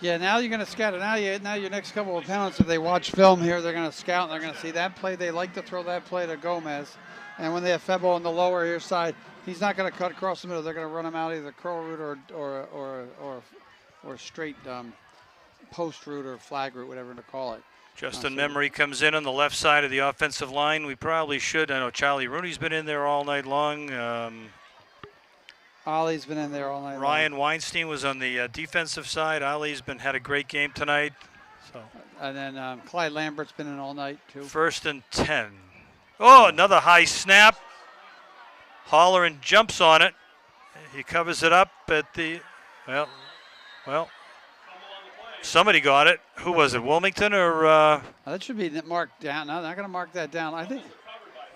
Yeah, now you're going to scout it. Now your next couple of penalties, if they watch film here, they're going to scout and they're going to see that play. They like to throw that play to Gomez. And when they have Febo on the lower here side, he's not going to cut across the middle. They're going to run him out either curl route or straight post route or flag route, whatever to call it. Justin Memory comes in on the left side of the offensive line. We probably should. I know Charlie Rooney's been in there all night long. Ollie's been in there all night Ryan long. Weinstein was on the defensive side. Ollie's had a great game tonight. So. And then Clyde Lambert's been in all night, too. 1st and 10. Oh, another high snap. Holleran jumps on it. He covers it up at the, well, somebody got it. Who was it, Wilmington or? That should be marked down. No, they're not going to mark that down. I think.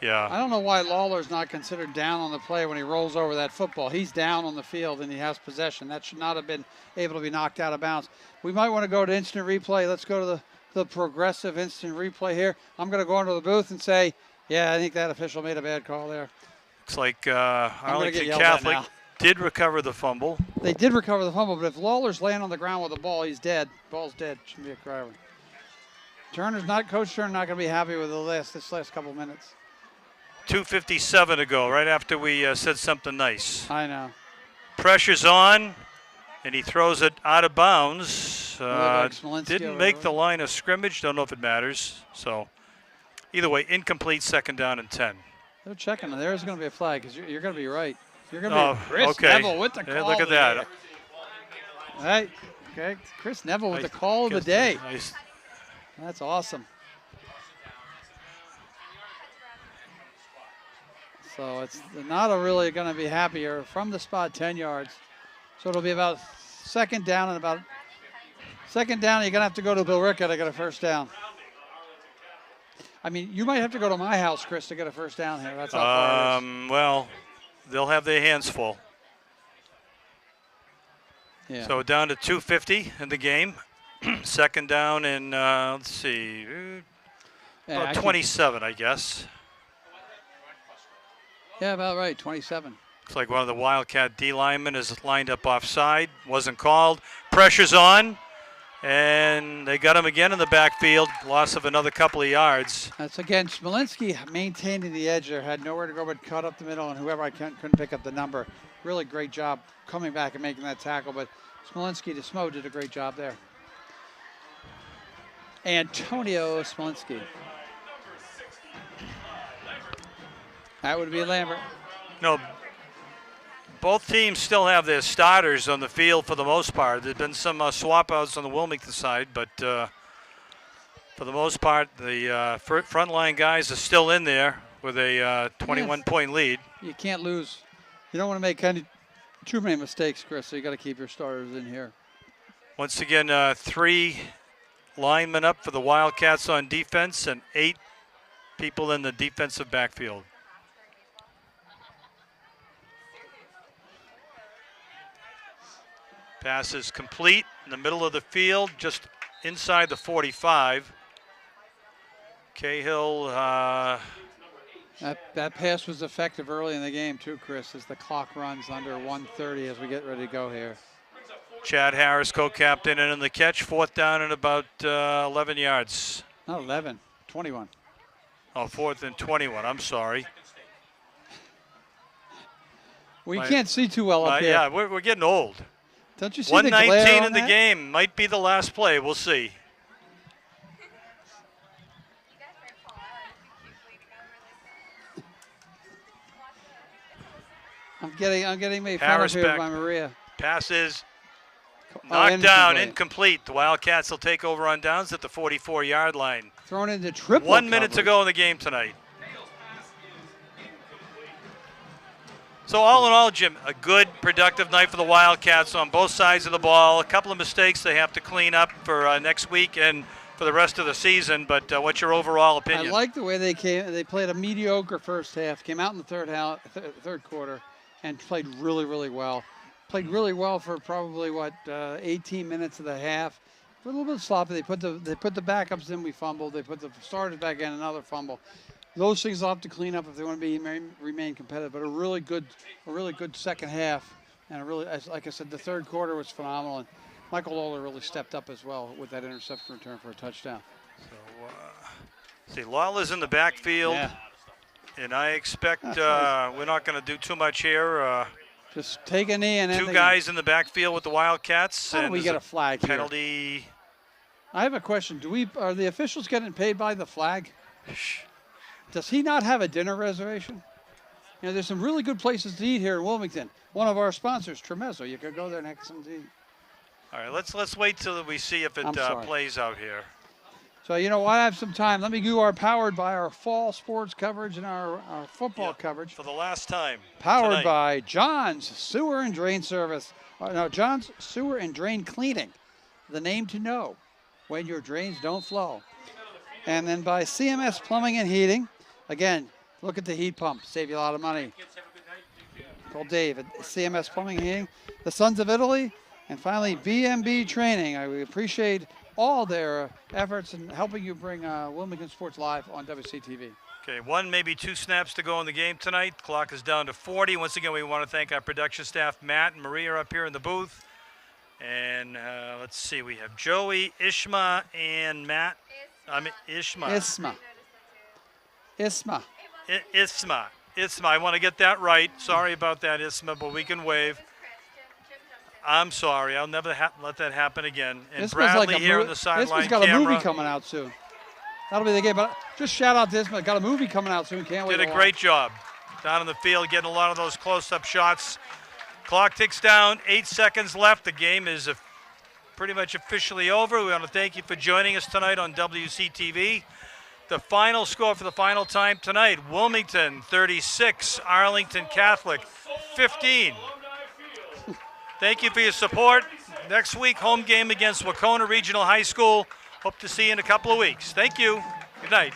Yeah. I don't know why Lawler's not considered down on the play when he rolls over that football. He's down on the field and he has possession. That should not have been able to be knocked out of bounds. We might want to go to instant replay. Let's go to the progressive instant replay here. I'm going to go into the booth and say, yeah, I think that official made a bad call there. Looks like Arlington Catholic did recover the fumble. They did recover the fumble, but if Lawler's laying on the ground with the ball, he's dead. Ball's dead. Shouldn't be a cry. Coach Turner not going to be happy with this last couple minutes. 2:57 to go, right after we said something nice. I know. Pressure's on, and he throws it out of bounds. Didn't make the line of scrimmage. Don't know if it matters. So, either way, incomplete, 2nd down and 10. They're checking. There's going to be a flag because you're going to be right. You're going to be Chris okay. Neville with the call. Yeah, look at that. All right. Okay. Chris Neville with the call of the day. Nice. That's awesome. So it's not really going to be happier from the spot 10 yards. So it'll be about 2nd down and about 2nd down. You're going to have to go to Bill Ricca to get a 1st down. I mean, you might have to go to my house, Chris, to get a 1st down here. That's how far it is. Well, they'll have their hands full. Yeah. So down to 2:50 in the game. 2nd down and let's see, about 27, I guess. Yeah, about right, 27. Looks like one of the Wildcat D linemen is lined up offside. Wasn't called. Pressure's on. And they got him again in the backfield. Loss of another couple of yards. That's again, Smolinski maintaining the edge there. Had nowhere to go but cut up the middle, and whoever I couldn't pick up the number. Really great job coming back and making that tackle. But Smolinski to Smo did a great job there. Antonio Smolinski. That would be Lambert. No, both teams still have their starters on the field for the most part. There's been some swap outs on the Wilmington side, but for the most part, the frontline guys are still in there with a 21-point lead. You can't lose. You don't want to make too many mistakes, Chris, so you got to keep your starters in here. Once again, 3 linemen up for the Wildcats on defense and 8 people in the defensive backfield. Pass is complete in the middle of the field, just inside the 45. Cahill. That pass was effective early in the game too, Chris, as the clock runs under 1:30 as we get ready to go here. Chad Harris, co-captain, and in the catch, 4th down and about 11 yards. Not 11, 21. Oh, 4th and 21, I'm sorry. We can't see too well up here. Yeah, we're getting old. Don't you see the glare 119 on in the that? game. Might be the last play. We'll see. I'm getting made fun of here by Maria. Pass is knocked down, incomplete. The Wildcats will take over on downs at the 44-yard line. Thrown into triple 1 minute to coverage. go in the game tonight. So all in all, Jim, a good, productive night for the Wildcats on both sides of the ball. A couple of mistakes they have to clean up for next week and for the rest of the season. But what's your overall opinion? I like the way they came. They played a mediocre first half, came out in the third quarter, and played really, really well. Played really well for probably 18 minutes of the half. A little bit sloppy. They put the backups in. We fumbled. They put the starters back in. Another fumble. Those things they'll have to clean up if they want to remain competitive. But a really good second half, and like I said, the third quarter was phenomenal. Michael Lawler really stepped up as well with that interception return for a touchdown. So, see, Lawler's in the backfield, Yeah. and I expect That's nice. we're not going to do too much here. Just take a knee and Two guys in the backfield with the Wildcats. How do and we there's get a flag here? penalty? I have a question. Are the officials getting paid by the flag? Does he not have a dinner reservation? You know, there's some really good places to eat here in Wilmington. One of our sponsors, Tremezzo. You could go there and have something to eat. All right, let's wait till we see if it I'm sorry. plays out here. So, you know, I have some time. Let me do our powered by our fall sports coverage and our football coverage. For the last time. Powered tonight. by John's Sewer and Drain Service. No, John's Sewer and Drain Cleaning. The name to know when your drains don't flow. And then by CMS Plumbing and Heating. Again, look at the heat pump. Save you a lot of money. Call Dave at CMS Plumbing and Heating. The Sons of Italy. And finally, BMB Training. I appreciate all their efforts in helping you bring Wilmington Sports live on WCTV. Okay, one, maybe two snaps to go in the game tonight. Clock is down to 40. Once again, we want to thank our production staff. Matt and Maria are up here in the booth. And let's see, we have Joey, Ishma, and Matt. Ishma. Isma. Isma. I want to get that right. Sorry about that, Isma, but we can wave. I'm sorry. I'll never let that happen again. And Isma's Bradley like here on the sideline Isma's got camera. a movie coming out soon. That'll be the game. But just shout out to Isma. Got a movie coming out soon. Can't wait. Did a great job down in the field, getting a lot of those close-up shots. Clock ticks down. 8 seconds left. The game is pretty much officially over. We want to thank you for joining us tonight on WCTV. The final score for the final time tonight, Wilmington 36, Arlington Catholic 15. Thank you for your support. Next week, home game against Wacona Regional High School. Hope to see you in a couple of weeks. Thank you. Good night.